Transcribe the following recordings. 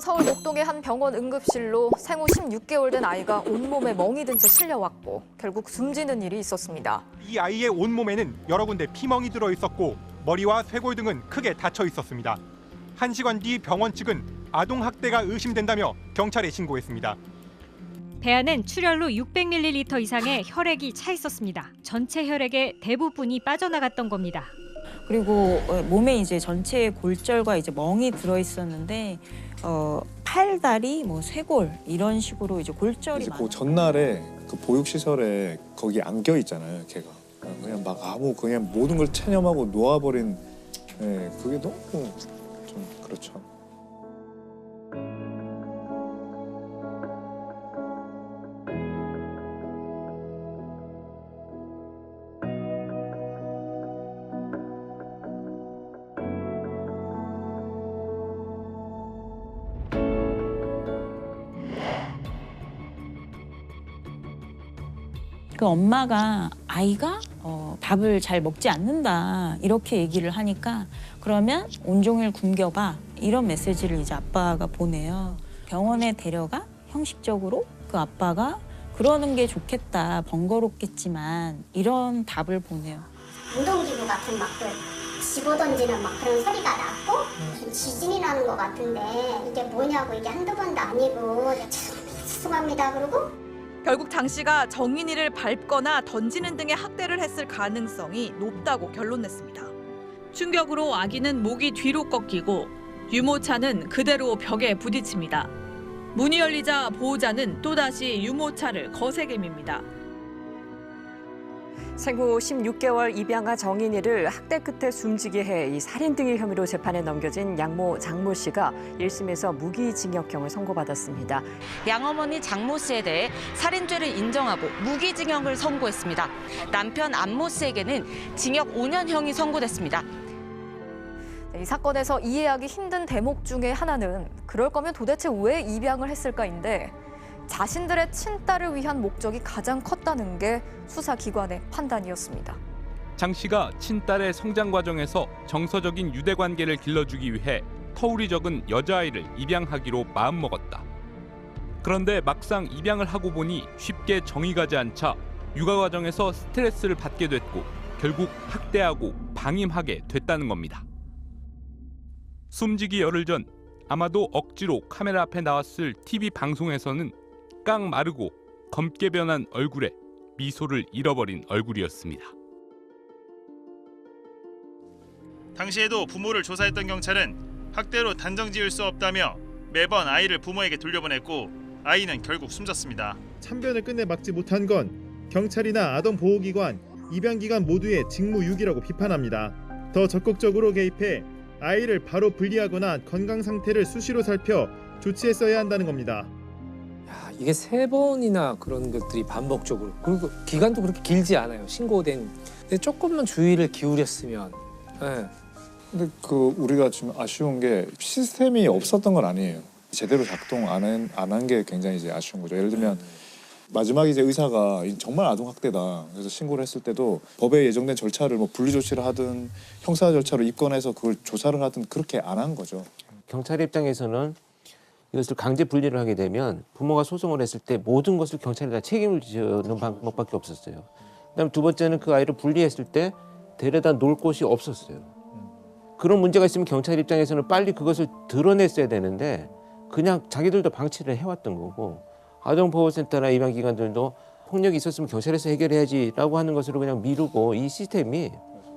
서울 목동의 한 병원 응급실로 생후 16개월 된 아이가 온몸에 멍이 든 채 실려왔고 결국 숨지는 일이 있었습니다. 이 아이의 온몸에는 여러 군데 피멍이 들어 있었고 머리와 쇄골 등은 크게 다쳐 있었습니다. 1시간 뒤 병원 측은 아동 학대가 의심된다며 경찰에 신고했습니다. 배안은 출혈로 600ml 이상의 혈액이 차 있었습니다. 전체 혈액의 대부분이 빠져나갔던 겁니다. 그리고 몸에 이제 전체 골절과 이제 멍이 들어 있었는데 팔, 다리, 뭐 쇄골 이런 식으로 이제 골절이 이제 많아요. 그 전날에 그 보육시설에 거기 안겨 있잖아요, 걔가. 그냥 막 그냥 모든 걸 체념하고 놓아버린, 그게 너무 좀 그렇죠. 그 엄마가 아이가 밥을 잘 먹지 않는다 이렇게 얘기를 하니까 그러면 온종일 굶겨봐 이런 메시지를 이제 아빠가 보내요. 병원에 데려가 형식적으로 그 아빠가 그러는 게 좋겠다 번거롭겠지만 이런 답을 보내요. 운동기구 같은 막 집어던지는 막 그런 소리가 났고 무슨 지진이 나는 것 같은데 이게 뭐냐고 이게 한두 번도 아니고 죄송합니다 그러고 결국 장 씨가 정인이를 밟거나 던지는 등의 학대를 했을 가능성이 높다고 결론냈습니다. 충격으로 아기는 목이 뒤로 꺾이고 유모차는 그대로 벽에 부딪힙니다. 문이 열리자 보호자는 또다시 유모차를 거세게 밉니다. 생후 16개월 입양아 정인이를 학대 끝에 숨지게 해 이 살인 등의 혐의로 재판에 넘겨진 양모 장모 씨가 1심에서 무기징역형을 선고받았습니다. 양어머니 장모 씨에 대해 살인죄를 인정하고 무기징역을 선고했습니다. 남편 안모 씨에게는 징역 5년형이 선고됐습니다. 이 사건에서 이해하기 힘든 대목 중에 하나는 그럴 거면 도대체 왜 입양을 했을까인데 자신들의 친딸을 위한 목적이 가장 컸다는 게 수사기관의 판단이었습니다. 장 씨가 친딸의 성장 과정에서 정서적인 유대 관계를 길러주기 위해 터울이 적은 여자아이를 입양하기로 마음먹었다. 그런데 막상 입양을 하고 보니 쉽게 정이 가지 않자 육아 과정에서 스트레스를 받게 됐고 결국 학대하고 방임하게 됐다는 겁니다. 숨지기 열흘 전 아마도 억지로 카메라 앞에 나왔을 TV 방송에서는 깡 마르고 검게 변한 얼굴에 미소를 잃어버린 얼굴이었습니다. 당시에도 부모를 조사했던 경찰은 학대로 단정 지을 수 없다며 매번 아이를 부모에게 돌려보냈고 아이는 결국 숨졌습니다. 참변을 끝내 막지 못한 건 경찰이나 아동보호기관, 입양기관 모두의 직무유기라고 비판합니다. 더 적극적으로 개입해 아이를 바로 분리하거나 건강 상태를 수시로 살펴 조치했어야 한다는 겁니다. 이게 3번이나 그런 것들이 반복적으로 그리고 기간도 그렇게 길지 않아요. 신고된. 근데 조금만 주의를 기울였으면. 네. 근데 우리가 지금 아쉬운 게 시스템이 없었던 건 아니에요. 제대로 작동 안 한 게 굉장히 이제 아쉬운 거죠. 예를 들면 마지막에 이제 의사가 정말 아동 학대다. 그래서 신고를 했을 때도 법에 예정된 절차를 뭐 분리 조치를 하든 형사 절차로 입건해서 그걸 조사를 하든 그렇게 안 한 거죠. 경찰 입장에서는 이것을 강제 분리를 하게 되면 부모가 소송을 했을 때 모든 것을 경찰이 다 책임을 지는 방법밖에 없었어요. 그다음 두 번째는 그 아이를 분리했을 때 데려다 놓을 곳이 없었어요. 그런 문제가 있으면 경찰 입장에서는 빨리 그것을 드러냈어야 되는데 그냥 자기들도 방치를 해왔던 거고 아동보호센터나 입양기관들도 폭력이 있었으면 경찰에서 해결해야지라고 하는 것으로 그냥 미루고 이 시스템이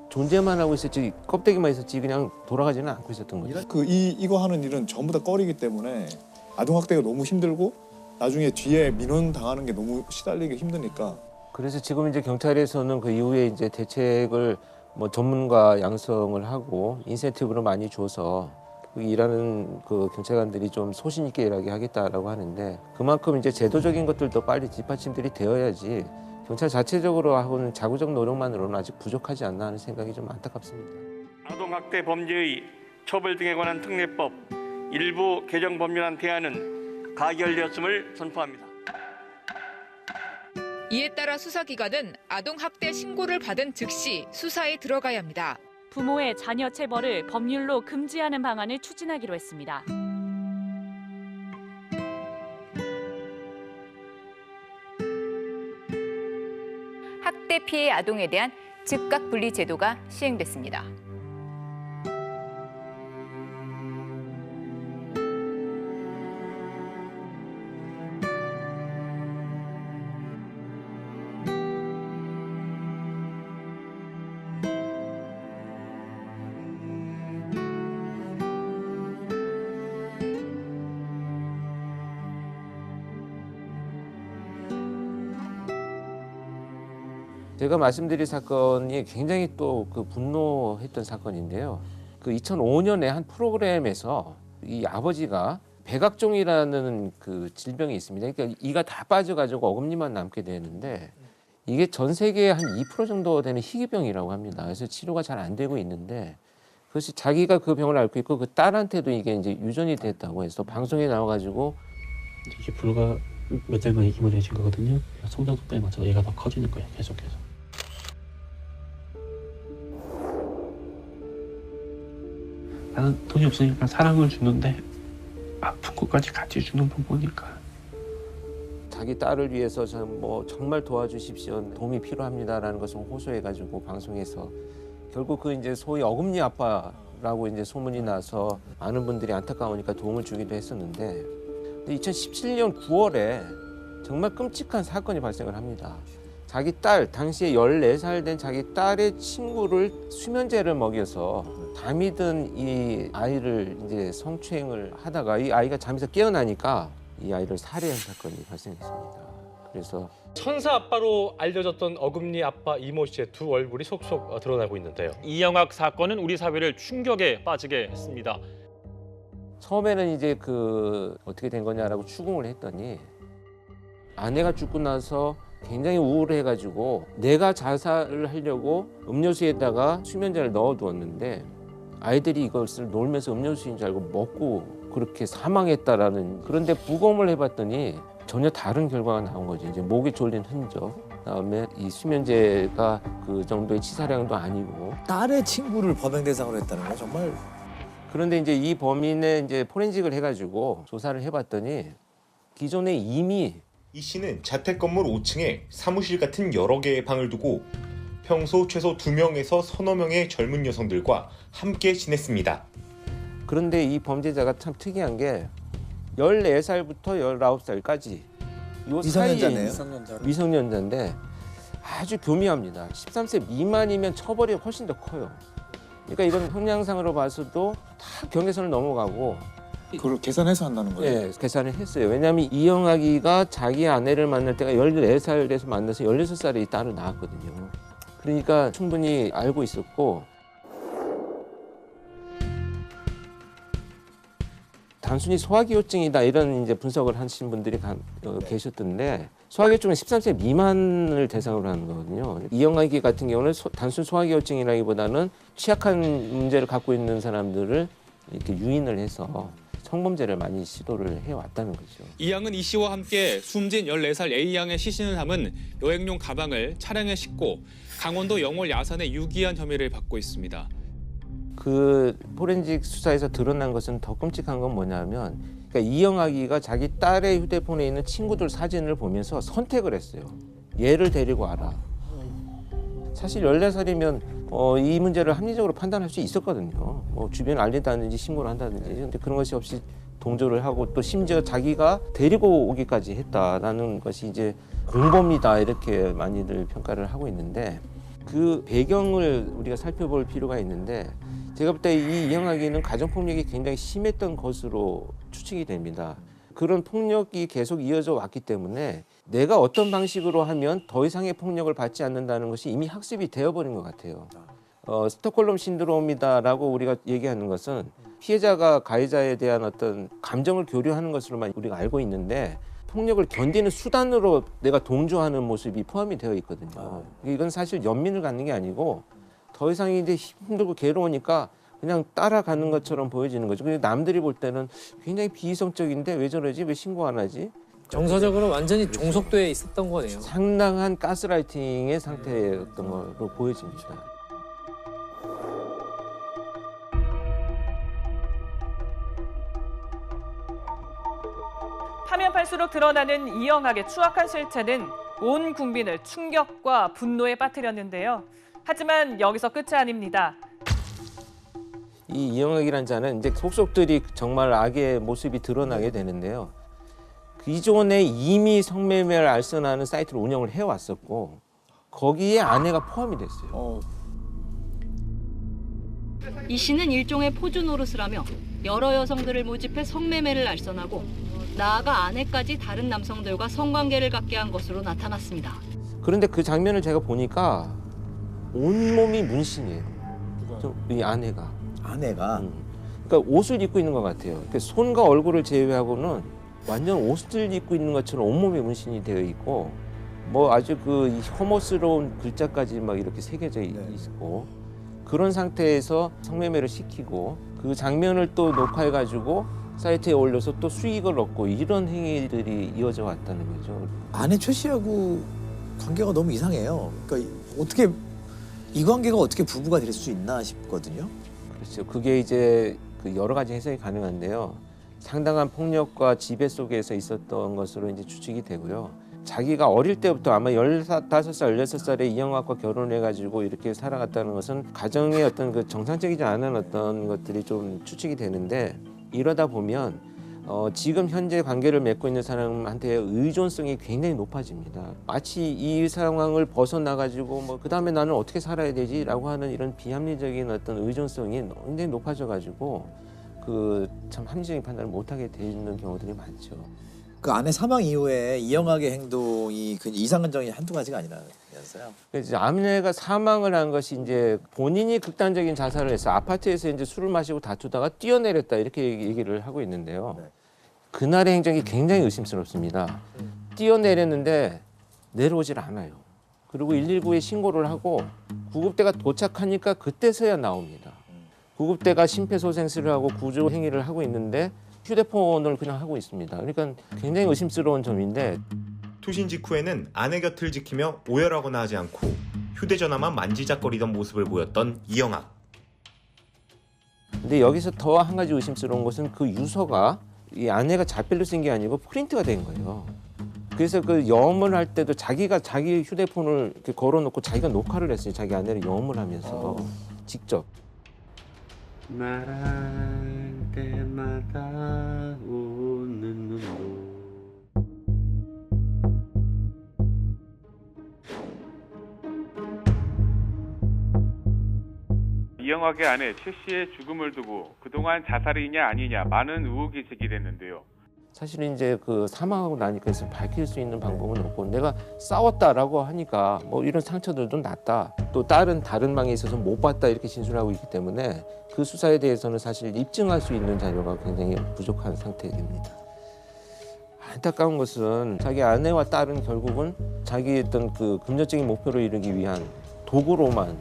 존재만 하고 있었지 껍데기만 있었지 그냥 돌아가지는 않고 있었던 거죠. 이거 하는 일은 전부 다 꺼리기 때문에 아동학대가 너무 힘들고 나중에 뒤에 민원 당하는 게 너무 시달리기 힘드니까. 그래서 지금 이제 경찰에서는 그 이후에 이제 대책을 뭐 전문가 양성을 하고 인센티브를 많이 줘서 일하는 그 경찰관들이 좀 소신 있게 일하게 하겠다라고 하는데 그만큼 이제 제도적인 것들도 빨리 뒷받침들이 되어야지 경찰 자체적으로 하고는 자구적 노력만으로는 아직 부족하지 않나 하는 생각이 좀 안타깝습니다. 아동학대 범죄의 처벌 등에 관한 특례법 일부 개정 법률안 대안은 가결되었음을 선포합니다. 이에 따라 수사기관은 아동학대 신고를 받은 즉시 수사에 들어가야 합니다. 부모의 자녀 체벌을 법률로 금지하는 방안을 추진하기로 했습니다. 학대 피해 아동에 대한 즉각 분리 제도가 시행됐습니다. 제가 말씀드릴 사건이 굉장히 또 그 분노했던 사건인데요. 그 2005년에 한 프로그램에서 이 아버지가 백악종이라는 그 질병이 있습니다. 그러니까 이가 다 빠져가지고 어금니만 남게 되는데 이게 전 세계에 한 2% 정도 되는 희귀병이라고 합니다. 그래서 치료가 잘 안 되고 있는데 그것이 자기가 그 병을 앓고 있고 그 딸한테도 이게 이제 유전이 됐다고 해서 방송에 나와가지고 이게 불과 몇 달 만에 기본해진 거거든요. 성장 속도에 맞춰서 얘가 더 커지는 거예요. 계속해서. 나는 돈이 없으니까 사랑을 주는데 아픈 것까지 같이 주는 거 보니까 자기 딸을 위해서 뭐 정말 도와주십시오. 도움이 필요합니다라는 것을 호소해가지고 방송에서 결국 그 이제 소위 어금니 아빠라고 이제 소문이 나서 많은 분들이 안타까우니까 도움을 주기도 했었는데 2017년 9월에 정말 끔찍한 사건이 발생을 합니다. 자기 딸, 당시에 14살 된 자기 딸의 친구를 수면제를 먹여서 잠이 든 이 아이를 이제 성추행을 하다가 이 아이가 잠에서 깨어나니까 이 아이를 살해한 사건이 발생했습니다. 그래서 천사 아빠로 알려졌던 어금니 아빠 이모 씨의 두 얼굴이 속속 드러나고 있는데요. 이영학 사건은 우리 사회를 충격에 빠지게 했습니다. 처음에는 이제 어떻게 된 거냐라고 추궁을 했더니 아내가 죽고 나서 굉장히 우울해가지고 내가 자살을 하려고 음료수에다가 수면제를 넣어두었는데 아이들이 이것을 놀면서 음료수인 줄 알고 먹고 그렇게 사망했다라는. 그런데 부검을 해봤더니 전혀 다른 결과가 나온 거죠. 이제 목에 졸린 흔적, 그다음에 이 수면제가 그 정도의 치사량도 아니고. 딸의 친구를 범행 대상으로 했다는 거 정말. 그런데 이제 이 범인의 이제 포렌식을 해가지고 조사를 해봤더니 기존에 이미 이 씨는 자택 건물 5층에 사무실 같은 여러 개의 방을 두고 평소 최소 2명에서 서너 명의 젊은 여성들과 함께 지냈습니다. 그런데 이 범죄자가 참 특이한 게 14살부터 19살까지 요 미성년자네요. 미성년자인데 아주 교묘합니다. 13세 미만이면 처벌이 훨씬 더 커요. 그러니까 이건 형량상으로 봐서도 다 경계선을 넘어가고. 그걸 계산해서 한다는 거예요? 네, 계산을 했어요. 왜냐하면 이영학이가 자기 아내를 만날 때가 14살에서 만나서 16살에 이 딸을 낳았거든요. 그러니까 충분히 알고 있었고 단순히 소화기호증이다 이런 이제 분석을 하신 분들이 계셨던데 소화기호증은 13세 미만을 대상으로 하는 거거든요. 이영학이 같은 경우는 단순 소화기호증이라기보다는 취약한 문제를 갖고 있는 사람들을 이렇게 유인을 해서 성범죄를 많이 시도를 해왔다는 거죠. 이 양은 이 씨와 함께 숨진 14살 A양의 시신을 담은 여행용 가방을 차량에 싣고 강원도 영월 야산에 유기한 혐의를 받고 있습니다. 그 포렌식 수사에서 드러난 것은 더 끔찍한 건 뭐냐면 그러니까 이영학이가 자기 딸의 휴대폰에 있는 친구들 사진을 보면서 선택을 했어요. 얘를 데리고 와라. 사실 14살이면 이 문제를 합리적으로 판단할 수 있었거든요. 뭐 주변에 알린다든지 신고를 한다든지. 근데 그런 것이 없이 동조를 하고 또 심지어 자기가 데리고 오기까지 했다라는 것이 이제 공범이다 이렇게 많이들 평가를 하고 있는데 그 배경을 우리가 살펴볼 필요가 있는데 제가 볼 때 이 이영학이는 가정폭력이 굉장히 심했던 것으로 추측이 됩니다. 그런 폭력이 계속 이어져 왔기 때문에 내가 어떤 방식으로 하면 더 이상의 폭력을 받지 않는다는 것이 이미 학습이 되어버린 것 같아요. 스톡홀름 신드롬이다라고 우리가 얘기하는 것은 피해자가 가해자에 대한 어떤 감정을 교류하는 것으로만 우리가 알고 있는데 폭력을 견디는 수단으로 내가 동조하는 모습이 포함이 되어 있거든요. 이건 사실 연민을 갖는 게 아니고 더 이상 이제 힘들고 괴로우니까 그냥 따라가는 것처럼 보여지는 거죠. 근데 남들이 볼 때는 굉장히 비이성적인데 왜 저러지? 왜 신고 안 하지? 정서적으로 완전히 종속돼 있었던 거네요. 상당한 가스라이팅의 상태였던 걸로 보여집니다. 파면 팔수록 드러나는 이영학의 추악한 실체는 온 국민을 충격과 분노에 빠뜨렸는데요. 하지만 여기서 끝이 아닙니다. 이 이영학이라는 자는 이제 속속들이 정말 악의 모습이 드러나게 되는데요. 기존에 이미 성매매를 알선하는 사이트를 운영을 해왔었고 거기에 아내가 포함이 됐어요. 이 씨는 일종의 포주 노릇을 하며 여러 여성들을 모집해 성매매를 알선하고 나아가 아내까지 다른 남성들과 성관계를 갖게 한 것으로 나타났습니다. 그런데 그 장면을 제가 보니까 온몸이 문신이에요. 이 아내가. 그러니까 옷을 입고 있는 것 같아요. 그러니까 손과 얼굴을 제외하고는 완전 옷을 입고 있는 것처럼 온몸에 문신이 되어 있고 뭐 아주 그 혐오스러운 글자까지 막 이렇게 새겨져 있고 그런 상태에서 성매매를 시키고 그 장면을 또 녹화해가지고 사이트에 올려서 또 수익을 얻고 이런 행위들이 이어져 왔다는 거죠. 아내 최 씨하고 관계가 너무 이상해요. 그러니까 어떻게 이 관계가 어떻게 부부가 될 수 있나 싶거든요. 그렇죠. 그게 이제 그 여러 가지 해석이 가능한데요. 상당한 폭력과 지배 속에서 있었던 것으로 이제 추측이 되고요. 자기가 어릴 때부터 아마 15살, 16살에 이영학과 결혼해가지고 이렇게 살아갔다는 것은 가정의 어떤 그 정상적이지 않은 어떤 것들이 좀 추측이 되는데 이러다 보면 지금 현재 관계를 맺고 있는 사람한테 의존성이 굉장히 높아집니다. 마치 이 상황을 벗어나가지고 뭐 그다음에 나는 어떻게 살아야 되지라고 하는 이런 비합리적인 어떤 의존성이 굉장히 높아져가지고 그 참 합리적인 판단을 못하게 되는 경우들이 많죠. 그 아내 사망 이후에 이영학의 행동이 그 이상한 점이 한두 가지가 아니라면서요. 이제 아내가 사망을 한 것이 이제 본인이 극단적인 자살을 해서 아파트에서 이제 술을 마시고 다투다가 뛰어내렸다 이렇게 얘기를 하고 있는데요. 그날의 행적이 굉장히 의심스럽습니다. 뛰어내렸는데 내려오질 않아요. 그리고 119에 신고를 하고 구급대가 도착하니까 그때서야 나옵니다. 구급대가 심폐소생술을 하고 구조 행위를 하고 있는데 휴대폰을 그냥 하고 있습니다. 그러니까 굉장히 의심스러운 점인데 투신 직후에는 아내 곁을 지키며 오열하거나 하지 않고 휴대전화만 만지작거리던 모습을 보였던 이영학. 근데 여기서 더 한 가지 의심스러운 것은 그 유서가 이 아내가 자필로 쓴 게 아니고 프린트가 된 거예요. 그래서 그 염을 할 때도 자기가 자기 휴대폰을 이렇게 걸어놓고 자기가 녹화를 했어요. 자기 아내를 염을 하면서 직접. 말할 때마다 웃는 눈도 이영학의 아내 최 씨의 죽음을 두고 그동안 자살이냐 아니냐 많은 의혹이 제기됐는데요. 사실은 이제 그 사망하고 나니까 그래서 밝힐 수 있는 방법은 없고 내가 싸웠다라고 하니까 뭐 이런 상처들도 났다. 또 다른 방에 있어서 못 봤다 이렇게 진술하고 있기 때문에 그 수사에 대해서는 사실 입증할 수 있는 자료가 굉장히 부족한 상태입니다. 안타까운 것은 자기 아내와 딸은 결국은 자기의 어떤 그 금전적인 목표를 이루기 위한 도구로만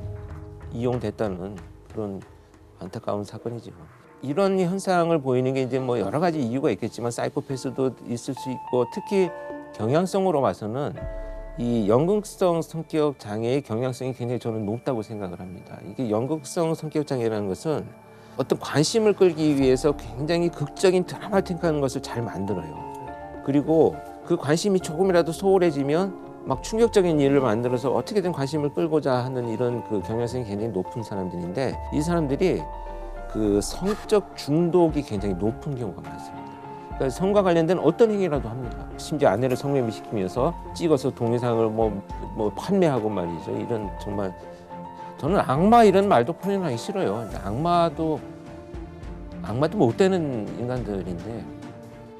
이용됐다는 그런 안타까운 사건이죠. 이런 현상을 보이는 게 이제 뭐 여러 가지 이유가 있겠지만 사이코패스도 있을 수 있고 특히 경향성으로 봐서는 이 연극성 성격 장애의 경향성이 굉장히 저는 높다고 생각을 합니다. 이게 연극성 성격 장애라는 것은 어떤 관심을 끌기 위해서 굉장히 극적인 드라마틱한 것을 잘 만들어요. 그리고 그 관심이 조금이라도 소홀해지면 막 충격적인 일을 만들어서 어떻게든 관심을 끌고자 하는 이런 그 경향성이 굉장히 높은 사람들인데 이 사람들이 그 성적 중독이 굉장히 높은 경우가 많습니다. 그러니까 성과 관련된 어떤 행위라도 합니다. 심지어 아내를 성매매 시키면서 찍어서 동영상을 뭐 판매하고 말이죠. 이런 정말 저는 악마 이런 말도 표현하기 싫어요. 악마도 못 되는 인간들인데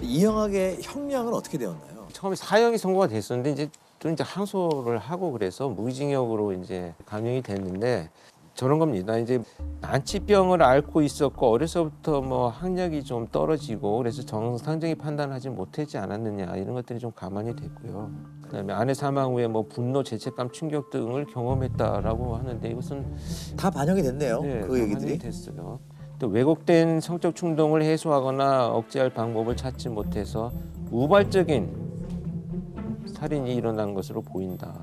이영학의 형량은 어떻게 되었나요? 처음에 사형이 선고가 됐었는데 이제 또 이제 항소를 하고 그래서 무기징역으로 이제 감형이 됐는데. 저런 겁니다. 이제 난치병을 앓고 있었고 어려서부터 뭐 학력이 좀 떨어지고 그래서 정상적인 판단하지 못하지 않았느냐 이런 것들이 좀 감안이 됐고요. 그다음에 아내 사망 후에 뭐 분노, 죄책감, 충격 등을 경험했다라고 하는데 이것은 다 반영이 됐네요. 네, 그 얘기들이. 반영이 됐어요. 또 왜곡된 성적 충동을 해소하거나 억제할 방법을 찾지 못해서 우발적인 살인이 일어난 것으로 보인다.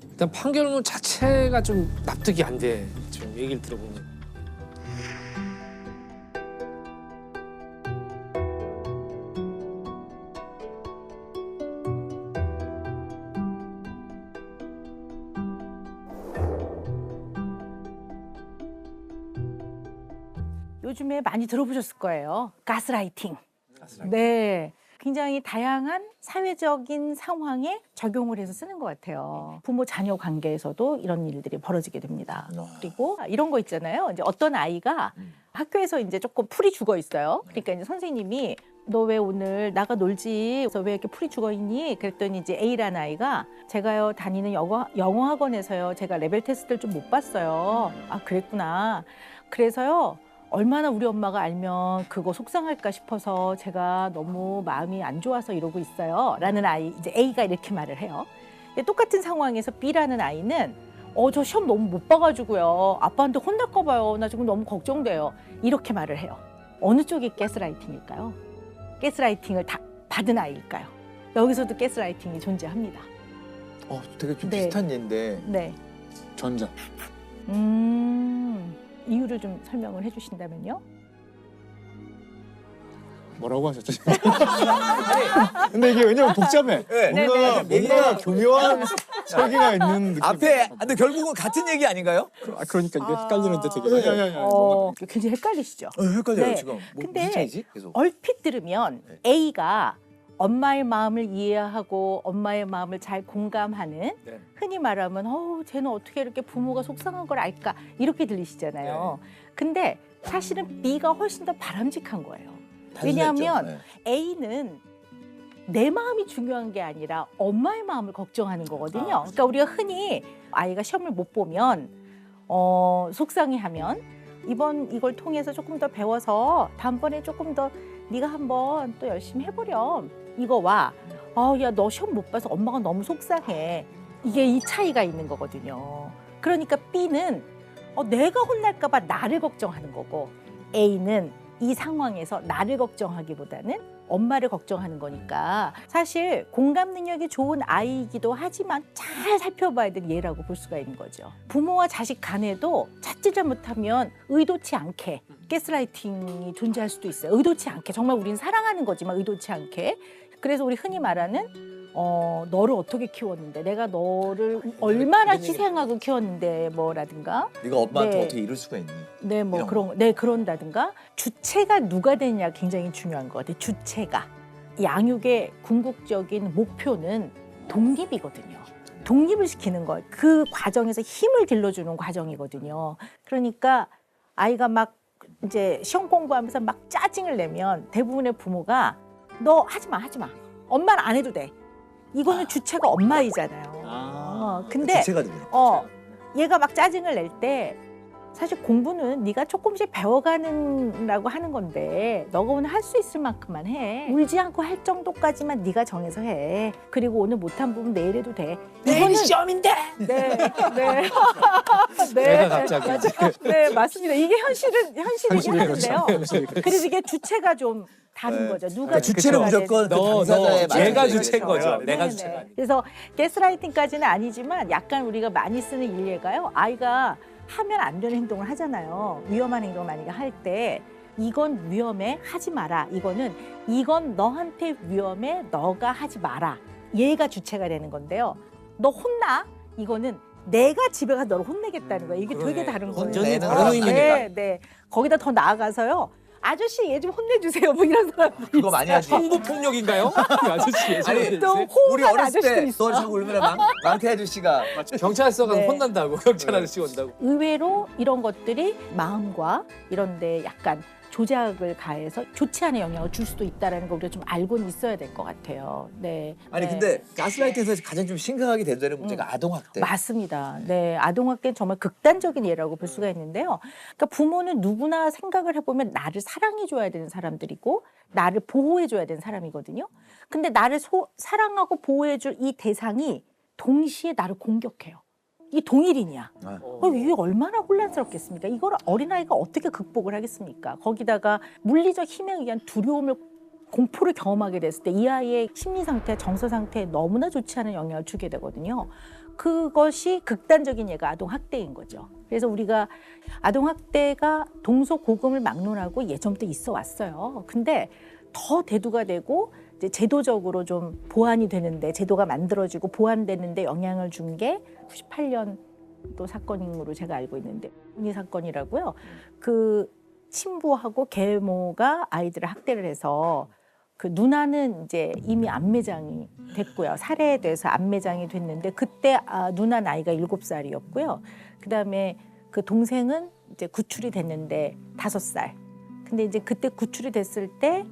일단 판결문 자체가 좀 납득이 안 돼. 지금 얘기를 들어보면. 요즘에 많이 들어보셨을 거예요. 가스라이팅. 네. 굉장히 다양한 사회적인 상황에 적용을 해서 쓰는 것 같아요. 부모 자녀 관계에서도 이런 일들이 벌어지게 됩니다. 그리고 이런 거 있잖아요. 이제 어떤 아이가 학교에서 이제 조금 풀이 죽어 있어요. 그러니까 이제 선생님이 너 왜 오늘 나가 놀지? 그래서 왜 이렇게 풀이 죽어 있니? 그랬더니 이제 A라는 아이가 제가요 다니는 영어 학원에서요 제가 레벨 테스트를 좀 못 봤어요. 아 그랬구나. 그래서요. 얼마나 우리 엄마가 알면 그거 속상할까 싶어서 제가 너무 마음이 안 좋아서 이러고 있어요. 라는 아이, 이제 A가 이렇게 말을 해요. 근데 똑같은 상황에서 B라는 아이는 저 시험 너무 못 봐가지고요. 아빠한테 혼날까 봐요. 나 지금 너무 걱정돼요. 이렇게 말을 해요. 어느 쪽이 가스라이팅일까요? 가스라이팅을 다 받은 아이일까요? 여기서도 가스라이팅이 존재합니다. 되게 좀 네. 비슷한 예인데. 네. 전자. 이유를 좀 설명을 해주신다면요? 뭐라고 하셨죠? 근데 이게 왜냐면 복잡해. 뭔가 교묘한 설계가 있는 느낌. 앞에 근데 결국은 같은 얘기 아닌가요? 그러니까 이게 헷갈리는데 되게. 굉장히 헷갈리시죠? 헷갈려요 네. 지금. 근데 무슨 차이지? 계속. 얼핏 들으면 A가 엄마의 마음을 이해하고 엄마의 마음을 잘 공감하는 흔히 말하면 쟤는 어떻게 이렇게 부모가 속상한 걸 알까 이렇게 들리시잖아요. 근데 사실은 B가 훨씬 더 바람직한 거예요. 왜냐하면 A는 내 마음이 중요한 게 아니라 엄마의 마음을 걱정하는 거거든요. 그러니까 우리가 흔히 아이가 시험을 못 보면 속상해하면 이걸 통해서 조금 더 배워서 다음번에 조금 더 네가 한번 또 열심히 해보렴. 이거와 야 너 시험 못 봐서 엄마가 너무 속상해. 이게 이 차이가 있는 거거든요. 그러니까 B는 내가 혼날까 봐 나를 걱정하는 거고 A는 이 상황에서 나를 걱정하기보다는 엄마를 걱정하는 거니까 사실 공감 능력이 좋은 아이이기도 하지만 잘 살펴봐야 될 예라고 볼 수가 있는 거죠. 부모와 자식 간에도 찾지 잘못하면 의도치 않게 가스라이팅이 존재할 수도 있어요. 의도치 않게 정말 우리는 사랑하는 거지만 의도치 않게. 그래서 우리 흔히 말하는 너를 어떻게 키웠는데 내가 너를 얼마나 희생하고 키웠는데 뭐라든가 네가 엄마한테 어떻게 이럴 수가 있니? 네, 뭐 그런다든가 그런다든가 누가 되느냐 굉장히 중요한 것 같아요. 주체가 양육의 궁극적인 목표는 독립이거든요. 독립을 시키는 것, 그 과정에서 힘을 길러주는 과정이거든요. 그러니까 아이가 막 이제 시험 공부하면서 막 짜증을 내면 대부분의 부모가 너 하지 마. 엄마는 안 해도 돼. 이거는 주체가 엄마이잖아요. 근데 얘가 막 짜증을 낼 때 사실 공부는 네가 조금씩 배워가는라고 하는 건데 너가 오늘 할 수 있을 만큼만 해. 울지 않고 할 정도까지만 네가 정해서 해. 그리고 오늘 못한 부분 내일 해도 돼. 내일이 시험인데. 네. 내가 갑자기. 네, 맞습니다. 이게 현실이긴 한데요. 그래서 이게 주체가 좀 다른 거죠. 누가 주체는 무조건 내가 주체인 거죠. 네, 내가 네. 주체가. 그래서 가스라이팅까지는 아니지만 약간 우리가 많이 쓰는 일례가요. 아이가 하면 안 되는 행동을 하잖아요. 위험한 행동을 만약에 할 때 이건 위험해, 하지 마라. 이건 너한테 위험해, 너가 하지 마라. 얘가 주체가 되는 건데요. 너 혼나? 이거는 내가 집에 가서 너를 혼내겠다는 거예요. 이게 되게 다른 거예요. 완전히 다른 의미입니다. 네. 거기다 더 나아가서요. 아저씨 얘 좀 혼내주세요. 뭐 이런 사람들 그거 많이 하지. 성부 폭력인가요? 아저씨 아니 또 우리 호흡하는 어렸을 때 아저씨도 있어. 너 자꾸 울면 망태 아저씨가 경찰서 가서 네. 혼난다고 경찰 아저씨 온다고. 의외로 이런 것들이 마음과 이런 데 약간 조작을 가해서 좋지 않은 영향을 줄 수도 있다는 걸 우리가 좀 알고는 있어야 될 것 같아요. 네. 아니 네. 근데 가스라이팅에서 가장 좀 심각하게 대두되는 문제가 아동학대. 맞습니다. 네, 아동학대는 정말 극단적인 예라고 볼 수가 있는데요. 그러니까 부모는 누구나 생각을 해보면 나를 사랑해줘야 되는 사람들이고 나를 보호해줘야 되는 사람이거든요. 근데 나를 사랑하고 보호해줄 이 대상이 동시에 나를 공격해요. 이게 동일인이야. 이게 얼마나 혼란스럽겠습니까? 이걸 어린아이가 어떻게 극복을 하겠습니까? 거기다가 물리적 힘에 의한 두려움을 공포를 경험하게 됐을 때 이 아이의 심리 상태, 정서 상태에 너무나 좋지 않은 영향을 주게 되거든요. 그것이 극단적인 예가 아동학대인 거죠. 그래서 우리가 아동학대가 동서고금을 막론하고 예전부터 있어 왔어요. 근데 더 대두가 되고 이제 제도적으로 좀 보완이 되는데 제도가 만들어지고 보완되는데 영향을 준 게 98년도 사건으로 제가 알고 있는데 이 사건이라고요. 그 친부하고 계모가 아이들을 학대를 해서 그 누나는 이제 이미 안매장이 됐고요. 살해돼서 안매장이 됐는데 그때 누나 나이가 7살이었고요. 그다음에 그 동생은 이제 구출이 됐는데 5살. 근데 이제 그때 구출이 됐을 때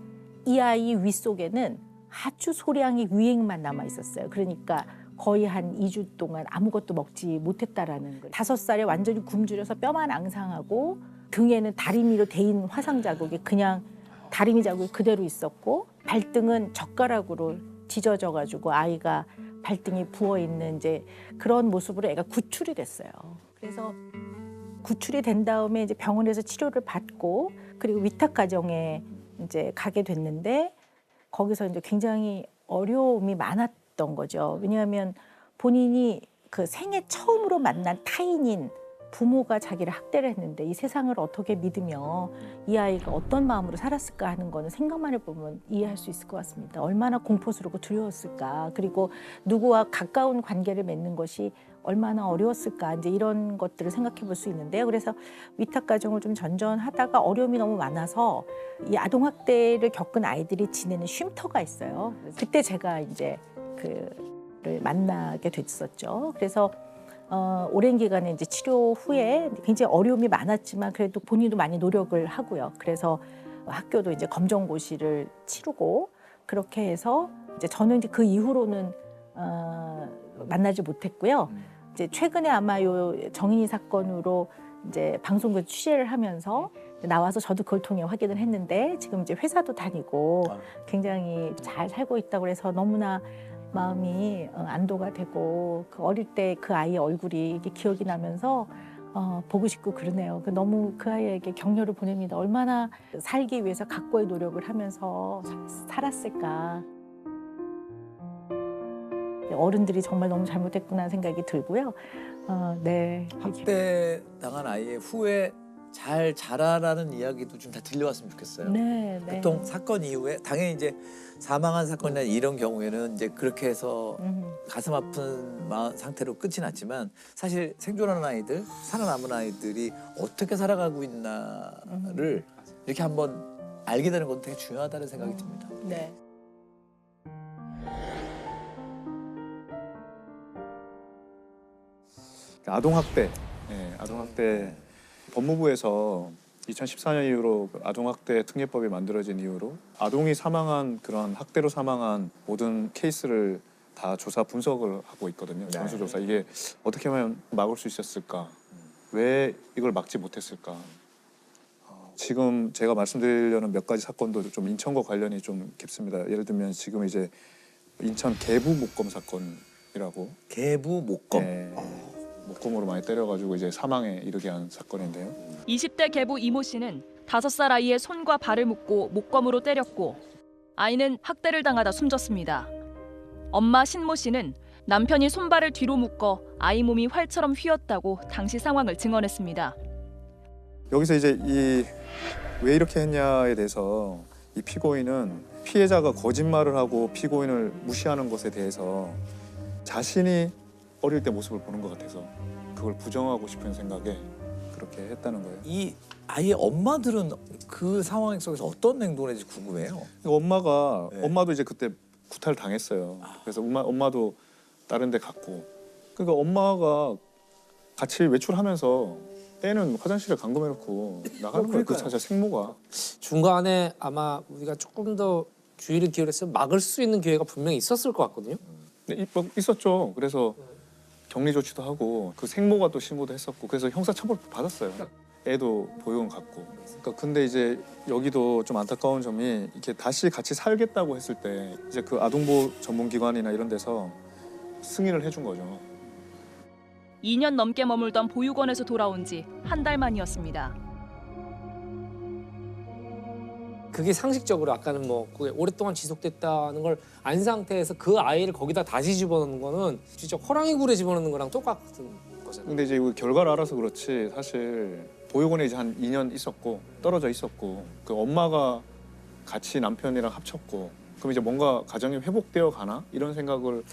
이 아이 윗속에는 아주 소량의 위액만 남아 있었어요. 그러니까 거의 한 2주 동안 아무것도 먹지 못했다라는 거예요. 5살에 완전히 굶주려서 뼈만 앙상하고 등에는 다리미로 대인 화상 자국이 그냥 다리미 자국이 그대로 있었고 발등은 젓가락으로 찢어져 가지고 아이가 발등이 부어 있는 이제 그런 모습으로 애가 구출이 됐어요. 그래서 구출이 된 다음에 이제 병원에서 치료를 받고 그리고 위탁 가정에 이제 가게 됐는데 거기서 이제 굉장히 어려움이 많았던 거죠. 왜냐하면 본인이 그 생애 처음으로 만난 타인인 부모가 자기를 학대를 했는데 이 세상을 어떻게 믿으며 이 아이가 어떤 마음으로 살았을까 하는 거는 생각만 해보면 이해할 수 있을 것 같습니다. 얼마나 공포스럽고 두려웠을까. 그리고 누구와 가까운 관계를 맺는 것이 얼마나 어려웠을까. 이제 이런 것들을 생각해 볼 수 있는데요. 그래서 위탁 가정을 좀 전전하다가 어려움이 너무 많아서 이 아동학대를 겪은 아이들이 지내는 쉼터가 있어요. 그때 제가 이제 그를 만나게 됐었죠. 그래서 오랜 기간에 이제 치료 후에 굉장히 어려움이 많았지만 그래도 본인도 많이 노력을 하고요. 그래서 학교도 이제 검정고시를 치르고 그렇게 해서 이제 저는 이제 그 이후로는 만나지 못했고요. 이제 최근에 아마 요 정인이 사건으로 이제 방송국 취재를 하면서 나와서 저도 그걸 통해 확인을 했는데 지금 이제 회사도 다니고 굉장히 잘 살고 있다고 해서 너무나 마음이 안도가 되고 그 어릴 때 그 아이의 얼굴이 이게 기억이 나면서 보고 싶고 그러네요. 너무 그 아이에게 격려를 보냅니다. 얼마나 살기 위해서 각고의 노력을 하면서 살았을까. 어른들이 정말 너무 잘못했구나 생각이 들고요. 네. 학대 당한 아이의 후에 잘 자라라는 이야기도 좀 다 들려왔으면 좋겠어요. 네, 보통 사건 이후에 당연히 이제 사망한 사건이나 이런 경우에는 이제 그렇게 해서 가슴 아픈 상태로 끝이 났지만 사실 생존하는 아이들, 살아남은 아이들이 어떻게 살아가고 있나를 이렇게 한번 알게 되는 것도 되게 중요하다는 생각이 듭니다. 네. 아동학대, 네, 아동학대 법무부에서 2014년 이후로 아동학대 특례법이 만들어진 이후로 아동이 사망한 그런 학대로 사망한 모든 케이스를 다 조사 분석을 하고 있거든요. 전수조사. 이게 어떻게 하면 막을 수 있었을까? 왜 이걸 막지 못했을까? 지금 제가 말씀드리려는 몇 가지 사건도 좀 인천과 관련이 좀 깊습니다. 예를 들면 지금 이제 인천 계부 목검 사건이라고. 계부 목검. 네. 목검으로 많이 때려가지고 이제 사망에 이르게 한 사건인데요. 20대 계부 이모 씨는 5살 아이의 손과 발을 묶고 목검으로 때렸고 아이는 학대를 당하다 숨졌습니다. 엄마 신모 씨는 남편이 손발을 뒤로 묶어 아이 몸이 활처럼 휘었다고 당시 상황을 증언했습니다. 여기서 이제 왜 이렇게 했냐에 대해서 이 피고인은 피해자가 거짓말을 하고 피고인을 무시하는 것에 대해서 자신이 어릴 때 모습을 보는 것 같아서 그걸 부정하고 싶은 생각에 그렇게 했다는 거예요. 이 아이의 엄마들은 그 상황 속에서 어떤 행동을 했는지 궁금해요. 엄마도 이제 그때 구타를 당했어요. 그래서 엄마도 다른 데 갔고. 그러니까 엄마가 같이 외출하면서 애는 화장실에 감금해놓고 나가는 거예요. 그 자체 생모가. 중간에 아마 우리가 조금 더 주의를 기울였으면 막을 수 있는 기회가 분명히 있었을 것 같거든요. 네, 있었죠. 그래서 격리 조치도 하고 그 생모가 또 신고도 했었고 그래서 형사처벌 받았어요. 애도 보육원 갔고. 그러니까 근데 이제 여기도 좀 안타까운 점이 이렇게 다시 같이 살겠다고 했을 때 이제 그 아동보호 전문기관이나 이런 데서 승인을 해준 거죠. 2년 넘게 머물던 보육원에서 돌아온 지 한 달 만이었습니다. 그게 상식적으로 아까는 뭐 그게 오랫동안 지속됐다는 걸 안 상태에서 그 아이를 거기다 다시 집어넣는 거는 진짜 호랑이 굴에 집어넣는 거랑 똑같은 거잖아요. 근데 이제 결과를 알아서 그렇지 사실 보육원에 이제 한 2년 있었고 떨어져 있었고 그 엄마가 같이 남편이랑 합쳤고 그럼 이제 뭔가 가정이 회복되어 가나 이런 생각을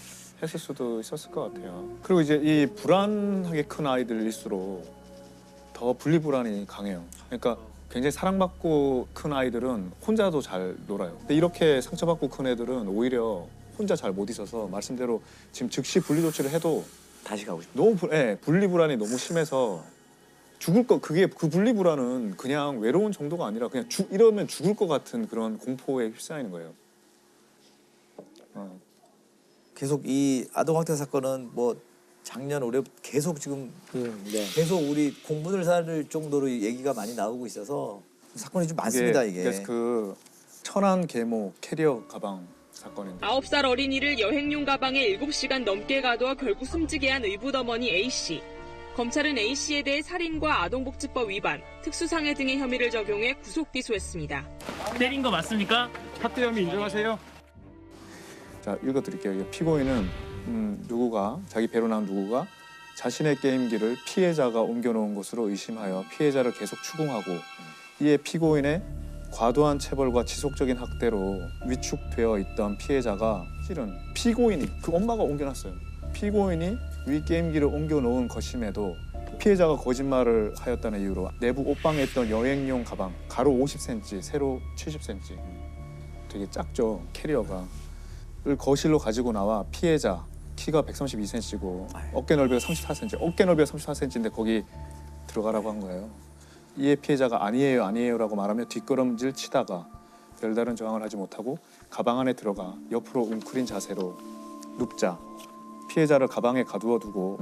했을 수도 있었을 것 같아요. 그리고 이제 이 불안하게 큰 아이들일수록 더 분리불안이 강해요. 그러니까 굉장히 사랑받고 큰 아이들은 혼자도 잘 놀아요. 근데 이렇게 상처받고 큰 애들은 오히려 혼자 잘 못 있어서 말씀대로 지금 즉시 분리 조치를 해도 다시 가고 싶어. 너무 분리 불안이 너무 심해서 죽을 거 그게 그 분리 불안은 그냥 외로운 정도가 아니라 그냥 이러면 죽을 것 같은 그런 공포에 휩싸이는 거예요. 계속 이 아동학대 사건은 뭐 작년 올해 계속 지금 계속 우리 공분을 살 정도로 얘기가 많이 나오고 있어서 사건이 좀 많습니다 이게. 그래서 그 천안 계모 캐리어 가방 사건인데 9살 어린이를 여행용 가방에 7시간 넘게 가둬 결국 숨지게 한 의붓어머니 A씨. 검찰은 A씨에 대해 살인과 아동복지법 위반, 특수상해 등의 혐의를 적용해 구속 기소했습니다. 때린 거 맞습니까? 학대 혐의 인정하세요? 자, 읽어드릴게요. 피고인은 누구가 자기 배로 나온 누구가 자신의 게임기를 피해자가 옮겨놓은 것으로 의심하여 피해자를 계속 추궁하고 이에 피고인의 과도한 체벌과 지속적인 학대로 위축되어 있던 피해자가 실은 피고인이 그 엄마가 옮겨놨어요. 피고인이 위 게임기를 옮겨놓은 것임에도 피해자가 거짓말을 하였다는 이유로 내부 옷방에 있던 여행용 가방 가로 50cm, 세로 70cm 되게 작죠 캐리어가 을 거실로 가지고 나와 피해자 키가 132cm고 어깨 넓이가 34cm, 어깨 넓이가 34cm인데 거기 들어가라고 한 거예요. 이에 피해자가 아니에요, 아니에요라고 말하며 뒷걸음질 치다가 별다른 저항을 하지 못하고 가방 안에 들어가 옆으로 웅크린 자세로 눕자 피해자를 가방에 가두어 두고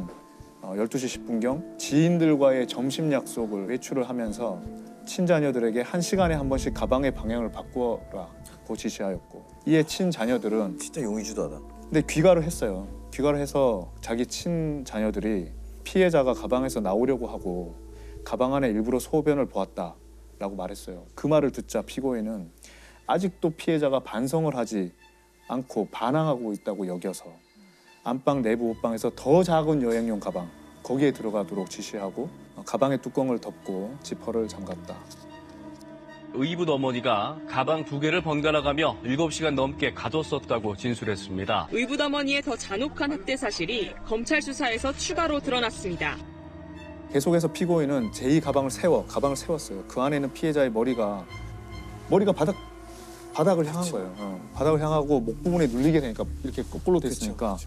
12시 10분경 지인들과의 점심 약속을 외출을 하면서 친자녀들에게 1시간에 한 번씩 가방의 방향을 바꾸라고 지시하였고 이에 친자녀들은 진짜 용의주도하다. 근데 귀가를 했어요. 귀가를 해서 자기 친자녀들이 피해자가 가방에서 나오려고 하고 가방 안에 일부러 소변을 보았다라고 말했어요. 그 말을 듣자 피고인은 아직도 피해자가 반성을 하지 않고 반항하고 있다고 여겨서 안방 내부 옷방에서 더 작은 여행용 가방 거기에 들어가도록 지시하고 가방의 뚜껑을 덮고 지퍼를 잠갔다. 의붓 어머니가 가방 2개를 번갈아가며 7시간 넘게 가뒀었다고 진술했습니다. 의붓어머니의 더 잔혹한 학대 사실이 검찰 수사에서 추가로 드러났습니다. 계속해서 피고인은 제2 가방을 세웠어요. 그 안에 있는 피해자의 머리가 바닥을 향한 거예요. 바닥을 향하고 목 부분에 눌리게 되니까 이렇게 거꾸로 됐으니까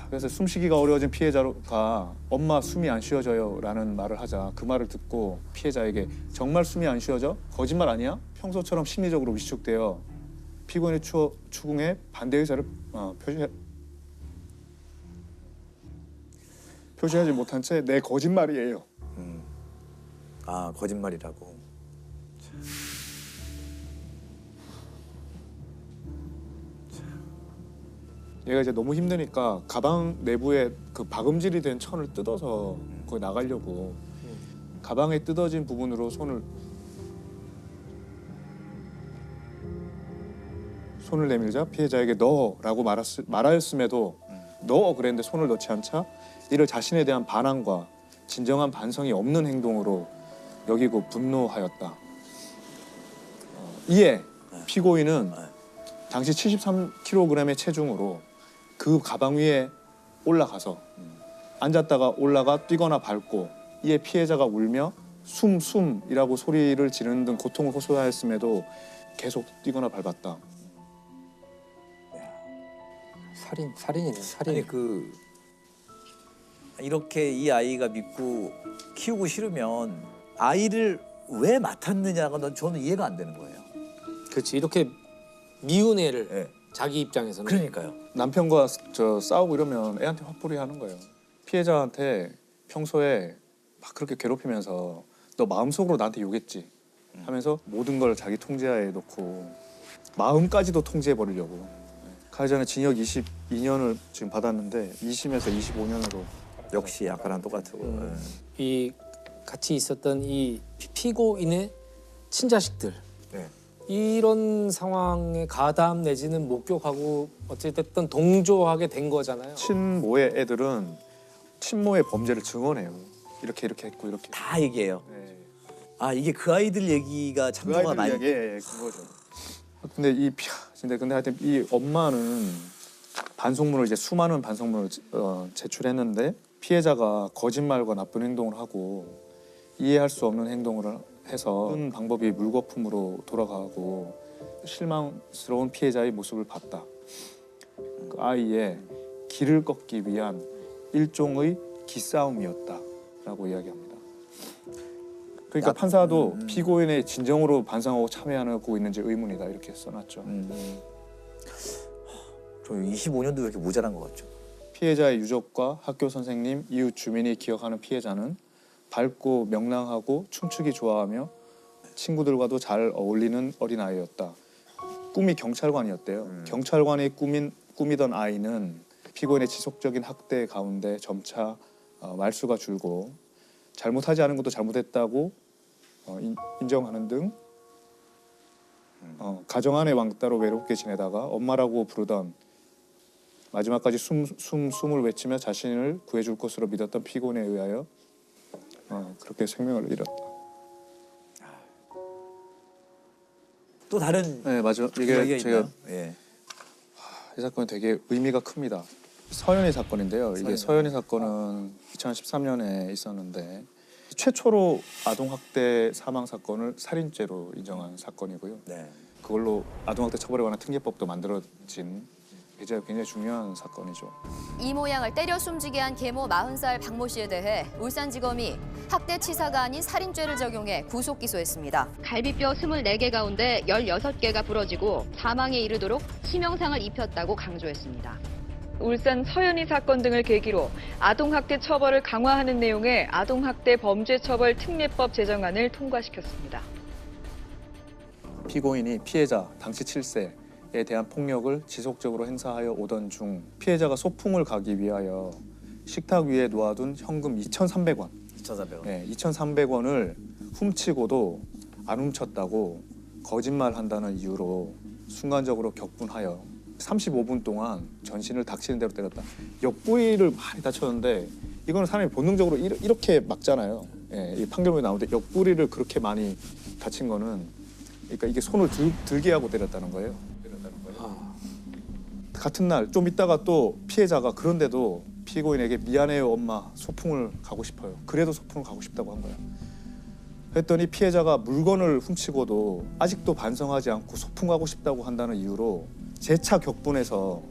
그래서 숨쉬기가 어려워진 피해자가 엄마 숨이 안 쉬어져요 라는 말을 하자 그 말을 듣고 피해자에게 정말 숨이 안 쉬어져? 거짓말 아니야? 평소처럼 심리적으로 위축되어 피고인의 추궁에 반대 의사를 표시하지 못한 채 내 거짓말이에요. 아 거짓말이라고. 얘가 이제 너무 힘드니까 가방 내부에 그 박음질이 된 천을 뜯어서 거기 나가려고 가방에 뜯어진 부분으로 손을 내밀자 피해자에게 넣어라고 말하였음에도 넣어 그랬는데 손을 넣지 않자 이를 자신에 대한 반항과 진정한 반성이 없는 행동으로 여기고 분노하였다. 이에 피고인은 당시 73kg의 체중으로 그 가방 위에 올라가서 앉았다가 올라가 뛰거나 밟고 이에 피해자가 울며 숨이라고 소리를 지르는 등 고통을 호소하였음에도 계속 뛰거나 밟았다. 살인이네. 아니 그 이렇게 이 아이가 믿고 키우고 싫으면 아이를 왜 맡았느냐가 저는 이해가 안 되는 거예요. 그렇지 이렇게 미운 애를 자기 입장에서는 그러니까요. 남편과 싸우고 이러면 애한테 화풀이 하는 거예요. 피해자한테 평소에 막 그렇게 괴롭히면서 너 마음속으로 나한테 욕했지 하면서 모든 걸 자기 통제하에 놓고 마음까지도 통제해 버리려고. 가기 전에 징역 22년을 지금 받았는데 2심에서 25년으로 역시 아까랑 똑같고 이 같이 있었던 이 피고인의 친자식들 이런 상황에 가담 내지는 목격하고 어쨌든 동조하게 된 거잖아요. 친모의 애들은 친모의 범죄를 증언해요. 이렇게 했고 이렇게 다 얘기해요. 아 이게 그 아이들 얘기가 참조가 많이 그거죠. 근데 하여튼 이 엄마는 반송문을 이제 수많은 반송문을 제출했는데 피해자가 거짓말과 나쁜 행동을 하고 이해할 수 없는 행동을 해서 큰 방법이 물거품으로 돌아가고 실망스러운 피해자의 모습을 봤다. 그 아이의 길을 꺾기 위한 일종의 기싸움이었다라고 이야기합니다. 그러니까 판사도 피고인의 진정으로 반성하고 참여하고 있는지 의문이다 이렇게 써놨죠. 저 25년도 왜 이렇게 모자란 것 같죠? 피해자의 유족과 학교 선생님, 이웃 주민이 기억하는 피해자는 밝고 명랑하고 춤추기 좋아하며 친구들과도 잘 어울리는 어린아이였다. 꿈이 경찰관이었대요. 경찰관이 꾸미던 아이는 피고인의 지속적인 학대 가운데 점차 말수가 줄고 잘못하지 않은 것도 잘못했다고 인정하는 등 가정 안의 왕따로 외롭게 지내다가 엄마라고 부르던 마지막까지 숨을 외치며 자신을 구해줄 것으로 믿었던 피고인에 의하여 그렇게 생명을 잃었다. 또 다른 네 맞아. 이게 제가 예. 이 사건이 되게 의미가 큽니다. 서현이 사건인데요. 이게 서현이 사건은 2013년에 있었는데 최초로 아동학대 사망 사건을 살인죄로 인정한 사건이고요. 네. 그걸로 아동학대 처벌에 관한 특례법도 만들어진 굉장히 중요한 사건이죠. 이모 양을 때려 숨지게 한 계모 40살 박모 씨에 대해 울산지검이 학대치사가 아닌 살인죄를 적용해 구속 기소했습니다. 갈비뼈 24개 가운데 16개가 부러지고 사망에 이르도록 치명상을 입혔다고 강조했습니다. 울산 서현이 사건 등을 계기로 아동학대 처벌을 강화하는 내용의 아동학대 범죄처벌 특례법 제정안을 통과시켰습니다. 피고인이 피해자 당시 7세에 대한 폭력을 지속적으로 행사하여 오던 중 피해자가 소풍을 가기 위하여 식탁 위에 놓아둔 현금 2,300원. 2,300원. 네, 2,300원을 훔치고도 안 훔쳤다고 거짓말한다는 이유로 순간적으로 격분하여 35분 동안 전신을 닥치는 대로 때렸다. 옆구리를 많이 다쳤는데 이거는 사람이 본능적으로 이렇게 막잖아요. 예, 이 판결문에 나오는데 옆구리를 그렇게 많이 다친 거는 그러니까 이게 손을 들게 하고 때렸다는 거예요. 같은 날 좀 있다가 또 피해자가 그런데도 피고인에게 미안해요 엄마 소풍을 가고 싶어요. 그래도 소풍을 가고 싶다고 한 거야. 했더니 피해자가 물건을 훔치고도 아직도 반성하지 않고 소풍 가고 싶다고 한다는 이유로 재차 격분해서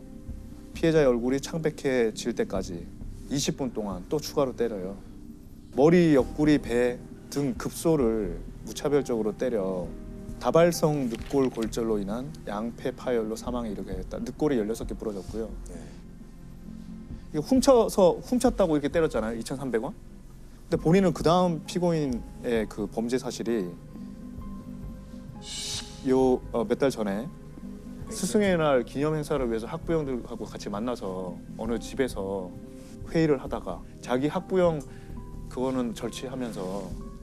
피해자의 얼굴이 창백해질 때까지 20분 동안 또 추가로 때려요. 머리, 옆구리, 배 등 급소를 무차별적으로 때려 다발성 늑골 골절로 인한 양폐 파열로 사망에 이르게 했다. 늑골이 16개 부러졌고요. 이거 훔쳤다고 이렇게 때렸잖아요. 2,300원. 근데 본인은 그 다음 피고인의 그 범죄 사실이 몇 달 전에 스승의 날 기념 행사를 위해서 학부형들하고 같이 만나서 어느 집에서 회의를 하다가 자기 학부형 그거는 절취하면서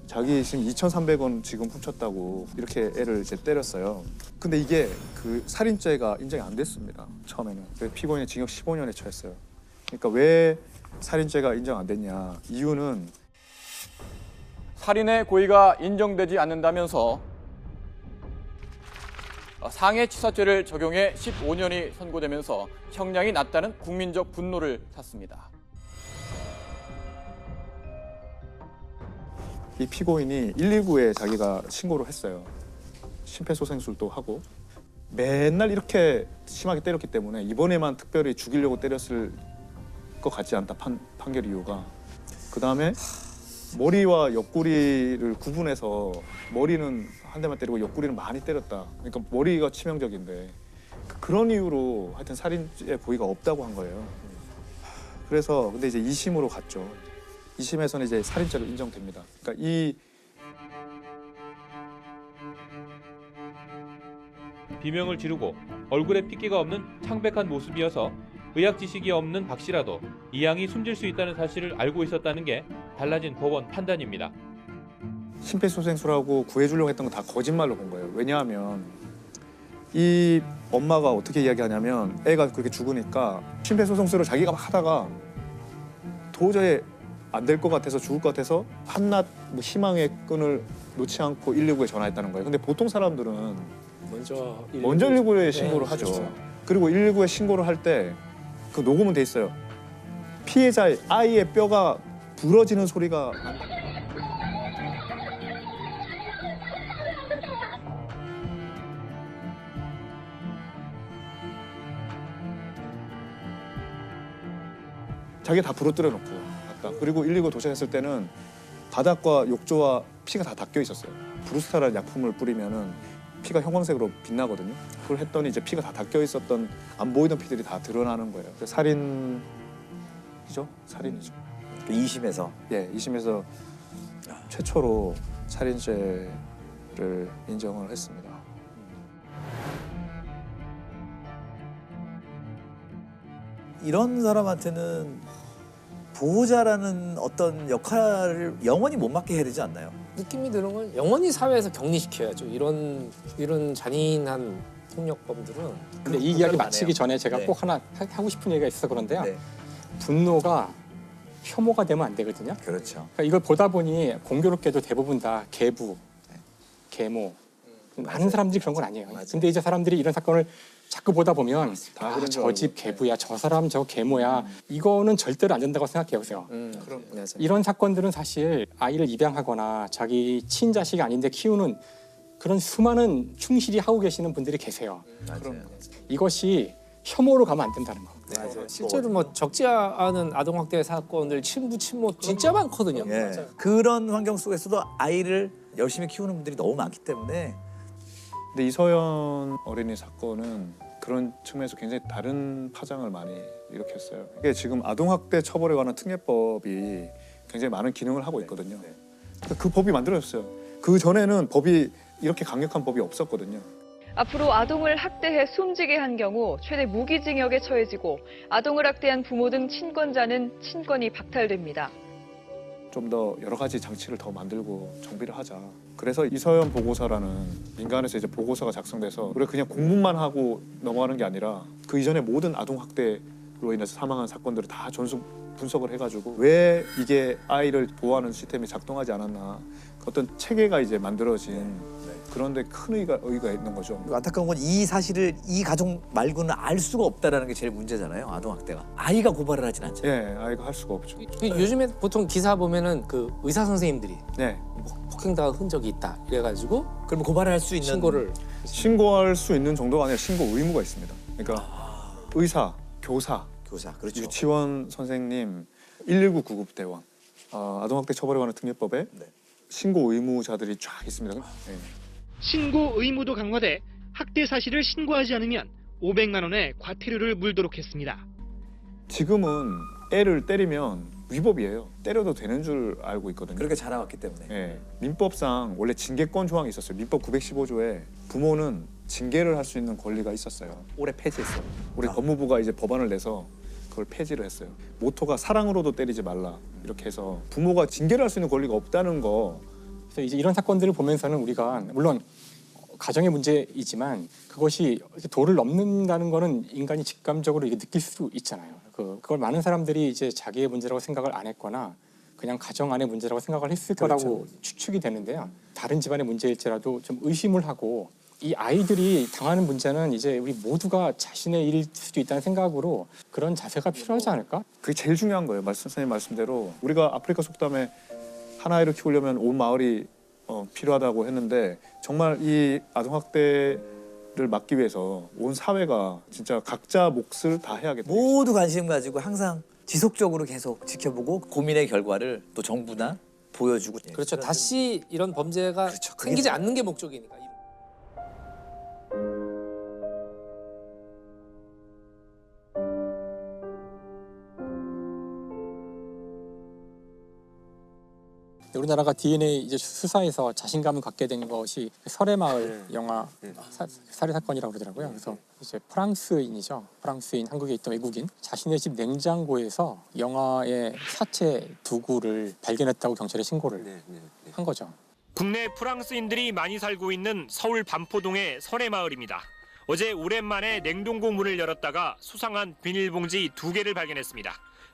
자기 지금 2,300원 지금 훔쳤다고 이렇게 애를 이제 때렸어요. 근데 이게 그 살인죄가 인정이 안 됐습니다. 처음에는. 그래서 피고인이 징역 15년에 처했어요. 그러니까 왜 살인죄가 인정 안 됐냐. 이유는 살인의 고의가 인정되지 않는다면서 상해치사죄를 적용해 15년이 선고되면서 형량이 낮다는 국민적 분노를 샀습니다. 이 피고인이 119에 자기가 신고를 했어요. 심폐소생술도 하고 맨날 이렇게 심하게 때렸기 때문에 이번에만 특별히 죽이려고 때렸을 것 같지 않다 판결 이유가. 그 다음에 머리와 옆구리를 구분해서 머리는 한 대만 때리고 옆구리는 많이 때렸다. 그러니까 머리가 치명적인데 그런 이유로 하여튼 살인죄 고의가 없다고 한 거예요. 그래서 근데 이제 2심으로 갔죠. 2심에서는 이제 살인죄로 인정됩니다. 그러니까 이 비명을 지르고 얼굴에 핏기가 없는 창백한 모습이어서 의학 지식이 없는 박 씨라도 이 양이 숨질 수 있다는 사실을 알고 있었다는 게 달라진 법원 판단입니다. 심폐소생술하고 구해주려고 했던 거 다 거짓말로 본 거예요. 왜냐하면 이 엄마가 어떻게 이야기하냐면 애가 그렇게 죽으니까 심폐소생술을 자기가 막 하다가 도저히 안 될 것 같아서 죽을 것 같아서 한낱 뭐 희망의 끈을 놓지 않고 119에 전화했다는 거예요. 근데 보통 사람들은 먼저 119에 신고를 하죠. 그렇죠. 그리고 119에 신고를 할 때 그 녹음은 돼 있어요. 피해자의 아이의 뼈가 부러지는 소리가 자기가 다 부러뜨려 놓고 갔다. 그리고 119 도착했을 때는 바닥과 욕조와 피가 다 닦여 있었어요. 브루스타라는 약품을 뿌리면은 피가 형광색으로 빛나거든요. 그걸 했더니 이제 피가 다 닦여 있었던 안 보이던 피들이 다 드러나는 거예요. 살인이죠? 살인이죠. 2심에서? 예, 2심에서 최초로 살인죄를 인정을 했습니다. 이런 사람한테는 보호자라는 어떤 역할을 영원히 못 맡게 해야 되지 않나요? 느낌이 드는 건 영원히 사회에서 격리시켜야죠. 이런 잔인한 폭력범들은. 근데 이 이야기 마치기 전에 네. 제가 꼭 하나 하고 싶은 얘기가 있어서 그런데요. 분노가 혐오가 되면 안 되거든요. 그렇죠. 그러니까 이걸 보다 보니 공교롭게도 대부분 다 계부, 계모, 많은 사람들이 그런 건 아니에요. 근데 이제 사람들이 이런 사건을 자꾸 보다 보면 저 집 계부야, 저 사람 저 계모야, 이거는 절대로 안 된다고 생각해요. 보세요. 이런 사건들은 사실 아이를 입양하거나 자기 친자식이 아닌데 키우는 그런 수많은 충실히 하고 계시는 분들이 계세요. 이것이 혐오로 가면 안 된다는 거. 실제로 뭐 적지 않은 아동학대 사건들, 친부, 친모 진짜 많거든요. 예. 그런 환경 속에서도 아이를 열심히 키우는 분들이 너무 많기 때문에. 근데 이서연 어린이 사건은 그런 측면에서 굉장히 다른 파장을 많이 일으켰어요. 이게 지금 아동학대 처벌에 관한 특례법이 굉장히 많은 기능을 하고 있거든요. 그 법이 만들어졌어요. 그 전에는 법이 이렇게 강력한 법이 없었거든요. 앞으로 아동을 학대해 숨지게 한 경우 최대 무기징역에 처해지고 아동을 학대한 부모 등 친권자는 친권이 박탈됩니다. 좀 더 여러 가지 장치를 더 만들고 정비를 하자. 그래서 이서연 보고서라는 민간에서 이제 보고서가 작성돼서 우리가 그냥 공문만 하고 넘어가는 게 아니라 그 이전에 모든 아동 학대로 인해서 사망한 사건들을 다 전수 분석을 해가지고 왜 이게 아이를 보호하는 시스템이 작동하지 않았나, 어떤 체계가 이제 만들어진 그런데 큰 의의가 있는 거죠. 안타까운 건 이 사실을 이 가족 말고는 알 수가 없다라는 게 제일 문제잖아요. 아동학대가. 아이가 고발을 하진 않죠. 예, 아이가 할 수가 없죠. 요즘에 보통 기사 보면은 그 의사 선생님들이 폭행당한 흔적이 있다 이래가지고 그럼 고발을 할 수 있는 신고할 수 있는 정도가 아니라 신고 의무가 있습니다. 그러니까 의사, 교사, 그렇죠. 유치원 선생님, 119 구급대원, 아동학대 처벌에 관한 특례법에 신고 의무자들이 쫙 있습니다. 신고 의무도 강화돼 학대 사실을 신고하지 않으면 500만 원의 과태료를 물도록 했습니다. 지금은 애를 때리면 위법이에요. 때려도 되는 줄 알고 있거든요. 그렇게 자라왔기 때문에. 네. 민법상 원래 징계권 조항이 있었어요. 민법 915조에 부모는 징계를 할 수 있는 권리가 있었어요. 올해 폐지했어요. 우리 법무부가 이제 법안을 내서 그걸 폐지를 했어요. 모토가 사랑으로도 때리지 말라 이렇게 해서 부모가 징계를 할 수 있는 권리가 없다는 거. 그래서 이제 이런 사건들을 보면서는 우리가 물론 가정의 문제이지만 그것이 도를 넘는다는 거는 인간이 직감적으로 이게 느낄 수 있잖아요. 그걸 많은 사람들이 이제 자기의 문제라고 생각을 안 했거나 그냥 가정 안의 문제라고 생각을 했을 거라고 추측이 되는데요. 다른 집안의 문제일지라도 좀 의심을 하고 이 아이들이 당하는 문제는 이제 우리 모두가 자신의 일일 수도 있다는 생각으로 그런 자세가 필요하지 않을까? 그게 제일 중요한 거예요. 선생님 말씀대로 우리가 아프리카 속담에 한 아이를 키우려면 온 마을이 필요하다고 했는데 정말 이 아동학대를 막기 위해서 온 사회가 진짜 각자 몫을 다 해야겠다. 모두 관심 가지고 항상 지속적으로 계속 지켜보고 고민의 결과를 또 정부나 보여주고. 그렇죠. 다시 이런 범죄가 생기지 않는 게 목적이니까. 우리나라가 DNA 이제 수사에서 자신감을 갖게 된 것이 설해마을 영화 살해 사건이라고 그러더라고요. 그래서 이제 프랑스인이죠. 프랑스인 한국에 있던 외국인 자신의 집 냉장고에서 영화의 사체 두구를 발견했다고 경찰에 신고를 한 거죠. 국내 프랑스인들이 많이 살고 있는 서울 반포동의 설해마을입니다. 어제 오랜만에 냉동고 문을 열었다가 수상한 비닐봉지 2개를 발견했습니다.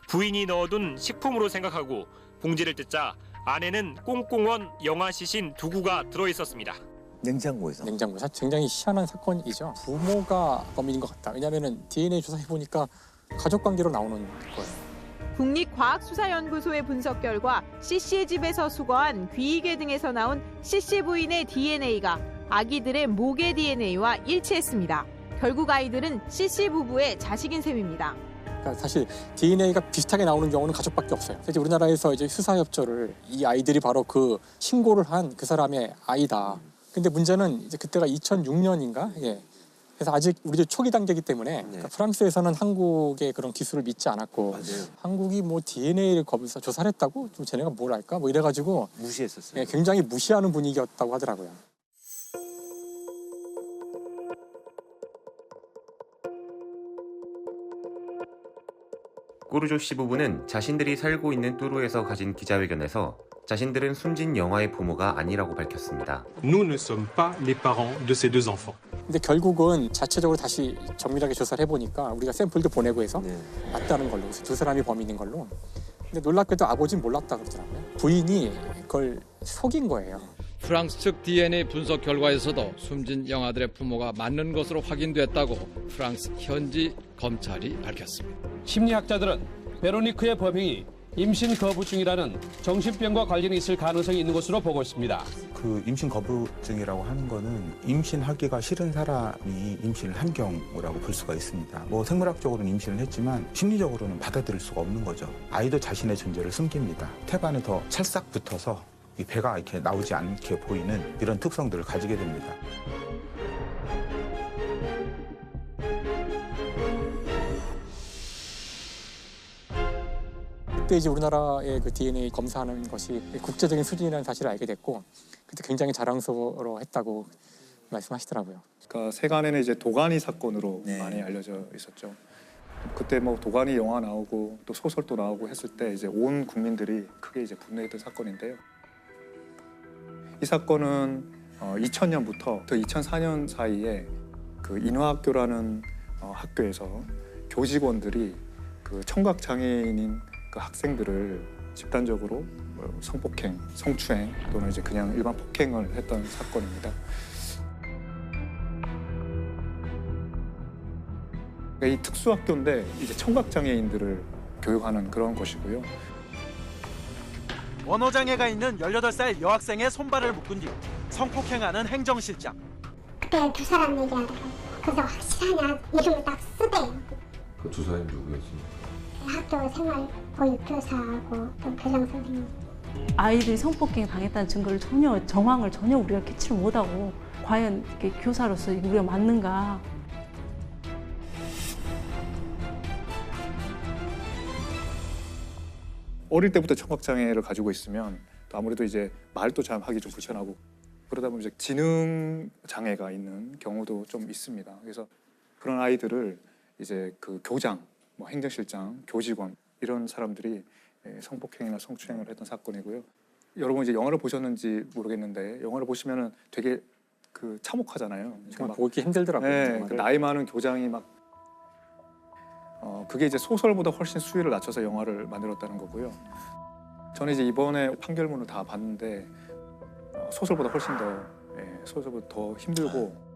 부인이 넣어둔 식품으로 생각하고 봉지를 뜯자 안에는 꽁꽁원 영화 시신 두구가 들어있었습니다. 냉장고에서? 냉장고에서 굉장히 희한한 사건이죠. 부모가 범인인 것 같다. 왜냐하면 DNA 조사해보니까 가족관계로 나오는 거예요. 국립과학수사연구소의 분석 결과 C씨의 집에서 수거한 귀이개 등에서 나온 C씨 부인의 DNA가 아기들의 모계 DNA와 일치했습니다. 결국 아이들은 C씨 부부의 자식인 셈입니다. 그러니까 사실 DNA가 비슷하게 나오는 경우는 가족밖에 없어요. 그래서 우리나라에서 이제 수사협조를 이 아이들이 바로 그 신고를 한 그 사람의 아이다. 근데 문제는 이제 그때가 2006년인가? 예. 그래서 아직 우리도 초기 단계이기 때문에 그러니까 프랑스에서는 한국의 그런 기술을 믿지 않았고 한국이 뭐 DNA를 거기서 조사를 했다고 좀 쟤네가 뭘 알까? 뭐 이래가지고 무시했었어요. 예, 굉장히 무시하는 분위기였다고 하더라고요. 꼬르조 씨 부부는 자신들이 살고 있는 뚜루에서 가진 기자회견에서 자신들은 숨진 영아의 부모가 아니라고 밝혔습니다. Nous ne sommes pas les parents de ces deux enfants. 근데 결국은 자체적으로 다시 정밀하게 조사를 해보니까 우리가 샘플도 보내고 해서 맞다는 걸로, 그래서 두 사람이 범인인 걸로. 근데 놀랍게도 아버지는 몰랐다 그러더라고요. 부인이 그걸 속인 거예요. 프랑스 측 DNA 분석 결과에서도 숨진 영아들의 부모가 맞는 것으로 확인됐다고 프랑스 현지 검찰이 밝혔습니다. 심리학자들은 베로니크의 범행이 임신 거부증이라는 정신병과 관련이 있을 가능성이 있는 것으로 보고 있습니다. 그 임신 거부증이라고 하는 거는 임신하기가 싫은 사람이 임신을 한 경우라고 볼 수가 있습니다. 뭐 생물학적으로는 임신을 했지만 심리적으로는 받아들일 수가 없는 거죠. 아이도 자신의 존재를 숨깁니다. 태반에 더 찰싹 붙어서 이 배가 이렇게 나오지 않게 보이는 이런 특성들을 가지게 됩니다. 그때 이제 우리나라의 그 DNA 검사하는 것이 국제적인 수준이라는 사실을 알게 됐고 그때 굉장히 자랑스러워했다고 말씀하시더라고요. 그러니까 세간에는 이제 도가니 사건으로 많이 알려져 있었죠. 그때 뭐 도가니 영화 나오고 또 소설도 나오고 했을 때 이제 온 국민들이 크게 이제 분노했던 사건인데요. 이 사건은 2000년부터 2004년 사이에 그 인화학교라는 학교에서 교직원들이 그 청각 장애인인 그 학생들을 집단적으로 성폭행, 성추행 또는 이제 그냥 일반 폭행을 했던 사건입니다. 그러니까 이 특수학교인데 이제 청각 장애인들을 교육하는 그런 곳이고요. 언어장애가 있는 18살 여학생의 손발을 묶은 뒤 성폭행하는 행정실장. 그때 두 사람 얘기하더라고요. 그래서 확실하냐 이름을 딱 쓰대요. 그 두 사람이 누구였습니까? 학교 생활 보육교사하고 또 교장선생님. 아이들이 성폭행 당했다는 증거를 전혀 정황을 전혀 우리가 캐치를 못하고 과연 이렇게 교사로서 우리가 맞는가. 어릴 때부터 청각장애를 가지고 있으면 또 아무래도 이제 말도 잘 하기 좀 불편하고 그러다 보면 이제 지능 장애가 있는 경우도 좀 있습니다. 그래서 그런 아이들을 이제 그 교장, 뭐 행정실장, 교직원 이런 사람들이 성폭행이나 성추행을 했던 사건이고요. 여러분 이제 영화를 보셨는지 모르겠는데 영화를 보시면은 되게 그 참혹하잖아요. 정말 보기 힘들더라고요. 네, 그 나이 많은 교장이 막 그게 이제 소설보다 훨씬 수위를 낮춰서 영화를 만들었다는 거고요. 저는 이제 이번에 판결문을 다 봤는데 소설보다 훨씬 더 소설보다 더 힘들고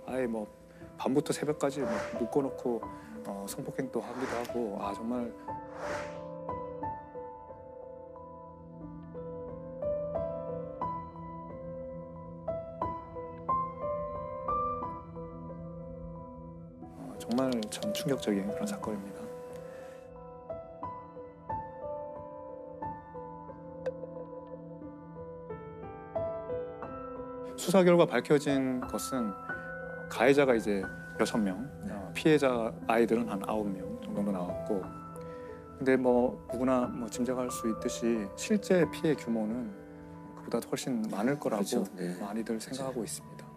아예 뭐 밤부터 새벽까지 막 묶어놓고 성폭행도 하기도 하고 정말. 정말 참 충격적인 그런 사건입니다. 수사 결과 밝혀진 것은 가해자가 이제 6명, 피해자 아이들은 한 9명 정도 나왔고, 근데 뭐 누구나 뭐 짐작할 수 있듯이 실제 피해 규모는 그보다 훨씬 많을 거라고 많이들 생각하고 있습니다.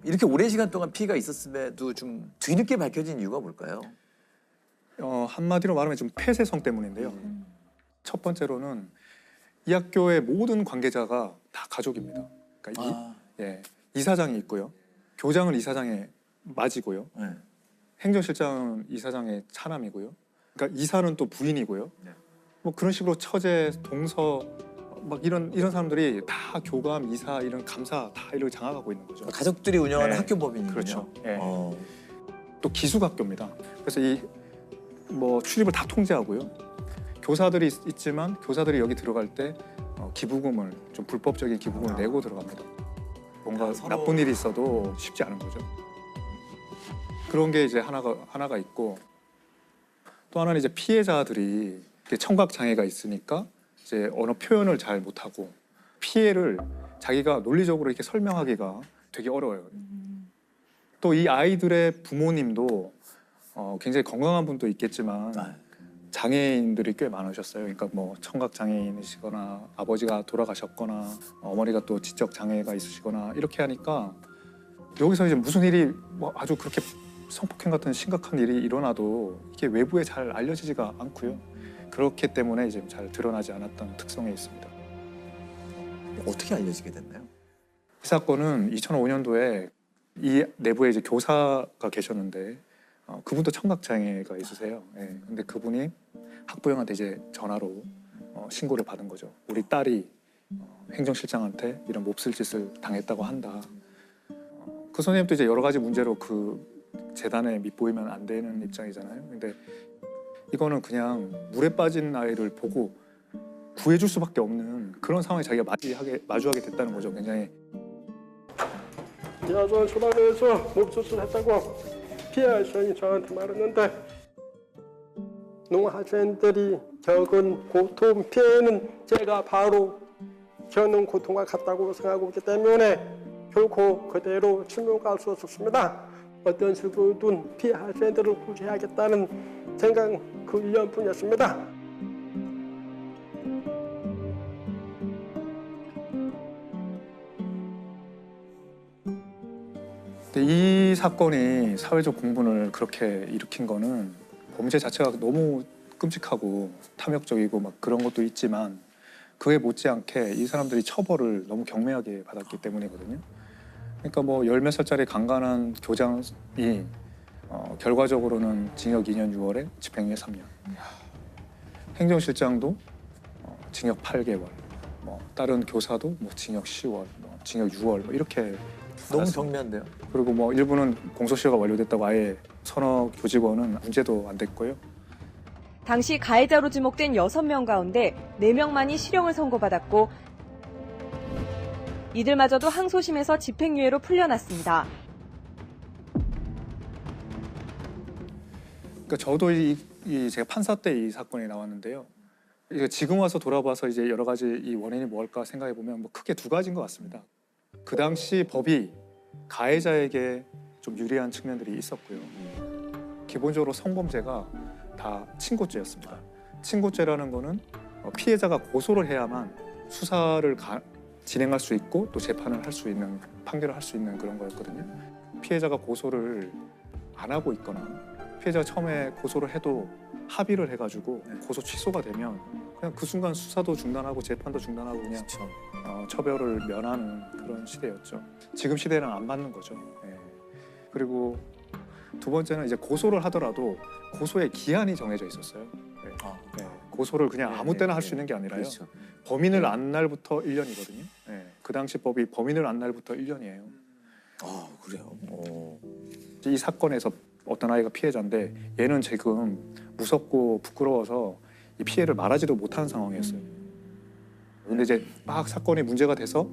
이렇게 오랜 시간 동안 피해가 있었음에도 좀 뒤늦게 밝혀진 이유가 뭘까요? 한마디로 말하면 좀 폐쇄성 때문인데요. 첫 번째로는 이 학교의 모든 관계자가 다 가족입니다. 그러니까 이사장이 있고요, 교장은 이사장의 맏이고요, 행정실장은 이사장의 차남이고요, 그러니까 이사는 또 부인이고요. 뭐 그런 식으로 처제, 동서 막 이런 사람들이 다 교감, 이사, 이런 감사 다 이렇게 장악하고 있는 거죠. 가족들이 운영하는 학교 법인이군요. 그렇죠. 또 기숙학교입니다. 그래서 이 뭐 출입을 다 통제하고요. 교사들이 있지만 교사들이 여기 들어갈 때 기부금을 좀 불법적인 기부금을 내고 들어갑니다. 뭔가 나쁜 일이 있어도 쉽지 않은 거죠. 그런 게 이제 하나가 있고, 또 하나는 이제 피해자들이 청각 장애가 있으니까 이제 언어 표현을 잘 못하고 피해를 자기가 논리적으로 이렇게 설명하기가 되게 어려워요. 또 이 아이들의 부모님도 굉장히 건강한 분도 있겠지만 장애인들이 꽤 많으셨어요. 그러니까 뭐 청각 장애인이시거나 아버지가 돌아가셨거나 어머니가 또 지적 장애가 있으시거나 이렇게 하니까 여기서 이제 무슨 일이 뭐 아주 그렇게 성폭행 같은 심각한 일이 일어나도 이게 외부에 잘 알려지지가 않고요. 그렇기 때문에 이제 잘 드러나지 않았던 특성이 있습니다. 어떻게 알려지게 됐나요? 이 사건은 2005년도에 이 내부에 이제 교사가 계셨는데 그분도 청각 장애가 있으세요. 예. 근데 그분이 학부형한테 이제 전화로 신고를 받은 거죠. 우리 딸이 행정실장한테 이런 몹쓸 짓을 당했다고 한다. 그 선생님도 이제 여러 가지 문제로 그 재단에 밑보이면 안 되는 입장이잖아요. 근데 이거는 그냥 물에 빠진 아이를 보고 구해줄 수밖에 없는 그런 상황에 자기가 마주하게 됐다는 거죠. 굉장히. 여자 소방에서 몹쓸 했다고 피해자들이 저한테 말했는데 농학생들이 겪은 고통 피해는 제가 바로 겪는 고통과 같다고 생각하고 있기 때문에 결코 그대로 침묵할 수 없었습니다. 어떤 식으로든 피해 학생들을 구제하겠다는 생각 그 일념뿐이었습니다. 이 사건이 사회적 공분을 그렇게 일으킨 거는 범죄 자체가 너무 끔찍하고 탐욕적이고 막 그런 것도 있지만 그에 못지않게 이 사람들이 처벌을 너무 경매하게 받았기 때문이거든요. 그러니까 뭐 10몇 살짜리 강간한 교장이 결과적으로는 징역 2년 6월에 집행유예 3년. 행정실장도 징역 8개월. 뭐 다른 교사도 뭐 징역 10월, 뭐 징역 6월 뭐 이렇게 너무 받았습니다. 경미한데요. 그리고 뭐 일부는 공소시효가 완료됐다고 아예 서너 교직원은 문제도 안 됐고요. 당시 가해자로 지목된 6명 가운데 4명만이 실형을 선고받았고 이들마저도 항소심에서 집행유예로 풀려났습니다. 그러니까 저도 제가 판사 때 이 사건이 나왔는데요. 이게 지금 와서 돌아봐서 이제 여러 가지 이 원인이 뭘까 생각해 보면 뭐 크게 두 가지인 것 같습니다. 그 당시 법이 가해자에게 좀 유리한 측면들이 있었고요. 기본적으로 성범죄가 다 친고죄였습니다. 친고죄라는 거는 피해자가 고소를 해야만 수사를 진행할 수 있고 또 재판을 할 수 있는, 판결을 할 수 있는 그런 거였거든요. 피해자가 고소를 안 하고 있거나 피해자가 처음에 고소를 해도 합의를 해가지고 고소 취소가 되면 그냥 그 순간 수사도 중단하고 재판도 중단하고 그냥 처벌을 면하는 그런 시대였죠. 지금 시대랑 안 맞는 거죠. 예. 그리고 두 번째는 이제 고소를 하더라도 고소의 기한이 정해져 있었어요. 예. 예. 고소를 그냥 아무 때나 할 수 있는 게 아니라요. 그렇죠. 범인을 안 날부터 1년이거든요. 예. 그 당시 법이 범인을 안 날부터 1년이에요. 아 그래요? 이 사건에서 어떤 아이가 피해자인데 얘는 지금 무섭고 부끄러워서 이 피해를 말하지도 못하는 상황이었어요. 근데 이제 막 사건이 문제가 돼서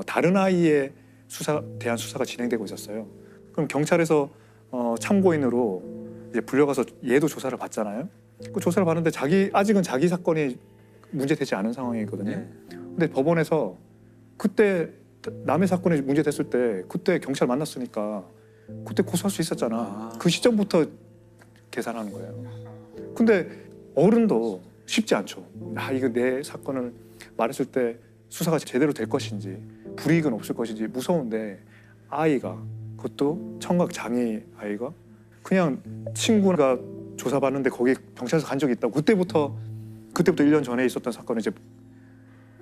다른 아이의 대한 수사가 진행되고 있었어요. 그럼 경찰에서 참고인으로 이제 불려가서 얘도 조사를 받잖아요. 그 조사를 받는데 아직은 자기 사건이 문제되지 않은 상황이거든요. 근데 법원에서 그때 남의 사건이 문제됐을 때 그때 경찰 만났으니까 그때 고소할 수 있었잖아. 그 시점부터 계산하는 거예요. 근데 어른도 쉽지 않죠. 이거 내 사건을 말했을 때 수사가 제대로 될 것인지 불이익은 없을 것인지 무서운데 아이가, 그것도 청각 장애 아이가 그냥 친구가 조사받는데 거기 경찰서 간 적이 있다고 그때부터 1년 전에 있었던 사건을 이제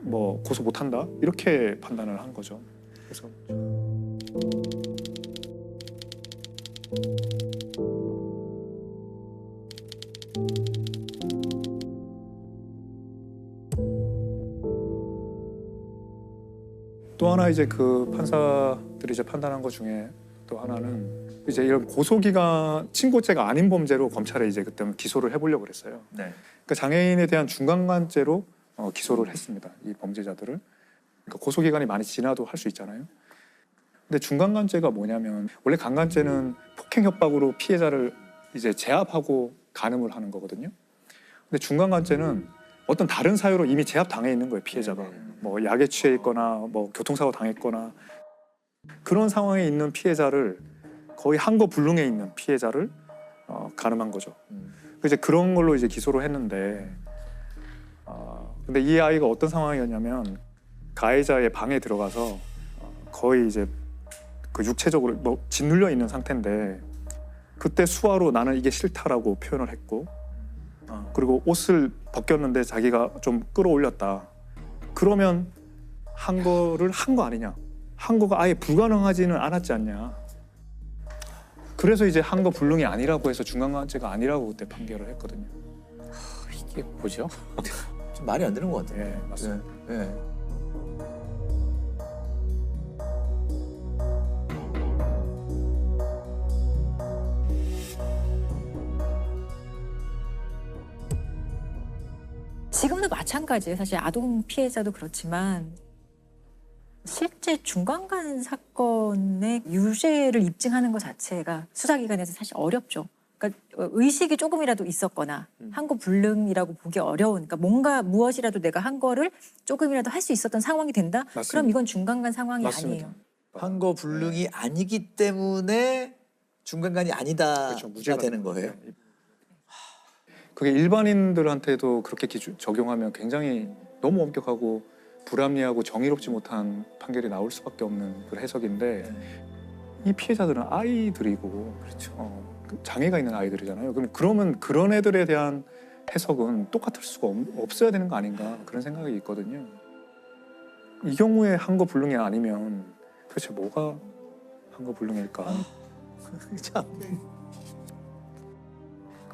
뭐 고소 못한다 이렇게 판단을 한 거죠. 그래서 또 하나 이제 그 판사들이 이제 판단한 것 중에 또 하나는 이제 이런 고소기간 친고죄가 아닌 범죄로 검찰에 이제 그때 기소를 해보려고 그랬어요. 그러니까 장애인에 대한 중간간죄로 기소를 했습니다. 이 범죄자들을. 그러니까 고소기간이 많이 지나도 할 수 있잖아요. 근데 중간간죄가 뭐냐면 원래 강간죄는 폭행 협박으로 피해자를 이제 제압하고 간음을 하는 거거든요. 근데 중간간죄는 어떤 다른 사유로 이미 제압 당해 있는 거예요, 피해자가. 뭐 약에 취해 있거나 뭐 교통사고 당했거나 그런 상황에 있는 피해자를 거의 한거불능에 있는 피해자를 간음한 거죠. 이제 그런 걸로 이제 기소를 했는데, 근데 이 아이가 어떤 상황이었냐면 가해자의 방에 들어가서 거의 이제 그 육체적으로 뭐 짓눌려 있는 상태인데 그때 수화로 나는 이게 싫다라고 표현을 했고, 그리고 옷을 벗겼는데 자기가 좀 끌어올렸다. 그러면 한 거를 한 거 아니냐? 한 거가 아예 불가능하지는 않았지 않냐? 그래서 이제 한 거 불능이 아니라고 해서 중간간죄가 아니라고 그때 판결을 했거든요. 이게 뭐죠? 좀 말이 안 되는 것 같아요. 네, 맞습니다. 네. 지금도 마찬가지예요. 사실 아동 피해자도 그렇지만 실제 중간간 사건의 유죄를 입증하는 것 자체가 수사기관에서 사실 어렵죠. 그러니까 의식이 조금이라도 있었거나 한 거 불능이라고 보기 어려운, 그러니까 뭔가 무엇이라도 내가 한 거를 조금이라도 할 수 있었던 상황이 된다? 맞습니다. 그럼 이건 중간간 상황이 맞습니다. 아니에요. 한거 불능이 아니기 때문에 중간간이 아니다가 무죄가 되는 거예요. 그게 일반인들한테도 그렇게 적용하면 굉장히 너무 엄격하고 불합리하고 정의롭지 못한 판결이 나올 수밖에 없는 그런 해석인데, 이 피해자들은 아이들이고 장애가 있는 아이들이잖아요. 그러면 그런 애들에 대한 해석은 똑같을 수가 없어야 되는 거 아닌가, 그런 생각이 있거든요. 이 경우에 한 거 불능이 아니면 도대체 뭐가 한 거 불능일까? 참.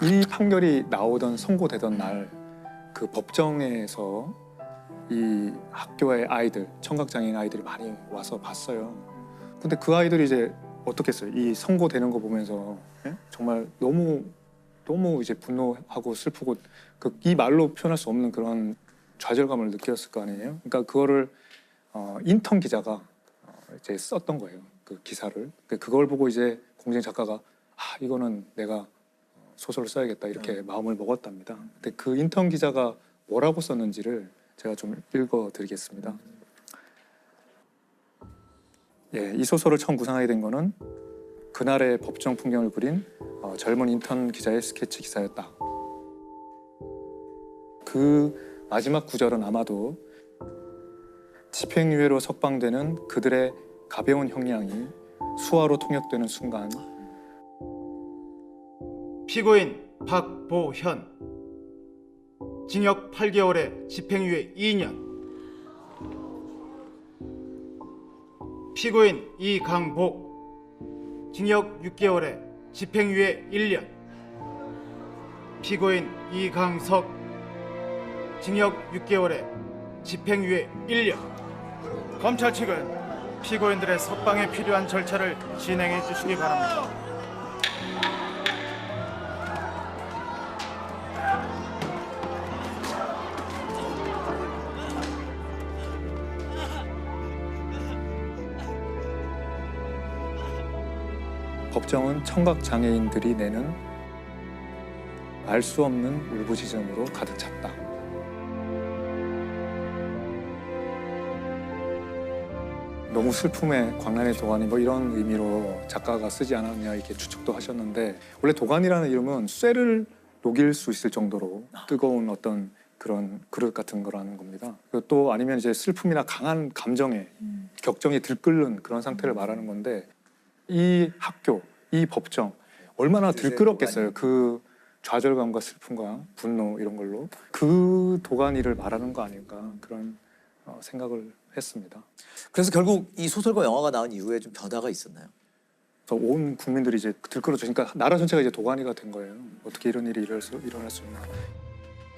이 판결이 나오던 선고되던 날 그 법정에서 이 학교의 아이들, 청각장애인 아이들이 많이 와서 봤어요. 근데 그 아이들이 이제 어떻겠어요? 이 선고되는 거 보면서 정말 너무 이제 분노하고 슬프고 이 말로 표현할 수 없는 그런 좌절감을 느꼈을 거 아니에요? 그러니까 그거를 인턴 기자가 이제 썼던 거예요. 그 기사를. 그걸 보고 이제 공쟁 작가가 이거는 내가 소설을 써야겠다 이렇게 마음을 먹었답니다. 근데 그 인턴 기자가 뭐라고 썼는지를 제가 좀 읽어드리겠습니다. 예, 이 소설을 처음 구상하게 된 거는 그날의 법정 풍경을 그린 젊은 인턴 기자의 스케치 기사였다. 그 마지막 구절은 아마도 집행유예로 석방되는 그들의 가벼운 형량이 수화로 통역되는 순간 피고인 박보현 징역 8개월에 집행유예 2년, 피고인 이강복 징역 6개월에 집행유예 1년, 피고인 이강석 징역 6개월에 집행유예 1년. 검찰 측은 피고인들의 석방에 필요한 절차를 진행해 주시기 바랍니다. 법정은 청각장애인들이 내는 알 수 없는 울부짖음으로 가득 찼다. 너무 슬픔의 광란의 도가니 뭐 이런 의미로 작가가 쓰지 않았냐 이렇게 추측도 하셨는데, 원래 도가니라는 이름은 쇠를 녹일 수 있을 정도로 뜨거운 어떤 그런 그릇 같은 거라는 겁니다. 또 아니면 이제 슬픔이나 강한 감정에 격정이 들끓는 그런 상태를 말하는 건데, 이 학교, 이 법정 얼마나 들끓었겠어요. 그 좌절감과 슬픔과 분노 이런 걸로 그 도가니를 말하는 거 아닌가, 그런 생각을 했습니다. 그래서 결국 이 소설과 영화가 나온 이후에 좀 변화가 있었나요? 온 국민들이 이제 들끓어지니까 나라 전체가 이제 도가니가 된 거예요. 어떻게 이런 일이 일어날 수 있나.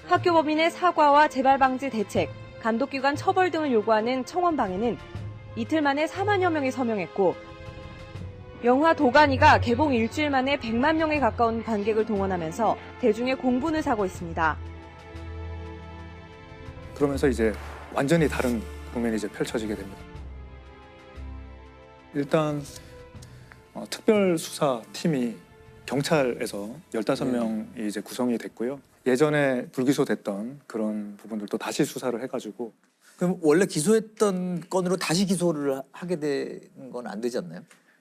학교 법인의 사과와 재발 방지 대책, 감독기관 처벌 등을 요구하는 청원방에는 이틀 만에 4만여 명이 서명했고, 영화 도가니가 개봉 일주일 만에 100만 명에 가까운 관객을 동원하면서 대중의 공분을 사고 있습니다. 그러면서 이제 완전히 다른 국면이 이제 펼쳐지게 됩니다. 일단 특별수사팀이 경찰에서 15명이 이제 구성이 됐고요. 예전에 불기소됐던 그런 부분들도 다시 수사를 해가지고. 그럼 원래 기소했던 건으로 다시 기소를 하게 되는 건 안 되지 않나요?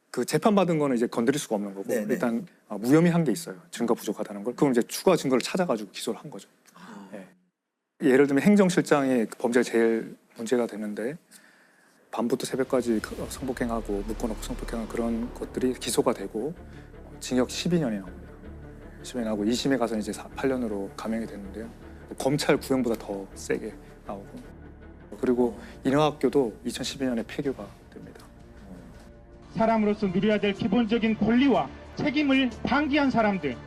그 재판받은 거는 이제 건드릴 수가 없는 거고 네네. 일단 무혐의한 게 있어요. 증거 부족하다는 걸. 그럼 이제 추가 증거를 찾아가지고 기소를 한 거죠. 예. 예를 들면 행정실장이 그 범죄가 제일 문제가 되는데 밤부터 새벽까지 성폭행하고 묶어놓고 성폭행한 그런 것들이 기소가 되고 징역 12년이 나옵니다. 12년이 나고 2심에 가서 이제 8년으로 감형이 됐는데요. 검찰 구형보다 더 세게 나오고 그리고 인하학교도 2012년에 폐교가 됩니다. 사람으로서 누려야 될 기본적인 권리와 책임을 방기한 사람들,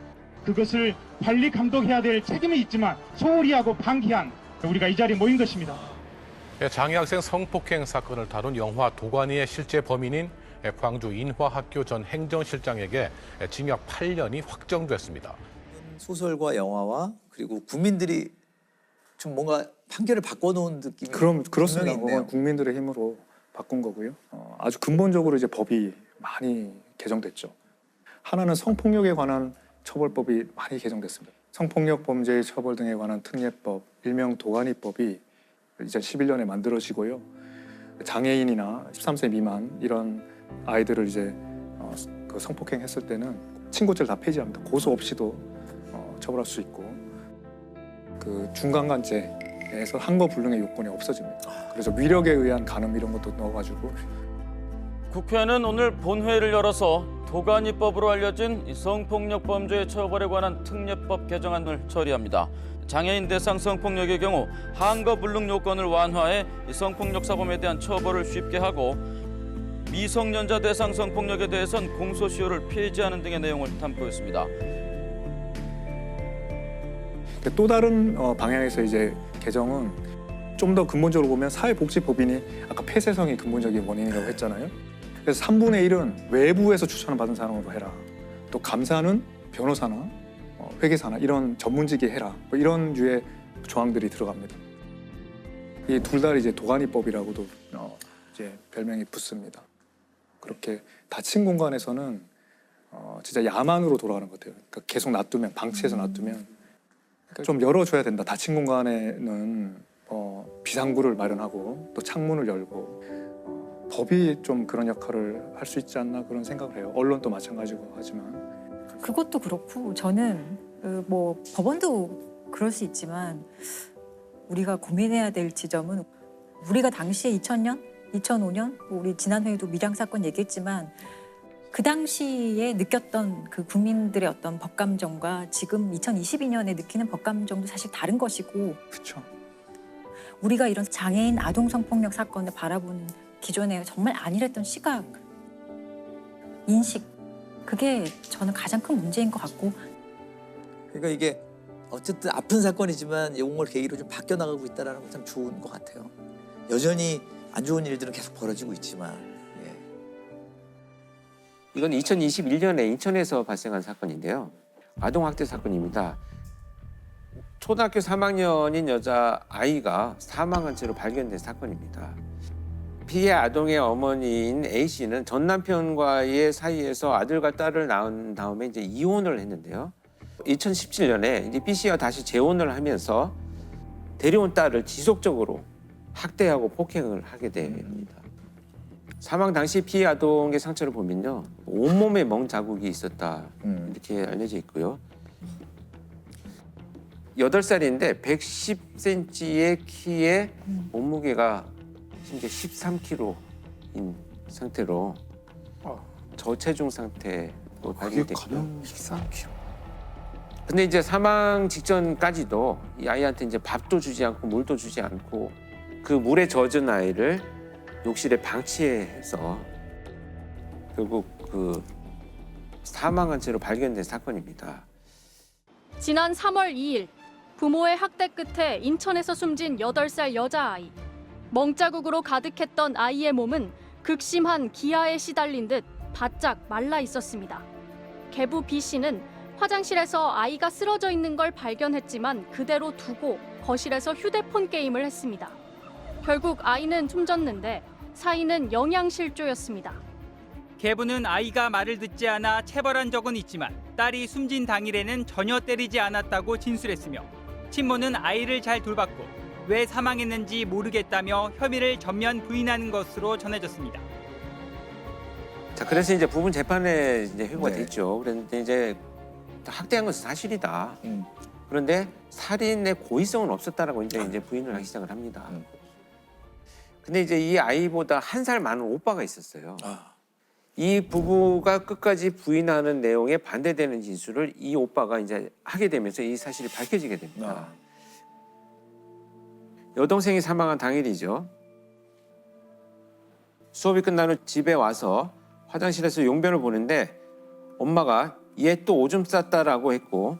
그것을 관리 감독해야 될 책임이 있지만 소홀히 하고 방기한 우리가 이 자리에 모인 것입니다. 장애 학생 성폭행 사건을 다룬 영화 도가니의 실제 범인인 광주 인화학교 전 행정실장에게 징역 8년이 확정됐습니다. 소설과 영화와 그리고 국민들이 좀 뭔가 판결을 바꿔놓은 느낌이 그렇습니다. 있네요. 그건 국민들의 힘으로 바꾼 거고요. 아주 근본적으로 이제 법이 많이 개정됐죠. 하나는 성폭력에 관한 처벌법이 많이 개정됐습니다. 성폭력 범죄의 처벌 등에 관한 특례법, 일명 도가니법이 2011년에 만들어지고요. 장애인이나 13세 미만 이런 아이들을 이제 그 성폭행했을 때는 친고죄를 다 폐지합니다. 고소 없이도 처벌할 수 있고 그 중간간죄에서 한거 불능의 요건이 없어집니다. 그래서 위력에 의한 간음 이런 것도 넣어가지고 국회는 오늘 본회의를 열어서 도가니법으로 알려진 성폭력 범죄의 처벌에 관한 특례법 개정안을 처리합니다. 장애인 대상 성폭력의 경우 한거 불능 요건을 완화해 성폭력 사범에 대한 처벌을 쉽게 하고 미성년자 대상 성폭력에 대해선 공소시효를 폐지하는 등의 내용을 담고 있습니다. 또 다른 방향에서 이제 개정은 좀 더 근본적으로 보면 사회복지법인이 아까 폐쇄성이 근본적인 원인이라고 했잖아요. 그래서 3분의 1은 외부에서 추천을 받은 사람으로 해라. 또 감사는 변호사나 회계사나 이런 전문직이 해라. 뭐 이런 류의 조항들이 들어갑니다. 이 둘 다 이제 도가니법이라고도 이제 별명이 붙습니다. 그렇게 닫힌 공간에서는 진짜 야만으로 돌아가는 것 같아요. 그러니까 계속 놔두면 방치해서 놔두면 좀 열어줘야 된다. 닫힌 공간에는 비상구를 마련하고 또 창문을 열고 법이 좀 그런 역할을 할 수 있지 않나 그런 생각을 해요. 언론도 마찬가지고 하지만 그것도 그렇고 저는 뭐 법원도 그럴 수 있지만 우리가 고민해야 될 지점은 우리가 당시에 2000년, 2005년 우리 지난 회의도 밀양 사건 얘기했지만 그 당시에 느꼈던 그 국민들의 어떤 법감정과 지금 2022년에 느끼는 법감정도 사실 다른 것이고 그렇죠. 우리가 이런 장애인 아동 성폭력 사건을 바라보는 기존에 정말 안일했던 시각, 인식 그게 저는 가장 큰 문제인 것 같고 그러니까 이게 어쨌든 아픈 사건이지만 이런 걸 계기로 좀 바뀌어 나가고 있다는 건 참 좋은 것 같아요. 여전히 안 좋은 일들은 계속 벌어지고 있지만 이건 2021년에 인천에서 발생한 사건인데요. 아동학대 사건입니다. 초등학교 3학년인 여자아이가 사망한 채로 발견된 사건입니다. 피해 아동의 어머니인 A씨는 전 남편과의 사이에서 아들과 딸을 낳은 다음에 이제 이혼을 했는데요. 2017년에 이제 B씨와 다시 재혼을 하면서 데려온 딸을 지속적으로 학대하고 폭행을 하게 됩니다. 사망 당시 피해 아동의 상처를 보면요. 온몸에 멍 자국이 있었다 이렇게 알려져 있고요. 8살인데 110cm의 키에 몸무게가 심지어 13kg인 상태로 저체중 상태로 발견됐고요. 13kg. 근데 이제 사망 직전까지도 이 아이한테 이제 밥도 주지 않고 물도 주지 않고 그 물에 젖은 아이를 욕실에 방치해서 결국 그 사망한 채로 발견된 사건입니다. 지난 3월 2일 부모의 학대 끝에 인천에서 숨진 8살 여자아이. 멍자국으로 가득했던 아이의 몸은 극심한 기아에 시달린 듯 바짝 말라 있었습니다. 계부 B씨는 화장실에서 아이가 쓰러져 있는 걸 발견했지만 그대로 두고 거실에서 휴대폰 게임을 했습니다. 결국 아이는 숨졌는데 사인은 영양실조였습니다. 계부는 아이가 말을 듣지 않아 체벌한 적은 있지만 딸이 숨진 당일에는 전혀 때리지 않았다고 진술했으며 친모는 아이를 잘 돌봤고 왜 사망했는지 모르겠다며 혐의를 전면 부인하는 것으로 전해졌습니다. 자, 그래서 이제 부분 재판에 이제 회부가 됐죠. 그런데 이제 학대한 것은 사실이다. 그런데 살인의 고의성은 없었다라고 이제 부인을 하기 시작을 합니다. 근데 이제 이 아이보다 한 살 많은 오빠가 있었어요. 이 부부가 끝까지 부인하는 내용에 반대되는 진술을 이 오빠가 이제 하게 되면서 이 사실이 밝혀지게 됩니다. 여동생이 사망한 당일이죠. 수업이 끝난 후 집에 와서 화장실에서 용변을 보는데 엄마가 얘 또 오줌 쌌다라고 했고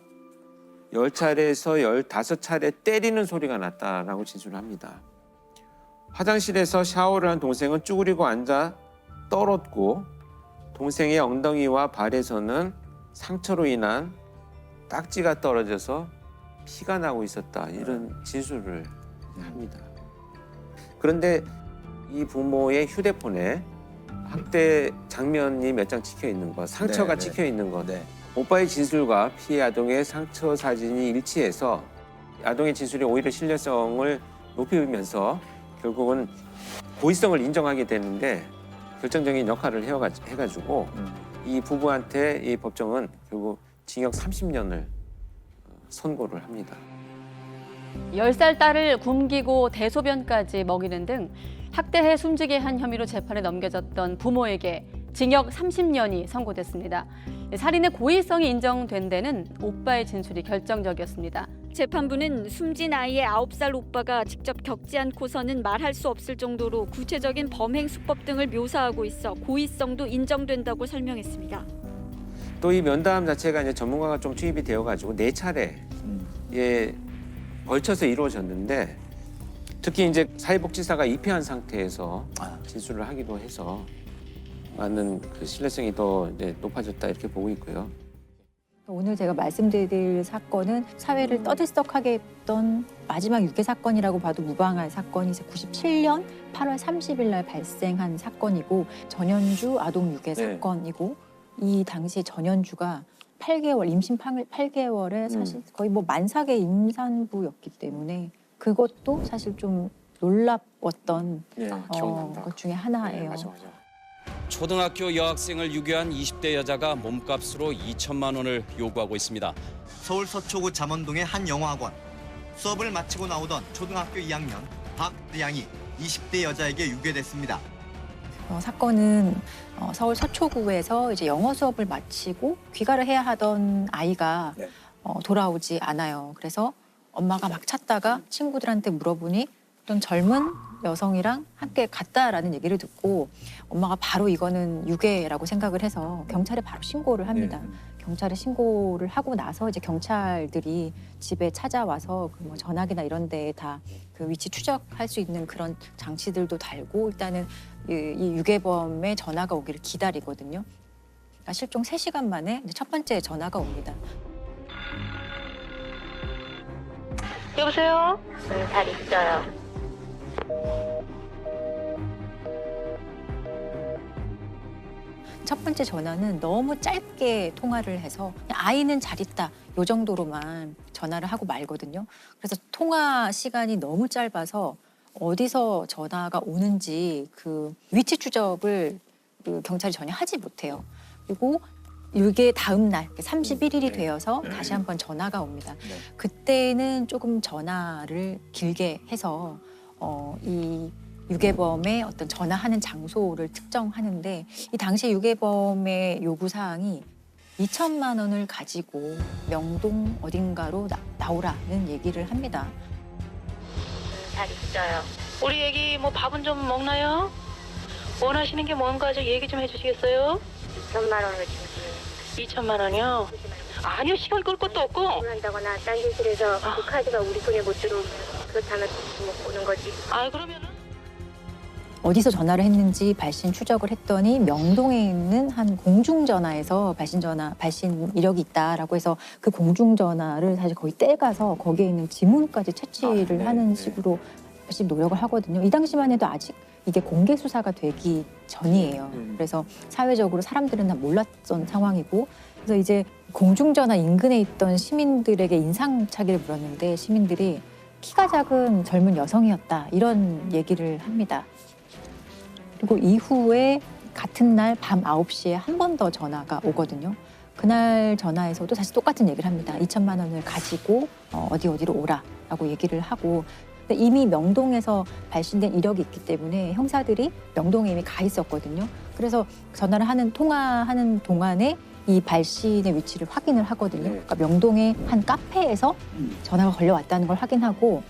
10차례에서 15차례 때리는 소리가 났다라고 진술을 합니다. 화장실에서 샤워를 한 동생은 쭈그리고 앉아 떨었고 동생의 엉덩이와 발에서는 상처로 인한 딱지가 떨어져서 피가 나고 있었다. 이런 진술을 합니다. 그런데 이 부모의 휴대폰에 학대 장면이 몇 장 찍혀 있는 것, 상처가 찍혀 있는 것, 오빠의 진술과 피해 아동의 상처 사진이 일치해서 아동의 진술이 오히려 신뢰성을 높이면서 결국은 고의성을 인정하게 되는데 결정적인 역할을 해가지고 이 부부한테 이 법정은 결국 징역 30년을 선고를 합니다. 10살 딸을 굶기고 대소변까지 먹이는 등 학대해 숨지게 한 혐의로 재판에 넘겨졌던 부모에게 징역 30년이 선고됐습니다. 살인의 고의성이 인정된 데는 오빠의 진술이 결정적이었습니다. 재판부는 숨진 아이의 9살 오빠가 직접 겪지 않고서는 말할 수 없을 정도로 구체적인 범행 수법 등을 묘사하고 있어 고의성도 인정된다고 설명했습니다. 또 이 면담 자체가 이제 전문가가 좀 투입이 되어가지고 4차례에 걸쳐서 이루어졌는데 특히 이제 사회복지사가 입회한 상태에서 진술을 하기도 해서 많은 그 신뢰성이 더 이제 높아졌다 이렇게 보고 있고요. 오늘 제가 말씀드릴 사건은 사회를 떠들썩하게 했던 마지막 유괴 사건이라고 봐도 무방할 사건이 97년 8월 30일 날 발생한 사건이고 전현주 아동 유괴 사건이고 이 당시 전현주가 8개월 임신 8개월에 사실 거의 뭐 만삭의 임산부였기 때문에 그것도 사실 좀 놀라웠던 것 중에 하나예요. 초등학교 여학생을 유괴한 20대 여자가 몸값으로 2천만 원을 요구하고 있습니다. 서울 서초구 잠원동의 한 영어학원. 수업을 마치고 나오던 초등학교 2학년 박대양이 20대 여자에게 유괴됐습니다. 사건은 서울 서초구에서 이제 영어 수업을 마치고 귀가를 해야 하던 아이가 돌아오지 않아요. 그래서 엄마가 막 찾다가 친구들한테 물어보니 어떤 젊은 여성이랑 함께 갔다라는 얘기를 듣고 엄마가 바로 이거는 유괴라고 생각을 해서 경찰에 바로 신고를 합니다. 경찰에 신고를 하고 나서 이제 경찰들이 집에 찾아와서 그 뭐 전화기나 이런 데에 다 그 위치 추적할 수 있는 그런 장치들도 달고 일단은 이 유괴범의 전화가 오기를 기다리거든요. 그러니까 실종 3시간 만에 이제 첫 번째 전화가 옵니다. 여보세요? 잘 있어요. 첫 번째 전화는 너무 짧게 통화를 해서 그냥 아이는 잘 있다 요 정도로만 전화를 하고 말거든요. 그래서 통화 시간이 너무 짧아서 어디서 전화가 오는지 그 위치 추적을 그 경찰이 전혀 하지 못해요. 그리고 이게 다음 날 31일이 되어서 다시 한번 전화가 옵니다. 그때는 조금 전화를 길게 해서 이 유괴범의 어떤 전화하는 장소를 특정하는데 이 당시 유괴범의 요구사항이 2천만 원을 가지고 명동 어딘가로 나오라는 얘기를 합니다. 잘 있어요. 우리 애기 뭐 밥은 좀 먹나요? 원하시는 게 뭔가 좀 얘기 좀 해주시겠어요? 2천만 원을 주세요. 2천만 원이요? 아니요, 시간 끌 것도 없고. 한다거나 딴 짓을해서 그 카드가 우리 손에 못 들어오면 그렇다면 못 보는 거지. 아, 그러면은? 어디서 전화를 했는지 발신 추적을 했더니 명동에 있는 한 공중전화에서 발신 이력이 있다라고 해서 그 공중전화를 사실 거의 떼가서 거기에 있는 지문까지 채취를 하는 식으로 사실 노력을 하거든요. 이 당시만 해도 아직 이게 공개 수사가 되기 전이에요. 그래서 사회적으로 사람들은 다 몰랐던 상황이고, 그래서 이제 공중전화 인근에 있던 시민들에게 인상착의를 물었는데 시민들이 키가 작은 젊은 여성이었다 이런 얘기를 합니다. 그리고 이후에 같은 날 밤 9시에 한 번 더 전화가 오거든요. 그날 전화에서도 다시 똑같은 얘기를 합니다. 2천만 원을 가지고 어디로 오라라고 얘기를 하고, 근데 이미 명동에서 발신된 이력이 있기 때문에 형사들이 명동에 이미 가 있었거든요. 그래서 전화를 통화하는 동안에 이 발신의 위치를 확인을 하거든요. 그러니까 명동의 한 카페에서 전화가 걸려왔다는 걸 확인하고,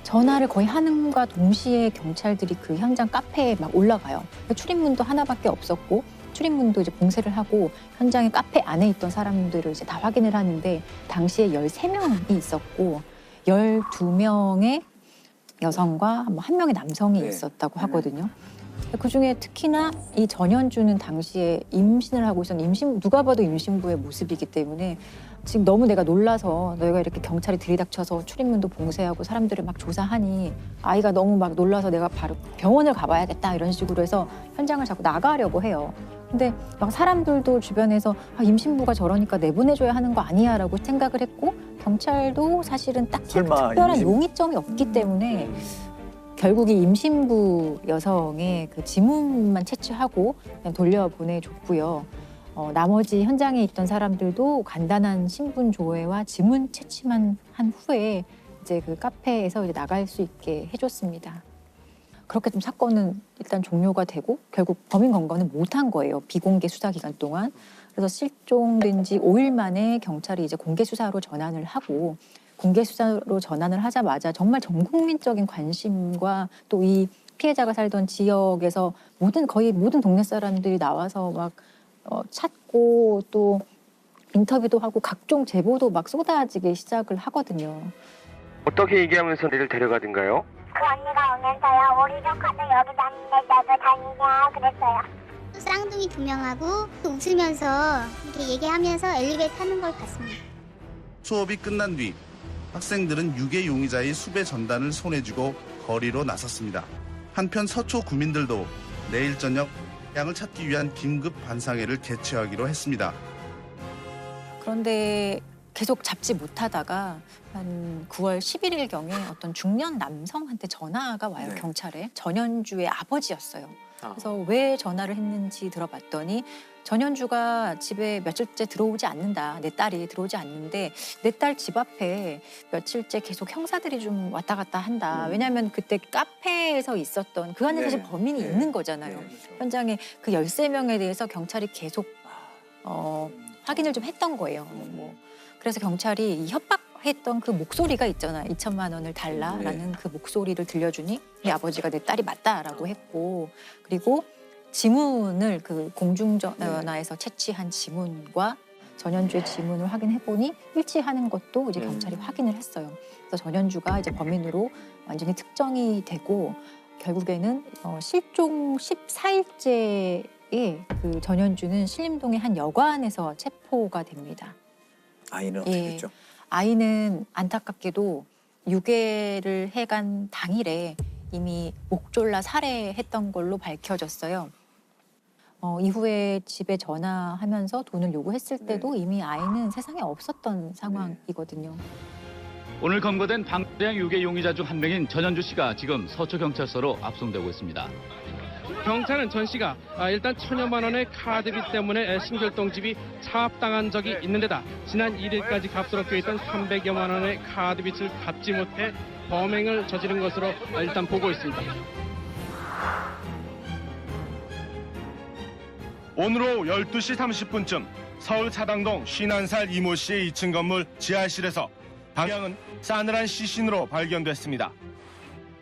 전화를 거의 하는과 동시에 경찰들이 그 현장 카페에 막 올라가요. 출입문도 하나밖에 없었고, 출입문도 이제 봉쇄를 하고 현장의 카페 안에 있던 사람들을 이제 다 확인을 하는데, 당시에 13명이 있었고 12명의 여성과 한 명의 남성이 있었다고 하거든요. 그중에 특히나 이 전현주는 당시에 임신을 하고 있었는데, 누가 봐도 임신부의 모습이기 때문에 지금 너무 내가 놀라서 너희가 이렇게 경찰이 들이닥쳐서 출입문도 봉쇄하고 사람들을 막 조사하니 아이가 너무 막 놀라서 내가 바로 병원을 가봐야겠다 이런 식으로 해서 현장을 자꾸 나가려고 해요. 근데 막 사람들도 주변에서 임신부가 저러니까 내보내줘야 하는 거 아니야 라고 생각을 했고, 경찰도 사실은 딱히 특별한 용의점이 없기 때문에 결국 이 임신부 여성의 그 지문만 채취하고 그냥 돌려보내줬고요. 나머지 현장에 있던 사람들도 간단한 신분 조회와 지문 채취만 한 후에 이제 그 카페에서 이제 나갈 수 있게 해줬습니다. 그렇게 좀 사건은 일단 종료가 되고 결국 범인 검거는 못한 거예요. 비공개 수사 기간 동안. 그래서 실종된 지 5일 만에 경찰이 이제 공개 수사로 전환을 하고, 공개 수사로 전환을 하자마자 정말 전 국민적인 관심과 또 이 피해자가 살던 지역에서 거의 모든 동네 사람들이 나와서 막 찾고 또 인터뷰도 하고 각종 제보도 막 쏟아지기 시작을 하거든요. 어떻게 얘기하면서 애를 데려가든가요? 그 언니가 오면서요, 우리 조카도 여기 다니냐고 다니냐 그랬어요. 쌍둥이 2명하고 웃으면서 이렇게 얘기하면서 엘리베이터 타는 걸 봤습니다. 수업이 끝난 뒤 학생들은 유괴 용의자의 수배 전단을 손에 쥐고 거리로 나섰습니다. 한편 서초 구민들도 내일 저녁 양을 찾기 위한 긴급 반상회를 개최하기로 했습니다. 그런데 계속 잡지 못하다가 한 9월 11일경에 어떤 중년 남성한테 전화가 와요. 경찰에. 전현주의 아버지였어요. 그래서 왜 전화를 했는지 들어봤더니 전현주가 집에 며칠째 들어오지 않는다. 내 딸이 들어오지 않는데 내 딸 집 앞에 며칠째 계속 형사들이 좀 왔다 갔다 한다. 왜냐하면 그때 카페에서 있었던 그 안에 사실 범인이 있는 거잖아요. 현장에 그 13명에 대해서 경찰이 계속 확인을 좀 했던 거예요. 그래서 경찰이 이 협박했던 그 목소리가 있잖아. 2천만 원을 달라라는 그 목소리를 들려주니 이 아버지가 내 딸이 맞다라고 했고, 그리고 지문을 그 공중전화에서 채취한 지문과 전현주의 지문을 확인해보니 일치하는 것도 이제 경찰이 확인을 했어요. 그래서 전현주가 이제 범인으로 완전히 특정이 되고, 결국에는 실종 14일째에 그 전현주는 신림동의 한 여관에서 체포가 됩니다. 아이는 어떻게 됐죠? 아이는 안타깝게도 유괴를 해간 당일에 이미 목 졸라 살해했던 걸로 밝혀졌어요. 이후에 집에 전화하면서 돈을 요구했을 때도 이미 아이는 세상에 없었던 상황이거든요. 오늘 검거된 방대한 유괴 용의자 중 한 명인 전현주 씨가 지금 서초경찰서로 압송되고 있습니다. 경찰은 전 씨가 일단 1,000여만 원의 카드비 때문에 신결동집이 차압당한 적이 있는 데다 지난 1일까지 값으로 껴있던 300여만 원의 카드빚을 갚지 못해 범행을 저지른 것으로 일단 보고 있습니다. 오늘 오후 12시 30분쯤 서울 사당동 51살 이모 씨의 2층 건물 지하실에서 방향은 싸늘한 시신으로 발견됐습니다.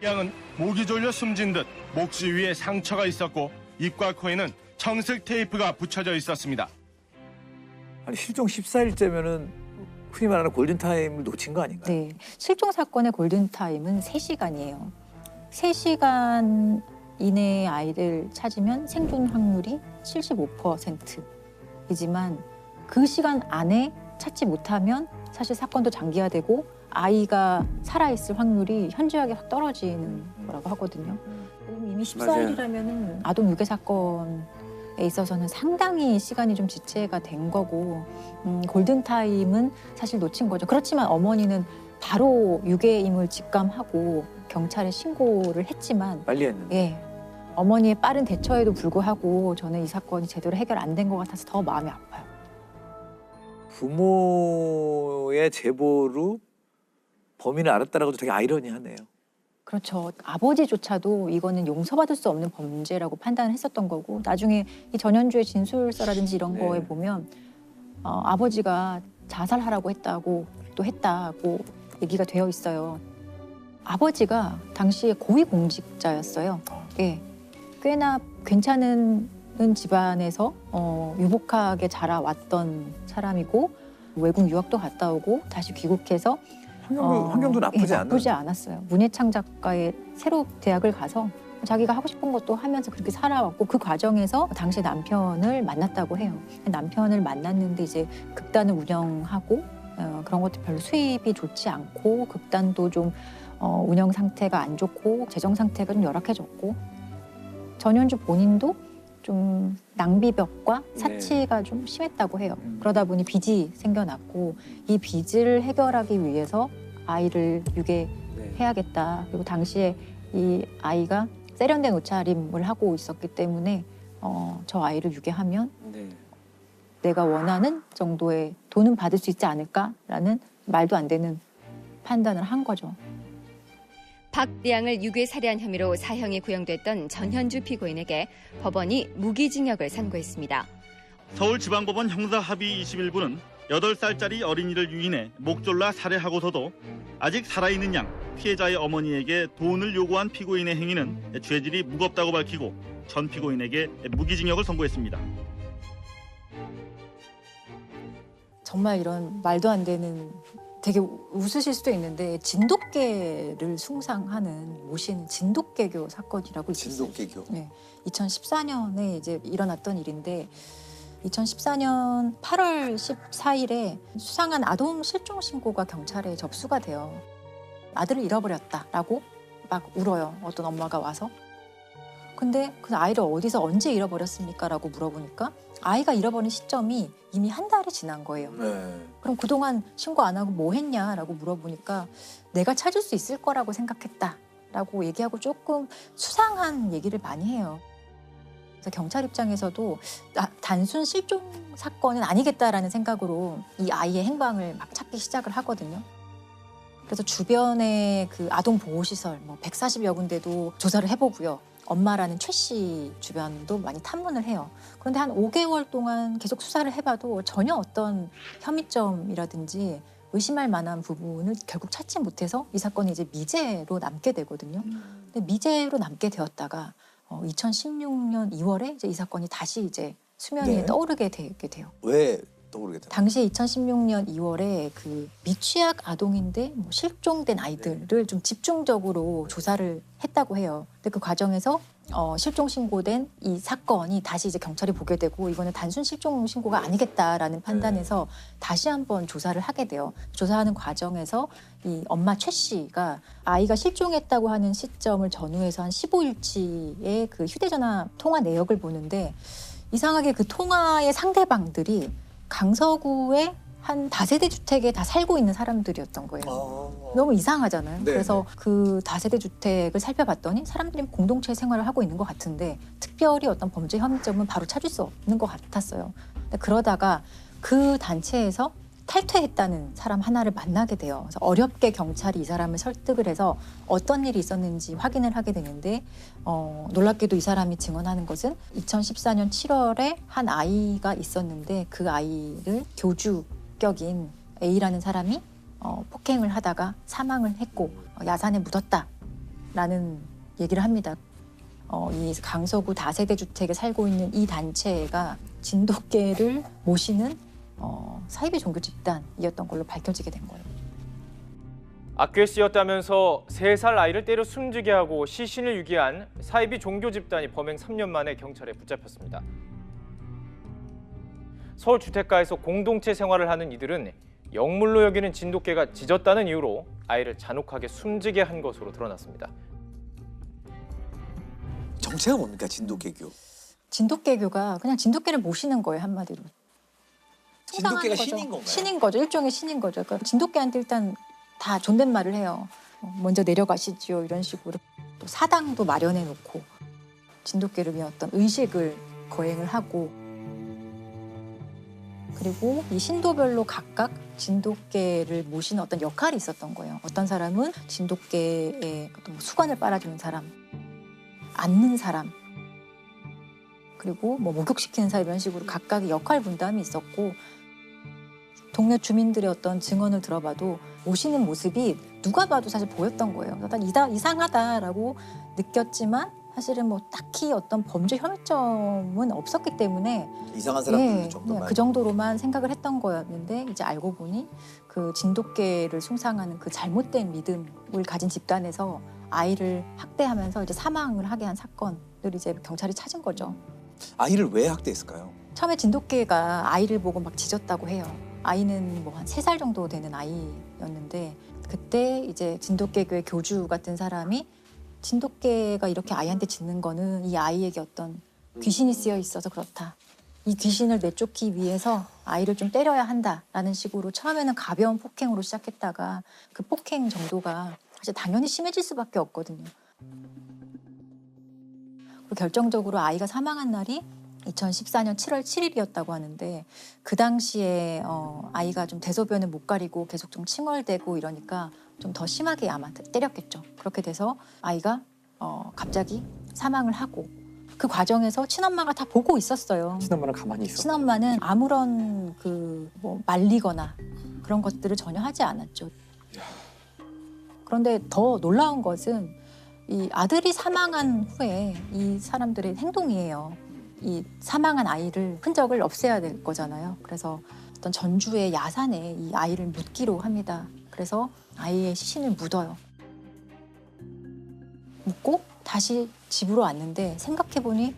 양은 목이 졸려 숨진 듯 목지 위에 상처가 있었고 입과 코에는 청색 테이프가 붙여져 있었습니다. 아니 실종 14일째면은 흔히 말하는 골든타임을 놓친 거 아닌가요? 네, 실종 사건의 골든타임은 3시간이에요. 3시간 이내의 아이를 찾으면 생존 확률이 75%이지만 그 시간 안에 찾지 못하면 사실 사건도 장기화되고 아이가 살아있을 확률이 현저하게 확 떨어지는 거라고 하거든요. 이미 14일이라면은 아동 유괴 사건에 있어서는 상당히 시간이 좀 지체가 된 거고 골든타임은 사실 놓친 거죠. 그렇지만 어머니는 바로 유괴임을 직감하고 경찰에 신고를 했지만 빨리 했는데. 예, 어머니의 빠른 대처에도 불구하고 저는 이 사건이 제대로 해결 안 된 것 같아서 더 마음이 아파요. 부모의 제보로 범인을 알았다라고도 되게 아이러니하네요. 그렇죠. 아버지조차도 이거는 용서받을 수 없는 범죄라고 판단을 했었던 거고 나중에 이 전현주의 진술서라든지 이런 네. 거에 보면 아버지가 자살하라고 했다고 또 했다고 얘기가 되어 있어요. 아버지가 당시에 고위공직자였어요. 예, 꽤나 괜찮은 집안에서 유복하게 자라왔던 사람이고 외국 유학도 갔다 오고 다시 귀국해서 환경도 나쁘지 않은. 나쁘지 않았어요. 문예창 작가의 새로 대학을 가서 자기가 하고 싶은 것도 하면서 그렇게 살아왔고 그 과정에서 당시 남편을 만났다고 해요. 남편을 만났는데 이제 극단을 운영하고 그런 것도 별로 수입이 좋지 않고 극단도 좀 운영 상태가 안 좋고 재정 상태가 좀 열악해졌고 전현주 본인도 좀 낭비벽과 사치가 좀 심했다고 해요. 그러다 보니 빚이 생겨났고 이 빚을 해결하기 위해서 아이를 유괴해야겠다. 그리고 당시에 이 아이가 세련된 옷차림을 하고 있었기 때문에 저 아이를 유괴하면 내가 원하는 정도의 돈은 받을 수 있지 않을까라는 말도 안 되는 판단을 한 거죠. 박대양을 유괴 살해한 혐의로 사형이 구형됐던 전현주 피고인에게 법원이 무기징역을 선고했습니다. 서울지방법원 형사합의 21부는 8살짜리 어린이를 유인해 목졸라 살해하고서도 아직 살아있는 양 피해자의 어머니에게 돈을 요구한 피고인의 행위는 죄질이 무겁다고 밝히고 전 피고인에게 무기징역을 선고했습니다. 정말 이런 말도 안 되는 되게 웃으실 수도 있는데 진돗개를 숭상하는 모시는 진돗개교 사건이라고 있었어요. 진돗개교. 네, 2014년에 이제 일어났던 일인데 2014년 8월 14일에 수상한 아동 실종 신고가 경찰에 접수가 돼요. 아들을 잃어버렸다라고 막 울어요. 어떤 엄마가 와서. 근데 그 아이를 어디서 언제 잃어버렸습니까? 라고 물어보니까 아이가 잃어버린 시점이 이미 한 달이 지난 거예요. 그럼 그동안 신고 안 하고 뭐 했냐라고 물어보니까 내가 찾을 수 있을 거라고 생각했다라고 얘기하고 조금 수상한 얘기를 많이 해요. 그래서 경찰 입장에서도 단순 실종 사건은 아니겠다라는 생각으로 이 아이의 행방을 막 찾기 시작을 하거든요. 그래서 주변의 그 아동 보호시설 140여 군데도 조사를 해보고요. 엄마라는 최 씨 주변도 많이 탐문을 해요. 그런데 한 5개월 동안 계속 수사를 해봐도 전혀 어떤 혐의점이라든지 의심할 만한 부분을 결국 찾지 못해서 이 사건이 이제 미제로 남게 되거든요. 근데 미제로 남게 되었다가 2016년 2월에 이제 이 사건이 다시 이제 수면 위에 떠오르게 되게 돼요. 왜 떠오르게 돼요? 당시에 2016년 2월에 그 미취학 아동인데 실종된 아이들을 좀 집중적으로 조사를 했다고 해요. 근데 그 과정에서 실종 신고된 이 사건이 다시 이제 경찰이 보게 되고 이거는 단순 실종 신고가 아니겠다라는 판단에서 다시 한번 조사를 하게 돼요. 조사하는 과정에서 이 엄마 최 씨가 아이가 실종했다고 하는 시점을 전후해서 한 15일치의 그 휴대전화 통화 내역을 보는데 이상하게 그 통화의 상대방들이 강서구의 한 다세대 주택에 다 살고 있는 사람들이었던 거예요. 너무 이상하잖아요. 네, 그래서 그 다세대 주택을 살펴봤더니 사람들이 공동체 생활을 하고 있는 것 같은데 특별히 어떤 범죄 혐의점은 바로 찾을 수 없는 것 같았어요. 근데 그러다가 그 단체에서 탈퇴했다는 사람 하나를 만나게 돼요. 그래서 어렵게 경찰이 이 사람을 설득을 해서 어떤 일이 있었는지 확인을 하게 되는데 놀랍게도 이 사람이 증언하는 것은 2014년 7월에 한 아이가 있었는데 그 아이를 교주격인 A라는 사람이 폭행을 하다가 사망을 했고 야산에 묻었다라는 얘기를 합니다. 이 강서구 다세대 주택에 살고 있는 이 단체가 진돗개를 모시는 사이비 종교 집단이었던 걸로 밝혀지게 된 거예요. 악귀에 쓰였다면서 3살 아이를 때려 숨지게 하고 시신을 유기한 사이비 종교 집단이 범행 3년 만에 경찰에 붙잡혔습니다. 서울 주택가에서 공동체 생활을 하는 이들은 영물로 여기는 진돗개가 짖었다는 이유로 아이를 잔혹하게 숨지게 한 것으로 드러났습니다. 정체가 뭡니까 진돗개교? 진돗개교가 그냥 진돗개를 모시는 거예요, 한마디로. 진돗개가 거죠. 신인 건가요? 신인 거죠. 일종의 신인 거죠. 그러니까 진돗개한테 일단 다 존댓말을 해요. 먼저 내려가시지요 이런 식으로. 또 사당도 마련해 놓고 진돗개를 위한 어떤 의식을 거행을 하고, 그리고 이 신도별로 각각 진돗개를 모시는 어떤 역할이 있었던 거예요. 어떤 사람은 진돗개의 어떤 뭐 수건을 빨아주는 사람, 앉는 사람, 그리고 뭐 목욕시키는 사람, 이런 식으로 각각의 역할 분담이 있었고, 동네 주민들의 어떤 증언을 들어봐도 모시는 모습이 누가 봐도 사실 보였던 거예요. 일단 이상하다라고 느꼈지만 사실은 뭐 딱히 어떤 범죄 혐의점은 없었기 때문에 이상한 사람들 정도만. 그 정도로만 생각을 했던 거였는데, 이제 알고 보니 그 진돗개를 숭상하는 그 잘못된 믿음을 가진 집단에서 아이를 학대하면서 이제 사망을 하게 한 사건을 이제 경찰이 찾은 거죠. 아이를 왜 학대했을까요? 처음에 진돗개가 아이를 보고 막 짖었다고 해요. 아이는 뭐 한 3살 정도 되는 아이였는데, 그때 이제 진돗개교의 교주 같은 사람이 진돗개가 이렇게 아이한테 짖는 거는 이 아이에게 어떤 귀신이 쓰여 있어서 그렇다. 이 귀신을 내쫓기 위해서 아이를 좀 때려야 한다라는 식으로 처음에는 가벼운 폭행으로 시작했다가 그 폭행 정도가 사실 당연히 심해질 수밖에 없거든요. 그리고 결정적으로 아이가 사망한 날이 2014년 7월 7일이었다고 하는데, 그 당시에 아이가 좀 대소변을 못 가리고 계속 좀 칭얼대고 이러니까 좀 더 심하게 아마 때렸겠죠. 그렇게 돼서 아이가 갑자기 사망을 하고, 그 과정에서 친엄마가 다 보고 있었어요. 친엄마는 가만히 있었어요. 친엄마는 아무런 뭐 말리거나 그런 것들을 전혀 하지 않았죠. 그런데 더 놀라운 것은 이 아들이 사망한 후에 이 사람들의 행동이에요. 이 사망한 아이를 흔적을 없애야 될 거잖아요. 그래서 어떤 전주의 야산에 이 아이를 묻기로 합니다. 그래서 아이의 시신을 묻어요. 묻고 다시 집으로 왔는데 생각해보니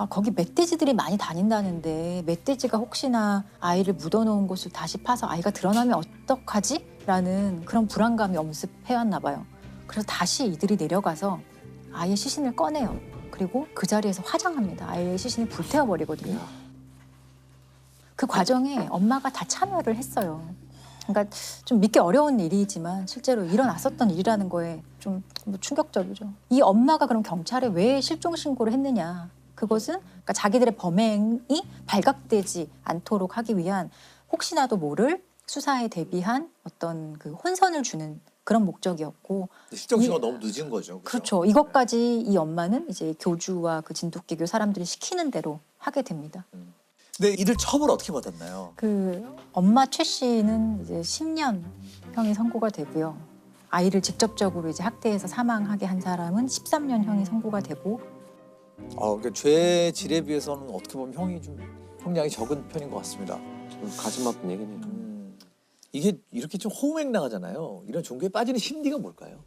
거기 멧돼지들이 많이 다닌다는데 멧돼지가 혹시나 아이를 묻어놓은 곳을 다시 파서 아이가 드러나면 어떡하지? 라는 그런 불안감이 엄습해왔나 봐요. 그래서 다시 이들이 내려가서 아이의 시신을 꺼내요. 그리고 그 자리에서 화장합니다. 아이의 시신이 불태워버리거든요. 그 과정에 엄마가 다 참여를 했어요. 그러니까 좀 믿기 어려운 일이지만 실제로 일어났었던 일이라는 거에 좀 충격적이죠. 이 엄마가 그럼 경찰에 왜 실종 신고를 했느냐. 그것은 그러니까 자기들의 범행이 발각되지 않도록 하기 위한 혹시나도 모를 수사에 대비한 어떤 그 혼선을 주는 그런 목적이었고. 실종 신고가 너무 늦은 거죠. 그렇죠. 이것까지 이 엄마는 이제 교주와 그 진돗개교 사람들이 시키는 대로 하게 됩니다. 근데 이들 처벌 어떻게 받았나요? 그 엄마 최 씨는 이제 10년 형이 선고가 되고요. 아이를 직접적으로 이제 학대해서 사망하게 한 사람은 13년 형이 선고가 되고. 그러니까 죄 질에 비해서는 어떻게 보면 형량이 적은 편인 것 같습니다. 가슴 아픈 얘기네요. 이게 이렇게 좀 호응행랑하잖아요. 이런 종교에 빠지는 심리가 뭘까요?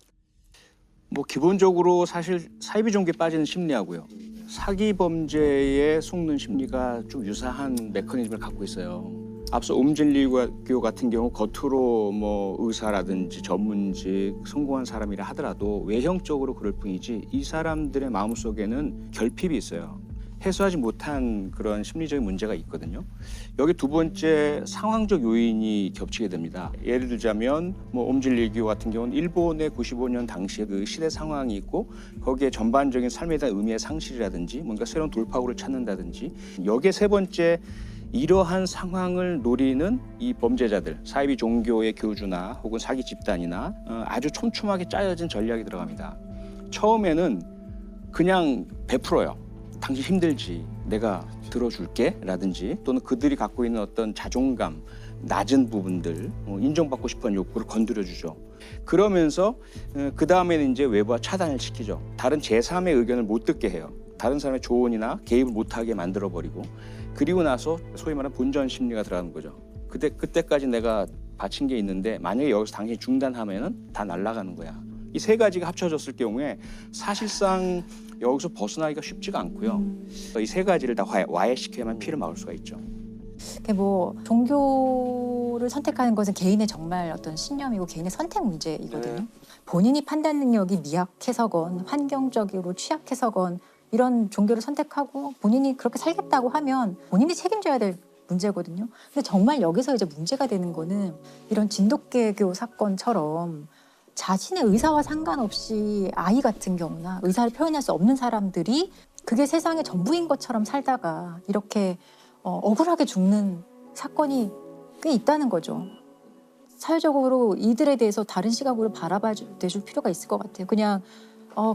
뭐 기본적으로 사실 사이비 종교에 빠지는 심리하고요. 사기 범죄에 속는 심리가 좀 유사한 메커니즘을 갖고 있어요. 앞서 음진리교 같은 경우 겉으로 뭐 의사라든지 전문직 성공한 사람이라 하더라도 외형적으로 그럴 뿐이지 이 사람들의 마음속에는 결핍이 있어요. 해소하지 못한 그런 심리적인 문제가 있거든요. 여기 두 번째 상황적 요인이 겹치게 됩니다. 예를 들자면 뭐 옴질리교 같은 경우는 일본의 95년 당시의 그 시대 상황이 있고 거기에 전반적인 삶에 대한 의미의 상실이라든지 뭔가 새로운 돌파구를 찾는다든지, 여기에 세 번째 이러한 상황을 노리는 이 범죄자들, 사이비 종교의 교주나 혹은 사기 집단이나 아주 촘촘하게 짜여진 전략이 들어갑니다. 처음에는 그냥 베풀어요. 당신 힘들지, 내가 들어줄게 라든지, 또는 그들이 갖고 있는 어떤 자존감, 낮은 부분들, 인정받고 싶은 욕구를 건드려주죠. 그러면서 그 다음에는 이제 외부와 차단을 시키죠. 다른 제3의 의견을 못 듣게 해요. 다른 사람의 조언이나 개입을 못하게 만들어버리고, 그리고 나서 소위 말하는 본전 심리가 들어가는 거죠. 그때까지 내가 바친 게 있는데 만약에 여기서 당신이 중단하면은 다 날아가는 거야. 이 세 가지가 합쳐졌을 경우에 사실상 여기서 벗어나기가 쉽지가 않고요. 이 세 가지를 다 와해시켜야만 피를 막을 수가 있죠. 뭐 종교 부모를 선택하는 것은 개인의 정말 어떤 신념이고 개인의 선택 문제이거든요. 본인이 판단 능력이 미약해서건 환경적으로 취약해서건 이런 종교를 선택하고 본인이 그렇게 살겠다고 하면 본인이 책임져야 될 문제거든요. 근데 정말 여기서 이제 문제가 되는 거는 이런 진돗개교 사건처럼 자신의 의사와 상관없이 아이 같은 경우나 의사를 표현할 수 없는 사람들이 그게 세상의 전부인 것처럼 살다가 이렇게 억울하게 죽는 사건이 꽤 있다는 거죠. 사회적으로 이들에 대해서 다른 시각으로 바라봐줄 필요가 있을 것 같아요. 그냥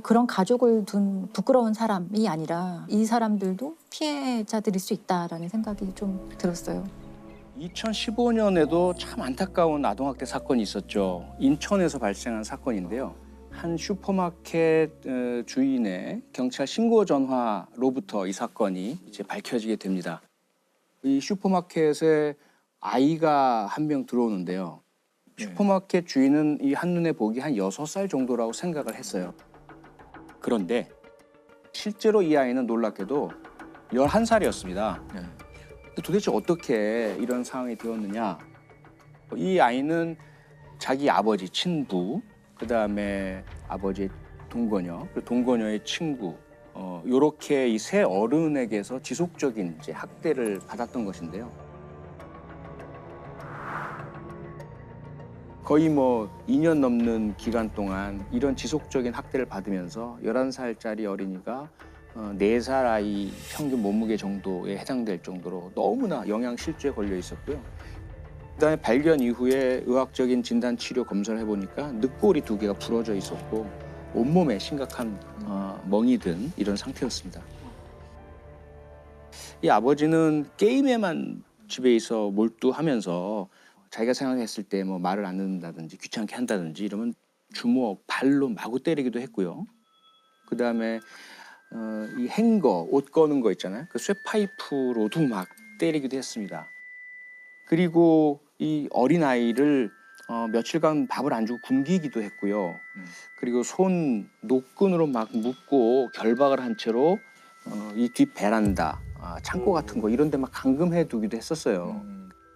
그런 가족을 둔 부끄러운 사람이 아니라 이 사람들도 피해자들일 수 있다라는 생각이 좀 들었어요. 2015년에도 참 안타까운 아동학대 사건이 있었죠. 인천에서 발생한 사건인데요. 한 슈퍼마켓 주인의 경찰 신고 전화로부터 이 사건이 이제 밝혀지게 됩니다. 이 슈퍼마켓에 아이가 한 명 들어오는데요. 슈퍼마켓 주인은 이 한눈에 보기 한 6살 정도라고 생각을 했어요. 그런데 실제로 이 아이는 놀랍게도 11살이었습니다. 도대체 어떻게 이런 상황이 되었느냐. 이 아이는 자기 아버지 친부, 그다음에 아버지의 동거녀, 그리고 동거녀의 친구, 요렇게 이 세 어른에게서 지속적인 이제 학대를 받았던 것인데요. 거의 뭐 2년 넘는 기간 동안 이런 지속적인 학대를 받으면서 11살짜리 어린이가 4살 아이 평균 몸무게 정도에 해당될 정도로 너무나 영양실조에 걸려 있었고요. 그다음에 발견 이후에 의학적인 진단 치료 검사를 해보니까 늑골이 2개가 부러져 있었고 온몸에 심각한 멍이 든 이런 상태였습니다. 이 아버지는 게임에만 집에 있어 몰두하면서 자기가 생각했을 때 뭐 말을 안 듣는다든지 귀찮게 한다든지 이러면 주먹, 발로 마구 때리기도 했고요. 그다음에 이 행거, 옷 거는 거 있잖아요. 그 쇠파이프로도 막 때리기도 했습니다. 그리고 이 어린아이를 며칠간 밥을 안 주고 굶기기도 했고요. 그리고 손 노끈으로 막 묶고 결박을 한 채로 이 뒷 베란다, 창고 같은 거 이런 데 막 감금해 두기도 했었어요.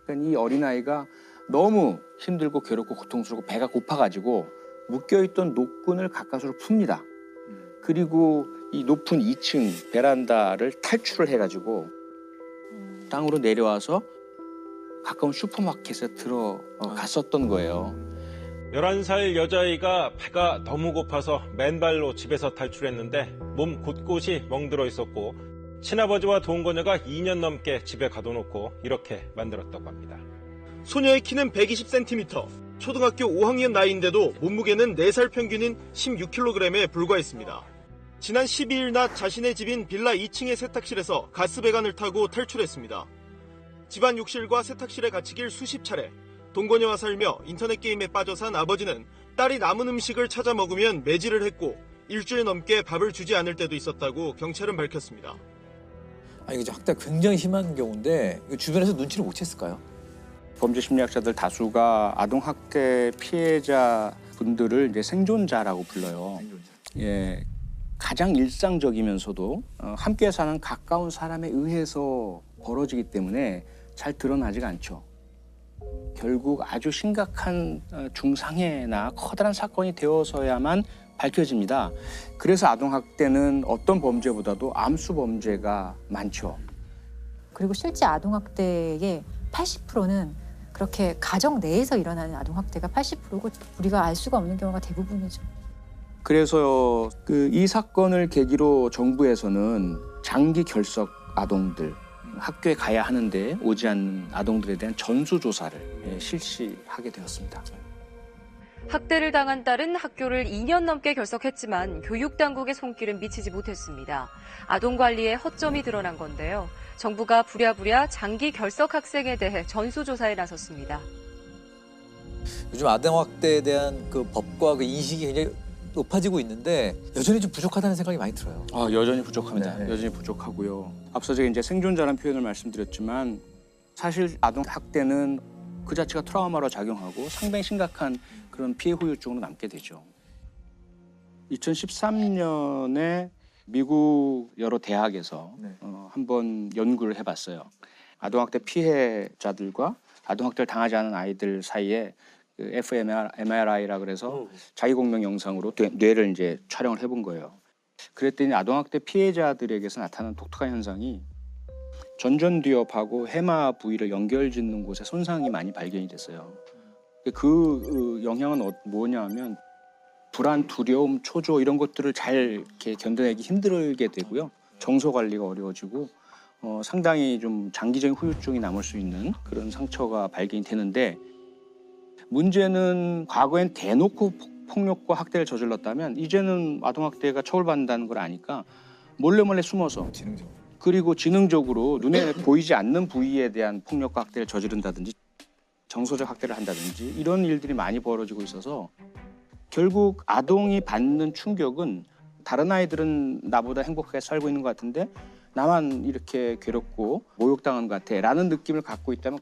그러니까 이 어린아이가 너무 힘들고 괴롭고 고통스럽고 배가 고파가지고 묶여있던 노끈을 가까스로 풉니다. 그리고 이 높은 2층 베란다를 탈출을 해가지고 땅으로 내려와서 가까운 슈퍼마켓에 들어갔었던 거예요. 11살 여자아이가 배가 너무 고파서 맨발로 집에서 탈출했는데 몸 곳곳이 멍들어 있었고 친아버지와 동거녀가 2년 넘게 집에 가둬놓고 이렇게 만들었다고 합니다. 소녀의 키는 120cm, 초등학교 5학년 나이인데도 몸무게는 4살 평균인 16kg에 불과했습니다. 지난 12일 낮 자신의 집인 빌라 2층의 세탁실에서 가스배관을 타고 탈출했습니다. 집안 욕실과 세탁실에 갇히길 수십 차례, 동거녀와 살며 인터넷 게임에 빠져 산 아버지는 딸이 남은 음식을 찾아 먹으면 매질을 했고 일주일 넘게 밥을 주지 않을 때도 있었다고 경찰은 밝혔습니다. 이게 학대가 굉장히 심한 경우인데 주변에서 눈치를 못 챘을까요? 범죄 심리학자들 다수가 아동학대 피해자 분들을 이제 생존자라고 불러요. 예, 가장 일상적이면서도 함께 사는 가까운 사람에 의해서 벌어지기 때문에 잘 드러나지가 않죠. 결국 아주 심각한 중상해나 커다란 사건이 되어서야만 밝혀집니다. 그래서 아동학대는 어떤 범죄보다도 암수 범죄가 많죠. 그리고 실제 아동학대의 80%는 그렇게 가정 내에서 일어나는 아동학대가 80%고 우리가 알 수가 없는 경우가 대부분이죠. 그래서 이 사건을 계기로 정부에서는 장기 결석 아동들, 학교에 가야 하는데 오지 않는 아동들에 대한 전수조사를 실시하게 되었습니다. 학대를 당한 딸은 학교를 2년 넘게 결석했지만 교육당국의 손길은 미치지 못했습니다. 아동 관리에 허점이 드러난 건데요. 정부가 부랴부랴 장기 결석 학생에 대해 전수조사에 나섰습니다. 요즘 아동학대에 대한 그 법과 그 인식이 굉장히 높아지고 있는데 여전히 좀 부족하다는 생각이 많이 들어요. 여전히 부족합니다. 여전히 부족하고요. 앞서 제가 이제 생존자라는 표현을 말씀드렸지만 사실 아동학대는 그 자체가 트라우마로 작용하고 상당히 심각한 그런 피해 후유증으로 남게 되죠. 2013년에 미국 여러 대학에서 한번 연구를 해봤어요. 아동학대 피해자들과 아동학대를 당하지 않은 아이들 사이에 그 fMRI라 그래서 자기공명 영상으로 뇌를 이제 촬영을 해본 거예요. 그랬더니 아동학대 피해자들에게서 나타나는 독특한 현상이 전전두엽하고 해마 부위를 연결짓는 곳에 손상이 많이 발견이 됐어요. 그 영향은 뭐냐면 불안, 두려움, 초조 이런 것들을 잘 이렇게 견뎌내기 힘들게 되고요. 정서 관리가 어려워지고 상당히 좀 장기적인 후유증이 남을 수 있는 그런 상처가 발견이 되는데 문제는 과거엔 대놓고 폭력과 학대를 저질렀다면 이제는 아동학대가 처벌받는다는 걸 아니까 몰래 숨어서 그리고 지능적으로 눈에 보이지 않는 부위에 대한 폭력과 학대를 저지른다든지 정서적 학대를 한다든지 이런 일들이 많이 벌어지고 있어서 결국 아동이 받는 충격은 다른 아이들은 나보다 행복하게 살고 있는 것 같은데 나만 이렇게 괴롭고 모욕당한 것 같아 라는 느낌을 갖고 있다면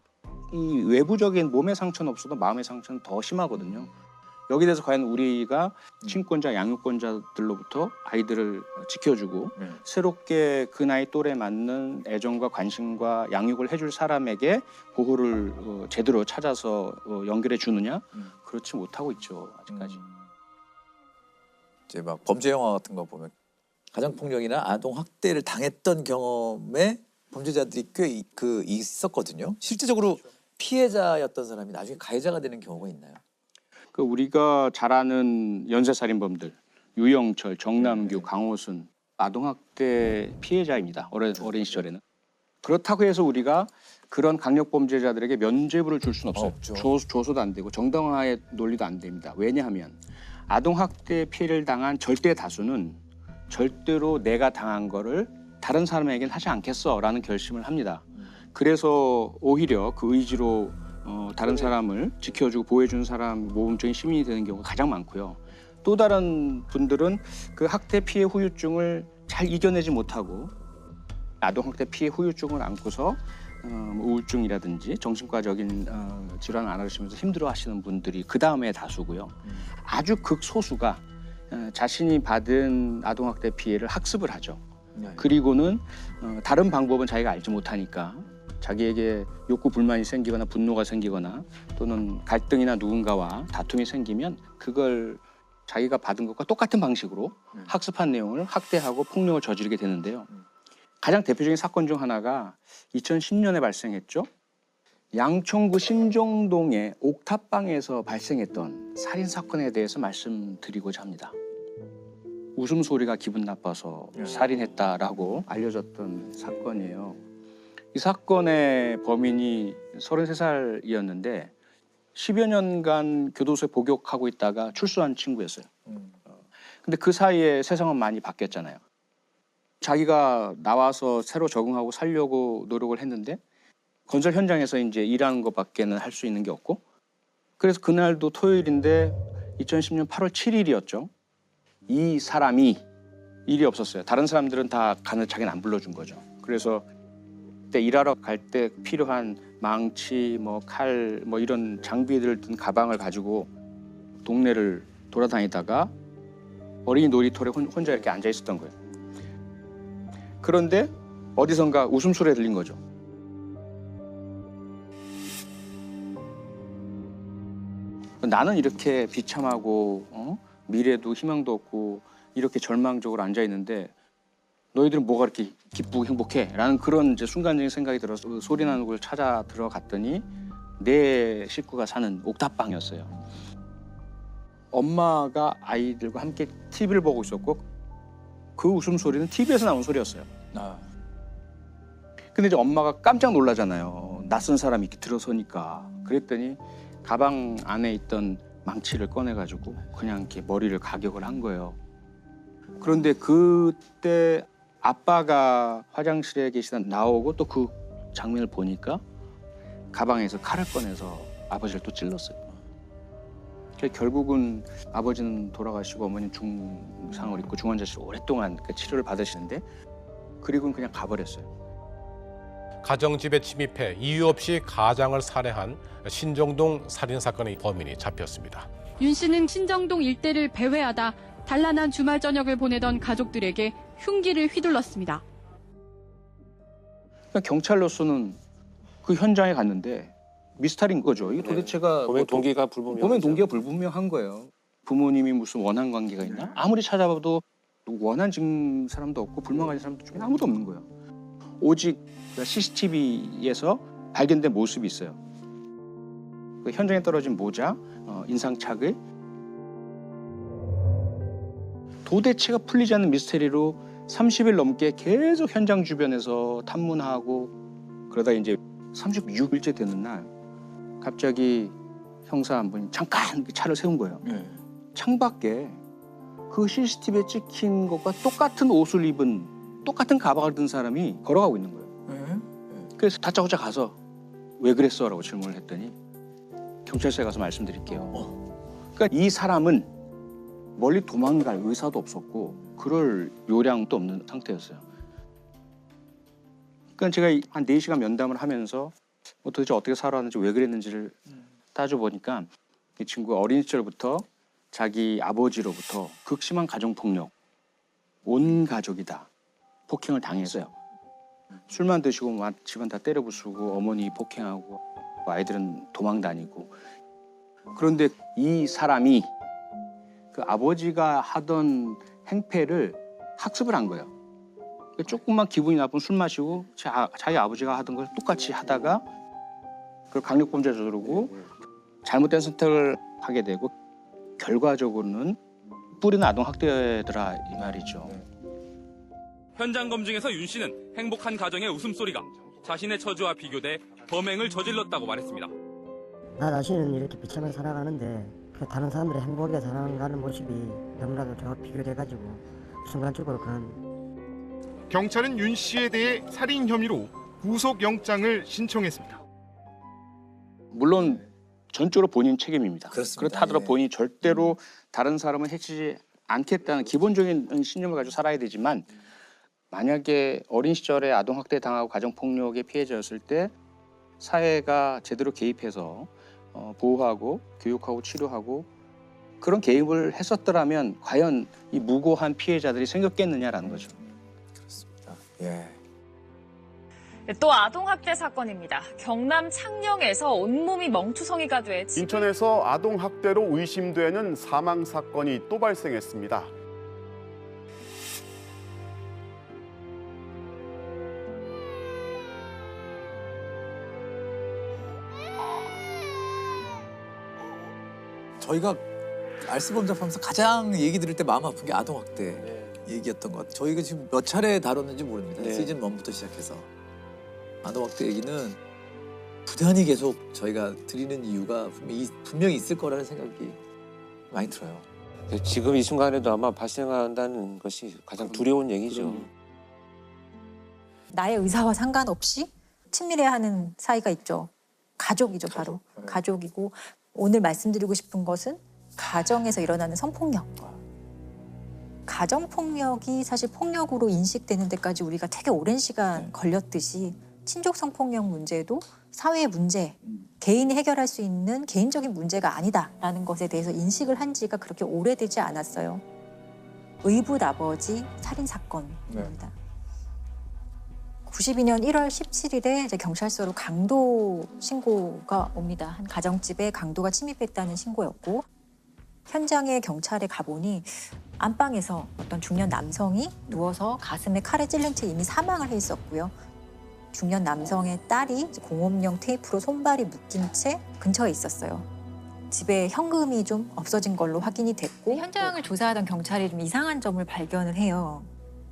이 외부적인 몸의 상처는 없어도 마음의 상처는 더 심하거든요. 여기에 대해서 과연 우리가 친권자, 양육권자들로부터 아이들을 지켜주고 새롭게 그 나이 또래에 맞는 애정과 관심과 양육을 해줄 사람에게 보호를 제대로 찾아서 연결해 주느냐? 그렇지 못하고 있죠, 아직까지. 이제 막 범죄 영화 같은 거 보면 가정폭력이나 아동학대를 당했던 경험에 범죄자들이 꽤 있었거든요. 실제적으로 피해자였던 사람이 나중에 가해자가 되는 경우가 있나요? 그 우리가 잘 아는 연쇄살인범들 유영철, 정남규, 강호순 아동학대 피해자입니다. 어린 시절에는. 그렇다고 해서 우리가 그런 강력범죄자들에게 면죄부를 줄 수는 없어요. 조소도 안 되고 정당화의 논리도 안 됩니다. 왜냐하면 아동학대 피해를 당한 절대 다수는 절대로 내가 당한 거를 다른 사람에게는 하지 않겠어라는 결심을 합니다. 그래서 오히려 그 의지로 다른 사람을 지켜주고 보호해주는 사람 모범적인 시민이 되는 경우가 가장 많고요. 또 다른 분들은 그 학대 피해 후유증을 잘 이겨내지 못하고 아동학대 피해 후유증을 안고서 우울증이라든지 정신과적인 질환을 앓으시면서 힘들어하시는 분들이 그 다음에 다수고요. 아주 극소수가 자신이 받은 아동학대 피해를 학습을 하죠. 그리고는 다른 방법은 자기가 알지 못하니까 자기에게 욕구 불만이 생기거나 분노가 생기거나 또는 갈등이나 누군가와 다툼이 생기면 그걸 자기가 받은 것과 똑같은 방식으로 학습한 내용을 학대하고 폭력을 저지르게 되는데요. 가장 대표적인 사건 중 하나가 2010년에 발생했죠. 양천구 신정동의 옥탑방에서 발생했던 살인 사건에 대해서 말씀드리고자 합니다. 웃음소리가 기분 나빠서 살인했다라고 알려졌던 사건이에요. 이 사건의 범인이 33살이었는데 10여 년간 교도소에 복역하고 있다가 출소한 친구였어요. 근데 그 사이에 세상은 많이 바뀌었잖아요. 자기가 나와서 새로 적응하고 살려고 노력을 했는데 건설 현장에서 이제 일하는 것밖에는 할 수 있는 게 없고 그래서 그날도 토요일인데 2010년 8월 7일이었죠. 이 사람이 일이 없었어요. 다른 사람들은 다 가는 자기는 안 불러준 거죠. 그래서 그때 일하러 갈 때 필요한 망치, 칼, 이런 장비들을 든 가방을 가지고 동네를 돌아다니다가 어린이 놀이터에 혼자 이렇게 앉아 있었던 거예요. 그런데 어디선가 웃음소리가 들린 거죠. 나는 이렇게 비참하고 미래도 희망도 없고 이렇게 절망적으로 앉아 있는데 너희들은 뭐가 이렇게 기쁘고 행복해? 라는 그런 이제 순간적인 생각이 들어서 소리 나는 곳을 찾아 들어갔더니 내 식구가 사는 옥탑방이었어요. 엄마가 아이들과 함께 TV를 보고 있었고 그 웃음소리는 TV에서 나온 소리였어요. 근데 이제 엄마가 깜짝 놀라잖아요. 낯선 사람이 이렇게 들어서니까. 그랬더니 가방 안에 있던 망치를 꺼내가지고 그냥 이렇게 머리를 가격을 한 거예요. 그런데 그때 아빠가 화장실에 계시다 나오고 또 그 장면을 보니까 가방에서 칼을 꺼내서 아버지를 또 찔렀어요. 결국은 아버지는 돌아가시고 어머니는 중상을 입고 중환자실에 오랫동안 치료를 받으시는데 그리고는 그냥 가버렸어요. 가정집에 침입해 이유 없이 가장을 살해한 신정동 살인사건의 범인이 잡혔습니다. 윤 씨는 신정동 일대를 배회하다 단란한 주말 저녁을 보내던 가족들에게 흉기를 휘둘렀습니다. 경찰로서는 그 현장에 갔는데 미스터리인 거죠. 이게 도대체가 범행 동기가 불분명하죠. 범행 동기가 불분명한 거예요. 부모님이 무슨 원한 관계가 있나? 아무리 찾아봐도 원한 지금 사람도 없고 불만가진 사람도 중에 아무도 없는 거예요. 오직 CCTV에서 발견된 모습이 있어요. 그 현장에 떨어진 모자, 인상착의. 도대체가 풀리지 않는 미스테리로 30일 넘게 계속 현장 주변에서 탐문하고 그러다 이제 36일째 되는 날 갑자기 형사 한 분이 잠깐 차를 세운 거예요. 창밖에 그 CCTV에 찍힌 것과 똑같은 옷을 입은 똑같은 가방을 든 사람이 걸어가고 있는 거예요. 그래서 다짜고짜 가서 왜 그랬어? 라고 질문을 했더니 경찰서에 가서 말씀드릴게요. 그러니까 이 사람은 멀리 도망갈 의사도 없었고 그럴 요량도 없는 상태였어요. 그러니까 제가 한 4시간 면담을 하면서 도대체 어떻게 살아왔는지 왜 그랬는지를 따져보니까 이 친구가 어린 시절부터 자기 아버지로부터 극심한 가정폭력, 온 가족이 다 폭행을 당했어요. 술만 드시고 막 집안 다 때려 부수고 어머니 폭행하고 아이들은 도망 다니고. 그런데 이 사람이 그 아버지가 하던 행패를 학습을 한 거예요. 조금만 기분이 나쁘면 술 마시고 자기 아버지가 하던 걸 똑같이 하다가 그걸 강력범죄에 저지르고 잘못된 선택을 하게 되고 결과적으로는 뿌리는 아동학대더라 이 말이죠. 현장 검증에서 윤 씨는 행복한 가정의 웃음소리가 자신의 처지와 비교돼 범행을 저질렀다고 말했습니다. 나 자신은 이렇게 비참하게 살아가는데 그 다른 사람들의 행복하게 살아가는 모습이 너무나도 저와 비교돼가지고 순간적으로 그런. 경찰은 윤 씨에 대해 살인 혐의로 구속영장을 신청했습니다. 물론 전적으로 본인 책임입니다. 그렇습니다. 그렇다 하더라도 본인이 절대로 다른 사람을 해치지 않겠다는 기본적인 신념을 가지고 살아야 되지만 만약에 어린 시절에 아동학대 당하고 가정폭력의 피해자였을 때 사회가 제대로 개입해서 보호하고 교육하고 치료하고 그런 개입을 했었더라면 과연 이 무고한 피해자들이 생겼겠느냐라는 거죠. 그렇습니다. 예. 또 아동학대 사건입니다. 경남 창녕에서 온몸이 멍투성이가 돼 인천에서 아동학대로 의심되는 사망 사건이 또 발생했습니다. 저희가 알스범잡하면서 가장 얘기 들을 때 마음 아픈 게 아동학대 얘기였던 것 같아요. 저희가 지금 몇 차례 다뤘는지 모릅니다. 시즌 1부터 시작해서. 아동학대 얘기는 부단히 계속 저희가 드리는 이유가 분명히 있을 거라는 생각이 많이 들어요. 지금 이 순간에도 아마 발생한다는 것이 가장 두려운 얘기죠. 나의 의사와 상관없이 친밀해하는 사이가 있죠. 가족이죠, 바로. 가족이고 오늘 말씀드리고 싶은 것은 가정에서 일어나는 성폭력. 가정폭력이 사실 폭력으로 인식되는 데까지 우리가 되게 오랜 시간 걸렸듯이 친족 성폭력 문제도 사회의 문제, 개인이 해결할 수 있는 개인적인 문제가 아니다라는 것에 대해서 인식을 한 지가 그렇게 오래되지 않았어요. 의붓 아버지 살인 사건입니다. 92년 1월 17일에 이제 경찰서로 강도 신고가 옵니다. 한 가정집에 강도가 침입했다는 신고였고 현장에 경찰에 가보니 안방에서 어떤 중년 남성이 누워서 가슴에 칼에 찔린 채 이미 사망을 해 있었고요. 중년 남성의 딸이 공업용 테이프로 손발이 묶인 채 근처에 있었어요. 집에 현금이 좀 없어진 걸로 확인이 됐고 현장을 조사하던 경찰이 좀 이상한 점을 발견을 해요.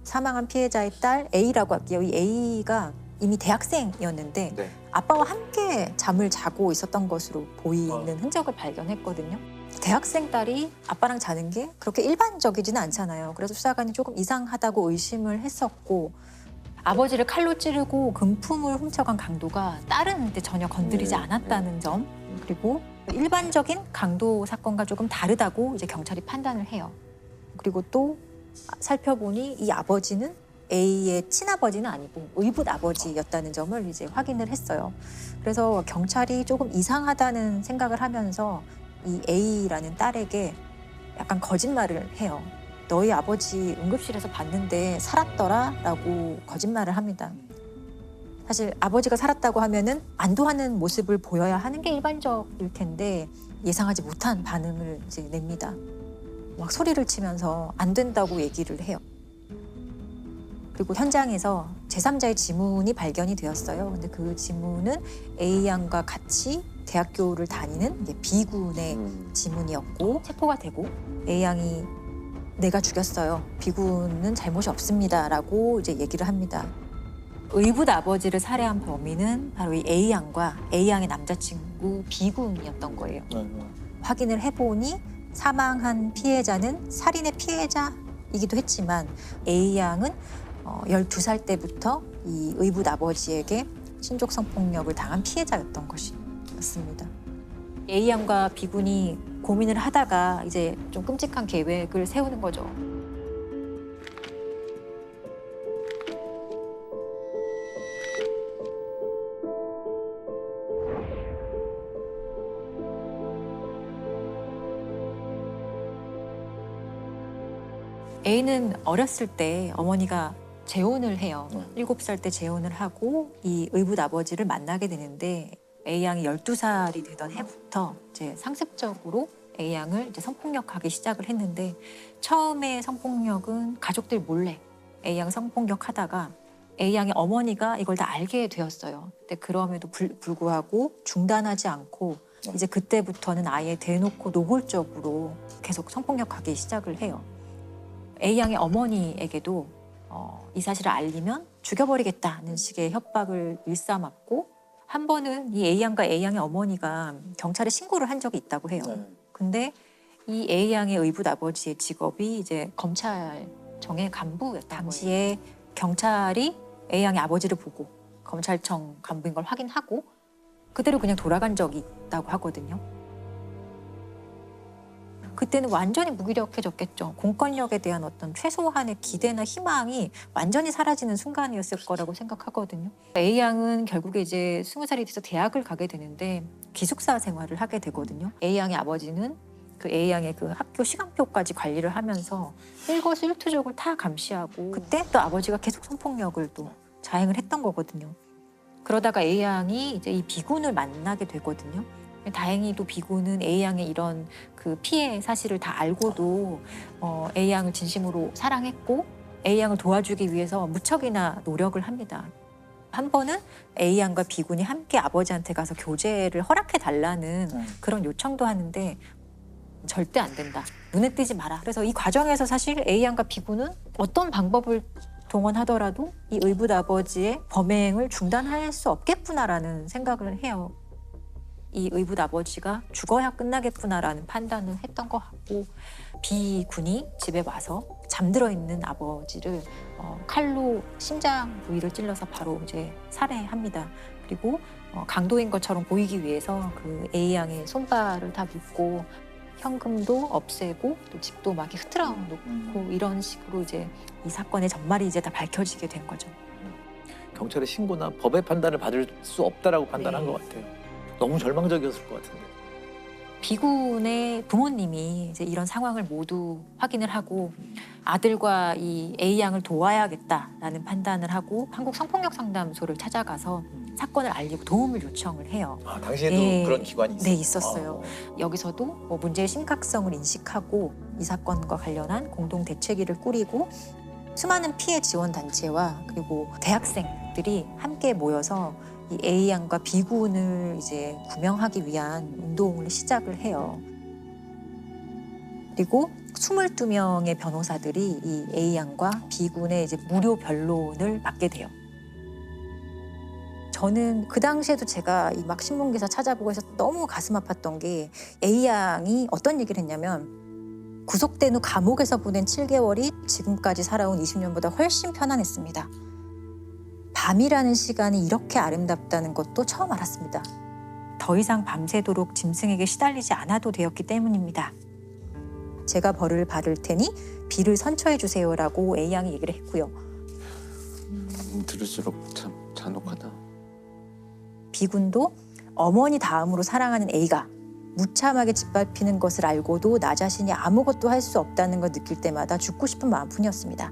사망한 피해자의 딸 A라고 할게요. 이 A가 이미 대학생이었는데 아빠와 함께 잠을 자고 있었던 것으로 보이는 흔적을 발견했거든요. 대학생 딸이 아빠랑 자는 게 그렇게 일반적이지는 않잖아요. 그래서 수사관이 조금 이상하다고 의심을 했었고 아버지를 칼로 찌르고 금품을 훔쳐간 강도가 딸은 전혀 건드리지 않았다는 점, 그리고 일반적인 강도 사건과 조금 다르다고 이제 경찰이 판단을 해요. 그리고 또 살펴보니 이 아버지는 A의 친아버지는 아니고 의붓 아버지였다는 점을 이제 확인을 했어요. 그래서 경찰이 조금 이상하다는 생각을 하면서 이 A라는 딸에게 약간 거짓말을 해요. 너희 아버지 응급실에서 봤는데 살았더라 라고 거짓말을 합니다. 사실 아버지가 살았다고 하면은 안도하는 모습을 보여야 하는 게 일반적일 텐데 예상하지 못한 반응을 이제 냅니다. 막 소리를 치면서 안 된다고 얘기를 해요. 그리고 현장에서 제3자의 지문이 발견이 되었어요. 근데 그 지문은 A 양과 같이 대학교를 다니는 이제 B군의 지문이었고 체포가 되고 A 양이 내가 죽였어요. B군은 잘못이 없습니다라고 이제 얘기를 합니다. 의붓 아버지를 살해한 범인은 바로 이 A 양과 A 양의 남자친구 B군이었던 거예요. 확인을 해보니 사망한 피해자는 살인의 피해자이기도 했지만 A 양은 12살 때부터 이 의붓 아버지에게 신족 성폭력을 당한 피해자였던 것이었습니다. A 양과 B군이 고민을 하다가 이제 좀 끔찍한 계획을 세우는 거죠. A는 어렸을 때 어머니가 재혼을 해요. 7살 때 재혼을 하고 이 의붓 아버지를 만나게 되는데 A 양이 12살이 되던 해부터 이제 상습적으로 A 양을 이제 성폭력하기 시작을 했는데 처음에 성폭력은 가족들 몰래 A 양 성폭력하다가 A 양의 어머니가 이걸 다 알게 되었어요. 근데 그럼에도 불구하고 중단하지 않고 이제 그때부터는 아예 대놓고 노골적으로 계속 성폭력하기 시작을 해요. A 양의 어머니에게도 이 사실을 알리면 죽여버리겠다는 식의 협박을 일삼았고 한 번은 이 A 양과 A 양의 어머니가 경찰에 신고를 한 적이 있다고 해요. 근데 이 A 양의 의붓 아버지의 직업이 이제 검찰청의 간부였던 당시에 경찰이 A 양의 아버지를 보고 검찰청 간부인 걸 확인하고 그대로 그냥 돌아간 적이 있다고 하거든요. 그때는 완전히 무기력해졌겠죠. 공권력에 대한 어떤 최소한의 기대나 희망이 완전히 사라지는 순간이었을 거라고 생각하거든요. A 양은 결국에 이제 20살이 돼서 대학을 가게 되는데 기숙사 생활을 하게 되거든요. A 양의 아버지는 그 A 양의 그 학교 시간표까지 관리를 하면서 일거수일투족을 다 감시하고 그때 또 아버지가 계속 성폭력을 또 자행을 했던 거거든요. 그러다가 A 양이 이제 이 B군을 만나게 되거든요. 다행히도 B군은 A 양의 이런 그 피해 사실을 다 알고도 A 양을 진심으로 사랑했고 A 양을 도와주기 위해서 무척이나 노력을 합니다. 한 번은 A 양과 B군이 함께 아버지한테 가서 교제를 허락해 달라는 그런 요청도 하는데 절대 안 된다. 눈에 띄지 마라. 그래서 이 과정에서 사실 A 양과 B군은 어떤 방법을 동원하더라도 이 의붓 아버지의 범행을 중단할 수 없겠구나라는 생각을 해요. 이 의붓 아버지가 죽어야 끝나겠구나라는 판단을 했던 것 같고 B군이 집에 와서 잠들어 있는 아버지를 칼로 심장 부위를 찔러서 바로 이제 살해합니다. 그리고 강도인 것처럼 보이기 위해서 그 A 양의 손발을 다 묶고 현금도 없애고 또 집도 막 흐트러 놓고 이런 식으로 이제 이 사건의 전말이 이제 다 밝혀지게 된 거죠. 경찰의 신고나 법의 판단을 받을 수 없다라고 판단한 것 같아요. 너무 절망적이었을 것 같은데. B군의 부모님이 이제 이런 상황을 모두 확인을 하고 아들과 이 A 양을 도와야겠다라는 판단을 하고 한국 성폭력 상담소를 찾아가서 사건을 알리고 도움을 요청을 해요. 아, 당시에도 그런 기관이 있었어요? 네, 있었어요. 여기서도 문제의 심각성을 인식하고 이 사건과 관련한 공동 대책위를 꾸리고 수많은 피해 지원 단체와 그리고 대학생들이 함께 모여서 이 A 양과 B군을 이제 구명하기 위한 운동을 시작을 해요. 그리고 22명의 변호사들이 이 A 양과 B군의 이제 무료 변론을 맡게 돼요. 저는 그 당시에도 제가 이 막 신문 기사 찾아보고 해서 너무 가슴 아팠던 게 A 양이 어떤 얘기를 했냐면 구속된 후 감옥에서 보낸 7개월이 지금까지 살아온 20년보다 훨씬 편안했습니다. 밤이라는 시간이 이렇게 아름답다는 것도 처음 알았습니다. 더 이상 밤새도록 짐승에게 시달리지 않아도 되었기 때문입니다. 제가 벌을 받을 테니 B를 선처해 주세요라고 A 양이 얘기를 했고요. 들을수록 참 잔혹하다. B군도 어머니 다음으로 사랑하는 A가 무참하게 짓밟히는 것을 알고도 나 자신이 아무것도 할 수 없다는 걸 느낄 때마다 죽고 싶은 마음뿐이었습니다.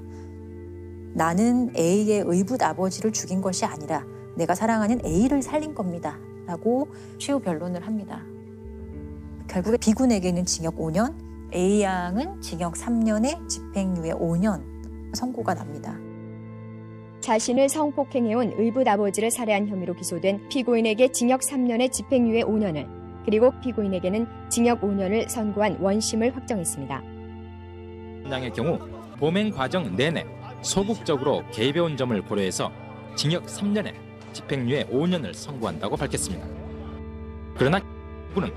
나는 A의 의붓 아버지를 죽인 것이 아니라 내가 사랑하는 A를 살린 겁니다. 라고 최후 변론을 합니다. 결국에 B군에게는 징역 5년, A 양은 징역 3년에 집행유예 5년 선고가 납니다. 자신을 성폭행해온 의붓 아버지를 살해한 혐의로 기소된 피고인에게 징역 3년에 집행유예 5년을, 그리고 피고인에게는 징역 5년을 선고한 원심을 확정했습니다. 양의 경우 범행 과정 내내 소극적으로 개입해온 점을 고려해서 징역 3년에 집행유예 5년을 선고한다고 밝혔습니다. 그러나 그는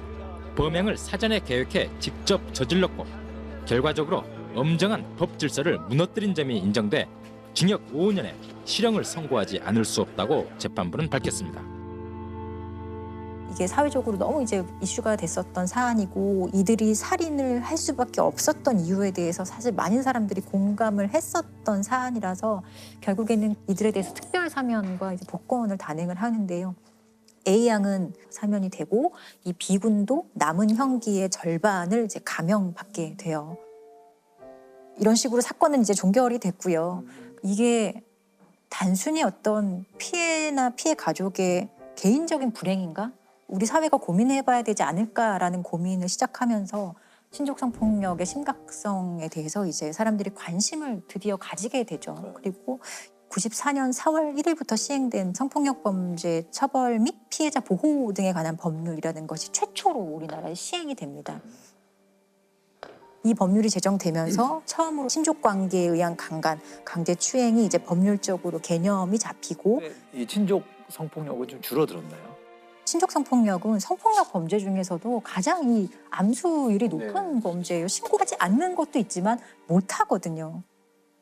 범행을 사전에 계획해 직접 저질렀고 결과적으로 엄정한 법 질서를 무너뜨린 점이 인정돼 징역 5년에 실형을 선고하지 않을 수 없다고 재판부는 밝혔습니다. 이게 사회적으로 너무 이제 이슈가 됐었던 사안이고 이들이 살인을 할 수밖에 없었던 이유에 대해서 사실 많은 사람들이 공감을 했었던 사안이라서 결국에는 이들에 대해서 특별 사면과 이제 복권을 단행을 하는데요. A 양은 사면이 되고 이 B군도 남은 형기의 절반을 이제 감형받게 돼요. 이런 식으로 사건은 이제 종결이 됐고요. 이게 단순히 어떤 피해나 피해 가족의 개인적인 불행인가? 우리 사회가 고민해봐야 되지 않을까라는 고민을 시작하면서 신족성폭력의 심각성에 대해서 이제 사람들이 관심을 드디어 가지게 되죠. 그리고 94년 4월 1일부터 시행된 성폭력 범죄 처벌 및 피해자 보호 등에 관한 법률이라는 것이 최초로 우리나라에 시행이 됩니다. 이 법률이 제정되면서 처음으로 친족관계에 의한 강제 추행이 이제 법률적으로 개념이 잡히고, 이 친족 성폭력은 좀 줄어들었나요? 친족 성폭력은 성폭력 범죄 중에서도 가장 이 암수율이 높은 범죄예요. 신고하지 않는 것도 있지만 못 하거든요.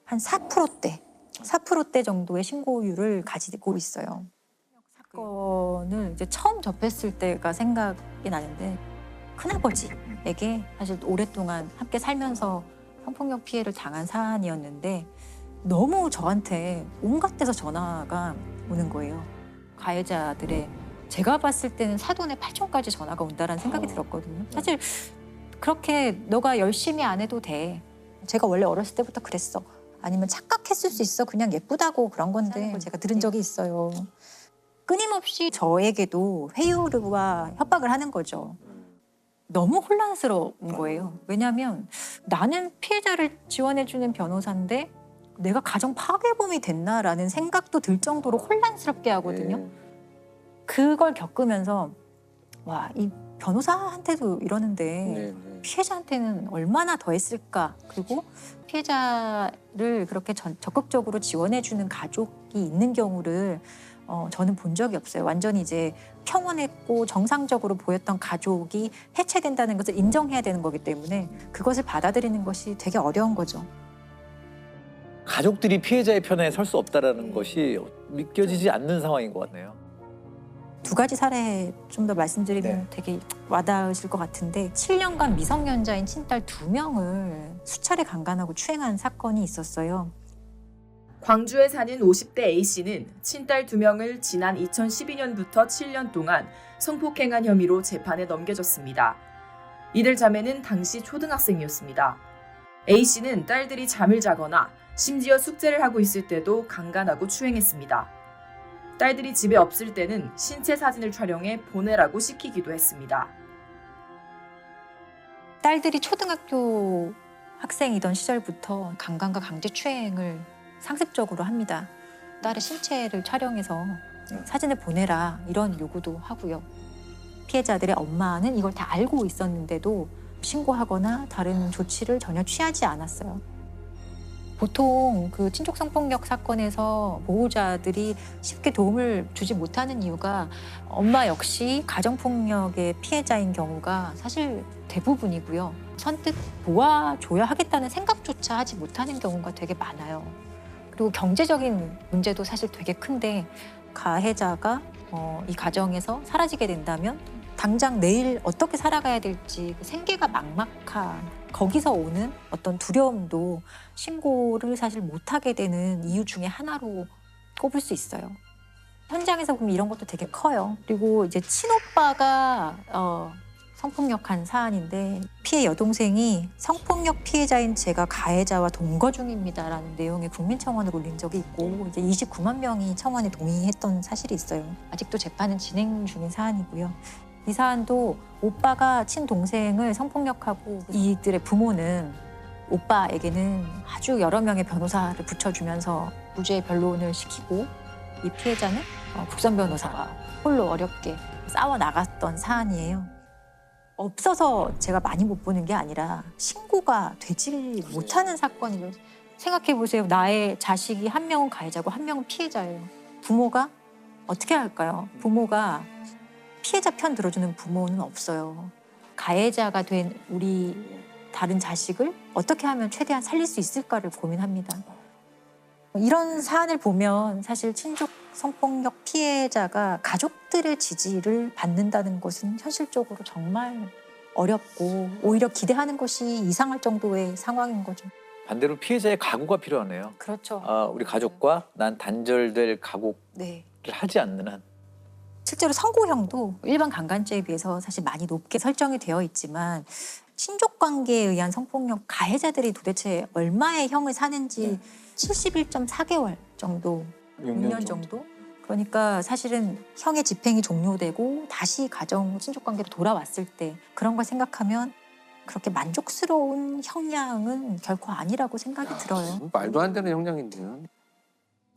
한 4%대 정도의 신고율을 가지고 있어요. 사건을 이제 처음 접했을 때가 생각이 나는데, 큰아버지에게 사실 오랫동안 함께 살면서 성폭력 피해를 당한 사안이었는데 너무 저한테 온갖 데서 전화가 오는 거예요. 가해자들의, 제가 봤을 때는 사돈의 8촌까지 전화가 온다라는 생각이 들었거든요. 사실 그렇게 너가 열심히 안 해도 돼. 제가 원래 어렸을 때부터 그랬어. 아니면 착각했을 수 있어. 그냥 예쁘다고 그런 건데, 제가 들은 적이 있어요. 끊임없이 저에게도 회유와 협박을 하는 거죠. 너무 혼란스러운 거예요. 왜냐하면 나는 피해자를 지원해주는 변호사인데 내가 가정 파괴범이 됐나라는 생각도 들 정도로 혼란스럽게 하거든요. 그걸 겪으면서 와, 이 변호사한테도 이러는데 피해자한테는 얼마나 더 했을까. 그리고 피해자를 그렇게 적극적으로 지원해주는 가족이 있는 경우를 저는 본 적이 없어요. 완전히 이제 평온했고 정상적으로 보였던 가족이 해체된다는 것을 인정해야 되는 거기 때문에 그것을 받아들이는 것이 되게 어려운 거죠. 가족들이 피해자의 편에 설 수 없다는 것이 믿겨지지 않는 상황인 것 같네요. 두 가지 사례 좀 더 말씀드리면 되게 와닿으실 것 같은데, 7년간 미성년자인 친딸 2명을 수차례 강간하고 추행한 사건이 있었어요. 광주에 사는 50대 A씨는 친딸 2명을 지난 2012년부터 7년 동안 성폭행한 혐의로 재판에 넘겨졌습니다. 이들 자매는 당시 초등학생이었습니다. A씨는 딸들이 잠을 자거나 심지어 숙제를 하고 있을 때도 강간하고 추행했습니다. 딸들이 집에 없을 때는 신체 사진을 촬영해 보내라고 시키기도 했습니다. 딸들이 초등학교 학생이던 시절부터 강간과 강제추행을 상습적으로 합니다. 딸의 신체를 촬영해서 사진을 보내라, 이런 요구도 하고요. 피해자들의 엄마는 이걸 다 알고 있었는데도 신고하거나 다른 조치를 전혀 취하지 않았어요. 보통 그 친족 성폭력 사건에서 보호자들이 쉽게 도움을 주지 못하는 이유가 엄마 역시 가정폭력의 피해자인 경우가 사실 대부분이고요. 선뜻 도와줘야 하겠다는 생각조차 하지 못하는 경우가 되게 많아요. 그리고 경제적인 문제도 사실 되게 큰데, 가해자가 이 가정에서 사라지게 된다면 당장 내일 어떻게 살아가야 될지 생계가 막막한, 거기서 오는 어떤 두려움도 신고를 사실 못하게 되는 이유 중에 하나로 꼽을 수 있어요. 현장에서 보면 이런 것도 되게 커요. 그리고 이제 친오빠가 성폭력한 사안인데 피해 여동생이 성폭력 피해자인 제가 가해자와 동거 중입니다라는 내용의 국민청원을 올린 적이 있고 이제 29만 명이 청원에 동의했던 사실이 있어요. 아직도 재판은 진행 중인 사안이고요. 이 사안도 오빠가 친동생을 성폭력하고 이들의 부모는 오빠에게는 아주 여러 명의 변호사를 붙여주면서 무죄 변론을 시키고 이 피해자는 국선 변호사가 홀로 어렵게 싸워 나갔던 사안이에요. 없어서 제가 많이 못 보는 게 아니라 신고가 되지 못하는 사건이에요. 생각해 보세요. 나의 자식이 한 명은 가해자고 한 명은 피해자예요. 부모가 어떻게 할까요? 부모가 피해자 편 들어주는 부모는 없어요. 가해자가 된 우리 다른 자식을 어떻게 하면 최대한 살릴 수 있을까를 고민합니다. 이런 사안을 보면 사실 친족 성폭력 피해자가 가족들의 지지를 받는다는 것은 현실적으로 정말 어렵고 오히려 기대하는 것이 이상할 정도의 상황인 거죠. 반대로 피해자의 각오가 필요하네요. 그렇죠. 우리 가족과 난 단절될 각오를 네. 하지 않는 한. 실제로 선고형도 일반 강간죄에 비해서 사실 많이 높게 설정이 되어 있지만 친족 관계에 의한 성폭력 가해자들이 도대체 얼마의 형을 사는지 71.4개월 정도, 6년 정도. 그러니까 사실은 형의 집행이 종료되고 다시 가정 친족 관계로 돌아왔을 때 그런 걸 생각하면 그렇게 만족스러운 형량은 결코 아니라고 생각이 들어요. 말도 안 되는 형량인데요.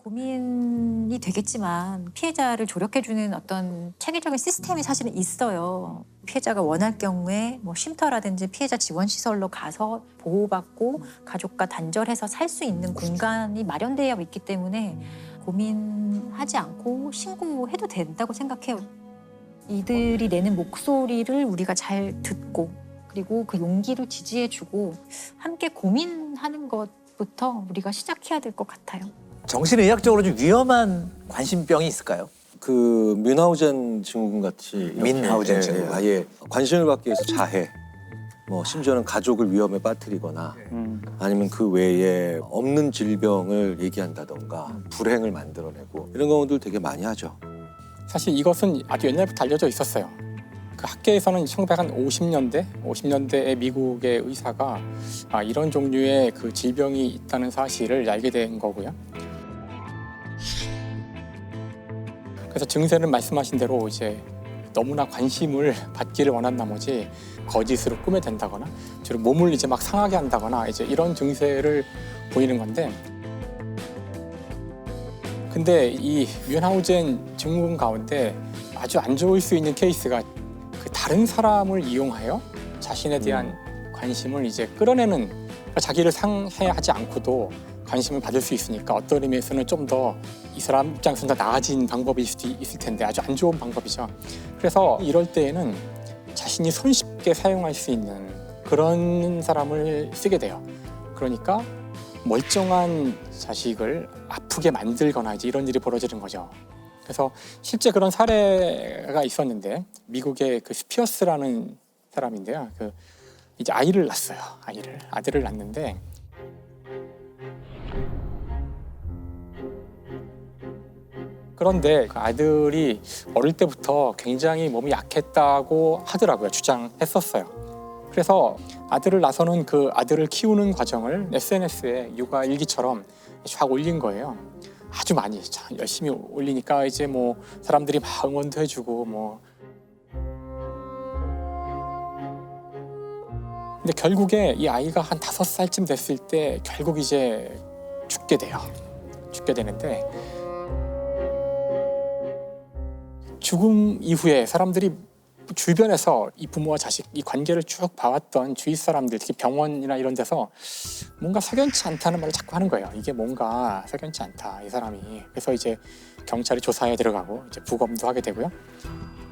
고민이 되겠지만 피해자를 조력해주는 어떤 체계적인 시스템이 사실은 있어요. 피해자가 원할 경우에 뭐 쉼터라든지 피해자 지원 시설로 가서 보호받고 가족과 단절해서 살 수 있는 공간이 마련되어 있기 때문에 고민하지 않고 신고해도 된다고 생각해요. 이들이 내는 목소리를 우리가 잘 듣고 그리고 그 용기를 지지해주고 함께 고민하는 것부터 우리가 시작해야 될 것 같아요. 정신의학적으로 좀 위험한 관심병이 있을까요? 그 뮌하우젠 증후군 같이 뮌하우젠 증후군. 아예 관심을 받기 위해서 자해, 뭐 심지어는 가족을 위험에 빠뜨리거나 아니면 그 외에 없는 질병을 얘기한다던가 불행을 만들어내고 이런 경우들 되게 많이 하죠. 사실 이것은 아주 옛날부터 알려져 있었어요. 그 학계에서는 1950년대에 미국의 의사가 이런 종류의 그 질병이 있다는 사실을 알게 된 거고요. 그래서 증세는 말씀하신 대로 이제 너무나 관심을 받기를 원한 나머지 거짓으로 꾸며댄다거나 주로 몸을 이제 막 상하게 한다거나 이제 이런 증세를 보이는 건데, 근데 이 뮌하우젠 증후군 가운데 아주 안 좋을 수 있는 케이스가 그 다른 사람을 이용하여 자신에 대한 관심을 이제 끌어내는, 그러니까 자기를 상해하지 않고도 관심을 받을 수 있으니까 어떤 의미에서는 좀 더 이 사람 입장에서는 더 나아진 방법일 수도 있을 텐데 아주 안 좋은 방법이죠. 그래서 이럴 때에는 자신이 손쉽게 사용할 수 있는 그런 사람을 쓰게 돼요. 그러니까 멀쩡한 자식을 아프게 만들거나 이제 이런 일이 벌어지는 거죠. 그래서 실제 그런 사례가 있었는데 미국의 그 스피어스라는 사람인데요. 그 이제 아이를 낳았어요. 아들을 낳는데 그런데 그 아들이 어릴 때부터 굉장히 몸이 약했다고 하더라고요. 주장했었어요. 그래서 아들을 낳아서는 그 아들을 키우는 과정을 SNS에 육아 일기처럼 쫙 올린 거예요. 아주 많이 열심히 올리니까 이제 뭐 사람들이 막 응원도 해주고 뭐. 근데 결국에 이 아이가 한 5살쯤 됐을 때 결국 이제 죽게 돼요. 죽게 되는데 죽음 이후에 사람들이 주변에서 이 부모와 자식 이 관계를 쭉 봐왔던 주위 사람들, 특히 병원이나 이런 데서 뭔가 석연치 않다는 말을 자꾸 하는 거예요. 이게 뭔가 석연치 않다, 이 사람이. 그래서 이제 경찰이 조사에 들어가고 이제 부검도 하게 되고요.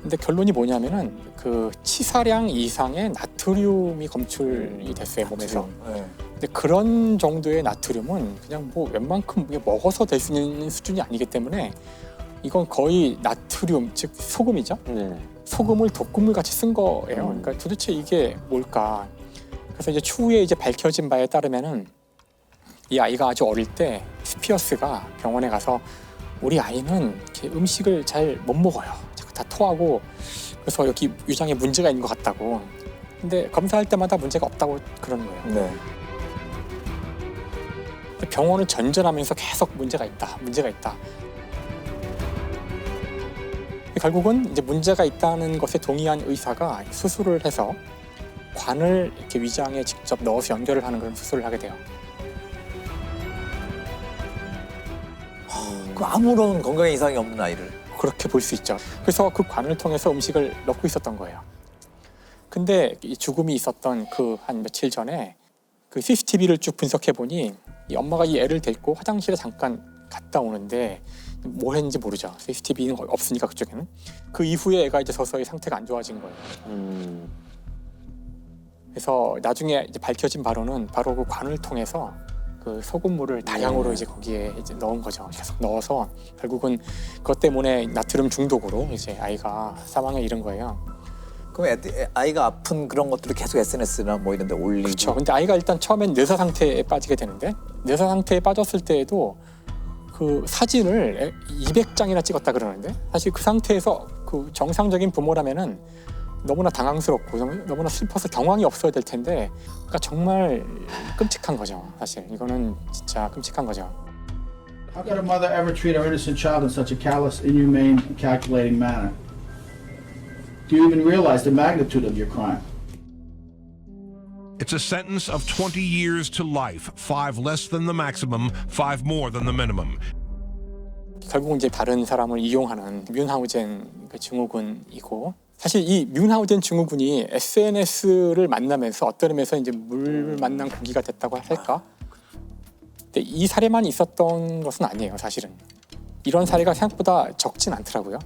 근데 결론이 뭐냐면은 그 치사량 이상의 나트륨이 검출이 됐어요, 몸에서. 근데 그런 정도의 나트륨은 그냥 뭐 웬만큼 먹어서 될 수 있는 수준이 아니기 때문에 이건 거의 나트륨, 즉 소금이죠. 소금을 독극물 같이 쓴 거예요. 그러니까 도대체 이게 뭘까? 그래서 이제 추후에 이제 밝혀진 바에 따르면은 이 아이가 아주 어릴 때 스피어스가 병원에 가서 우리 아이는 이렇게 음식을 잘 못 먹어요. 자꾸 다 토하고 그래서 여기 위장에 문제가 있는 것 같다고. 근데 검사할 때마다 문제가 없다고 그러는 거예요. 네. 병원을 전전하면서 계속 문제가 있다. 결국은 이제 문제가 있다는 것에 동의한 의사가 수술을 해서 관을 이렇게 위장에 직접 넣어서 연결을 하는 그런 수술을 하게 돼요. 그 아무런 건강에 이상이 없는 아이를. 그렇게 볼 수 있죠. 그래서 그 관을 통해서 음식을 넣고 있었던 거예요. 근데 이 죽음이 있었던 그 한 며칠 전에 그 CCTV를 쭉 분석해 보니 이 엄마가 이 애를 데리고 화장실에 잠깐 갔다 오는데 뭘 했는지 모르죠. CCTV는 없으니까 그쪽에는. 그 이후에 애가 이제 서서히 상태가 안 좋아진 거예요. 그래서 나중에 이제 밝혀진 바로는 바로 그 관을 통해서 그 소금물을 다량으로 이제 거기에 이제 넣은 거죠. 계속 넣어서 결국은 그것 때문에 나트륨 중독으로 이제 아이가 사망에 이른 거예요. 그럼 아이가 아픈 그런 것들을 계속 SNS나 뭐 이런 데 올리고. 그렇죠. 근데 아이가 일단 처음엔 뇌사 상태에 빠지게 되는데 뇌사 상태에 빠졌을 때에도 그 사진을 200장이나 찍었다 그러는데 사실 그 상태에서 그 정상적인 부모라면은 너무나 당황스럽고 너무나 슬퍼서 경황이 없어야 될 텐데 그러니까 정말 끔찍한 거죠. 사실 이거는 진짜 끔찍한 거죠. How could a mother ever treat her innocent child in such a callous, inhumane, and calculating manner? Do you even realize the magnitude of your crime? It's a sentence of 20 years to life, 5 less than the maximum, 5 more than the minimum. 결국 이제 다른 사람을 이용하는 뮌하우젠 그 증후군이고 사실 이 뮌하우젠 증후군이 SNS를 만나면서 어떤 의미에서 이제 물 만난 고기가 됐다고 할까? 근데 이 사례만 있었던 것은 아니에요, 사실은. 이런 사례가 생각보다 적진 않더라고요.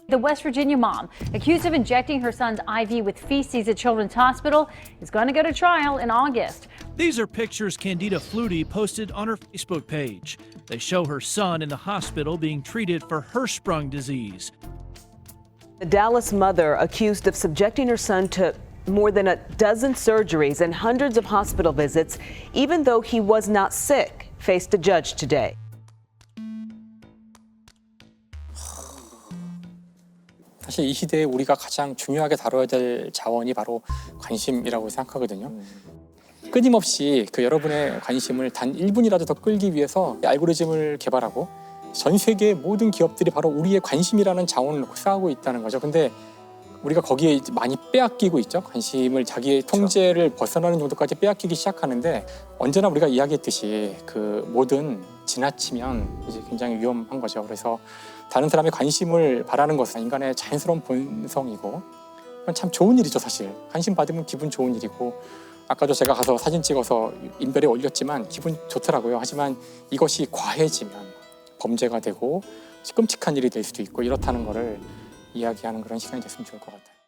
The West Virginia mom, accused of injecting her son's IV with feces at Children's Hospital, is going to go to trial in August. These are pictures Candida Flutie posted on her Facebook page. They show her son in the hospital being treated for Hirschsprung disease. The Dallas mother, accused of subjecting her son to more than a dozen surgeries and hundreds of hospital visits, even though he was not sick, faced a judge today. 사실 이 시대에 우리가 가장 중요하게 다뤄야 될 자원이 바로 관심이라고 생각하거든요. 끊임없이 그 여러분의 관심을 단 1분이라도 더 끌기 위해서 알고리즘을 개발하고 전 세계의 모든 기업들이 바로 우리의 관심이라는 자원을 놓고 싸우고 있다는 거죠. 근데 우리가 거기에 많이 빼앗기고 있죠. 관심을 자기의 통제를 벗어나는 정도까지 빼앗기기 시작하는데 언제나 우리가 이야기했듯이 그 뭐든 지나치면 이제 굉장히 위험한 거죠. 그래서 다른 사람의 관심을 바라는 것은 인간의 자연스러운 본성이고 그건 참 좋은 일이죠. 사실 관심 받으면 기분 좋은 일이고 아까도 제가 가서 사진 찍어서 인별에 올렸지만 기분 좋더라고요. 하지만 이것이 과해지면 범죄가 되고 끔찍한 일이 될 수도 있고 이렇다는 거를 이야기하는 그런 시간이 됐으면 좋을 것 같아요.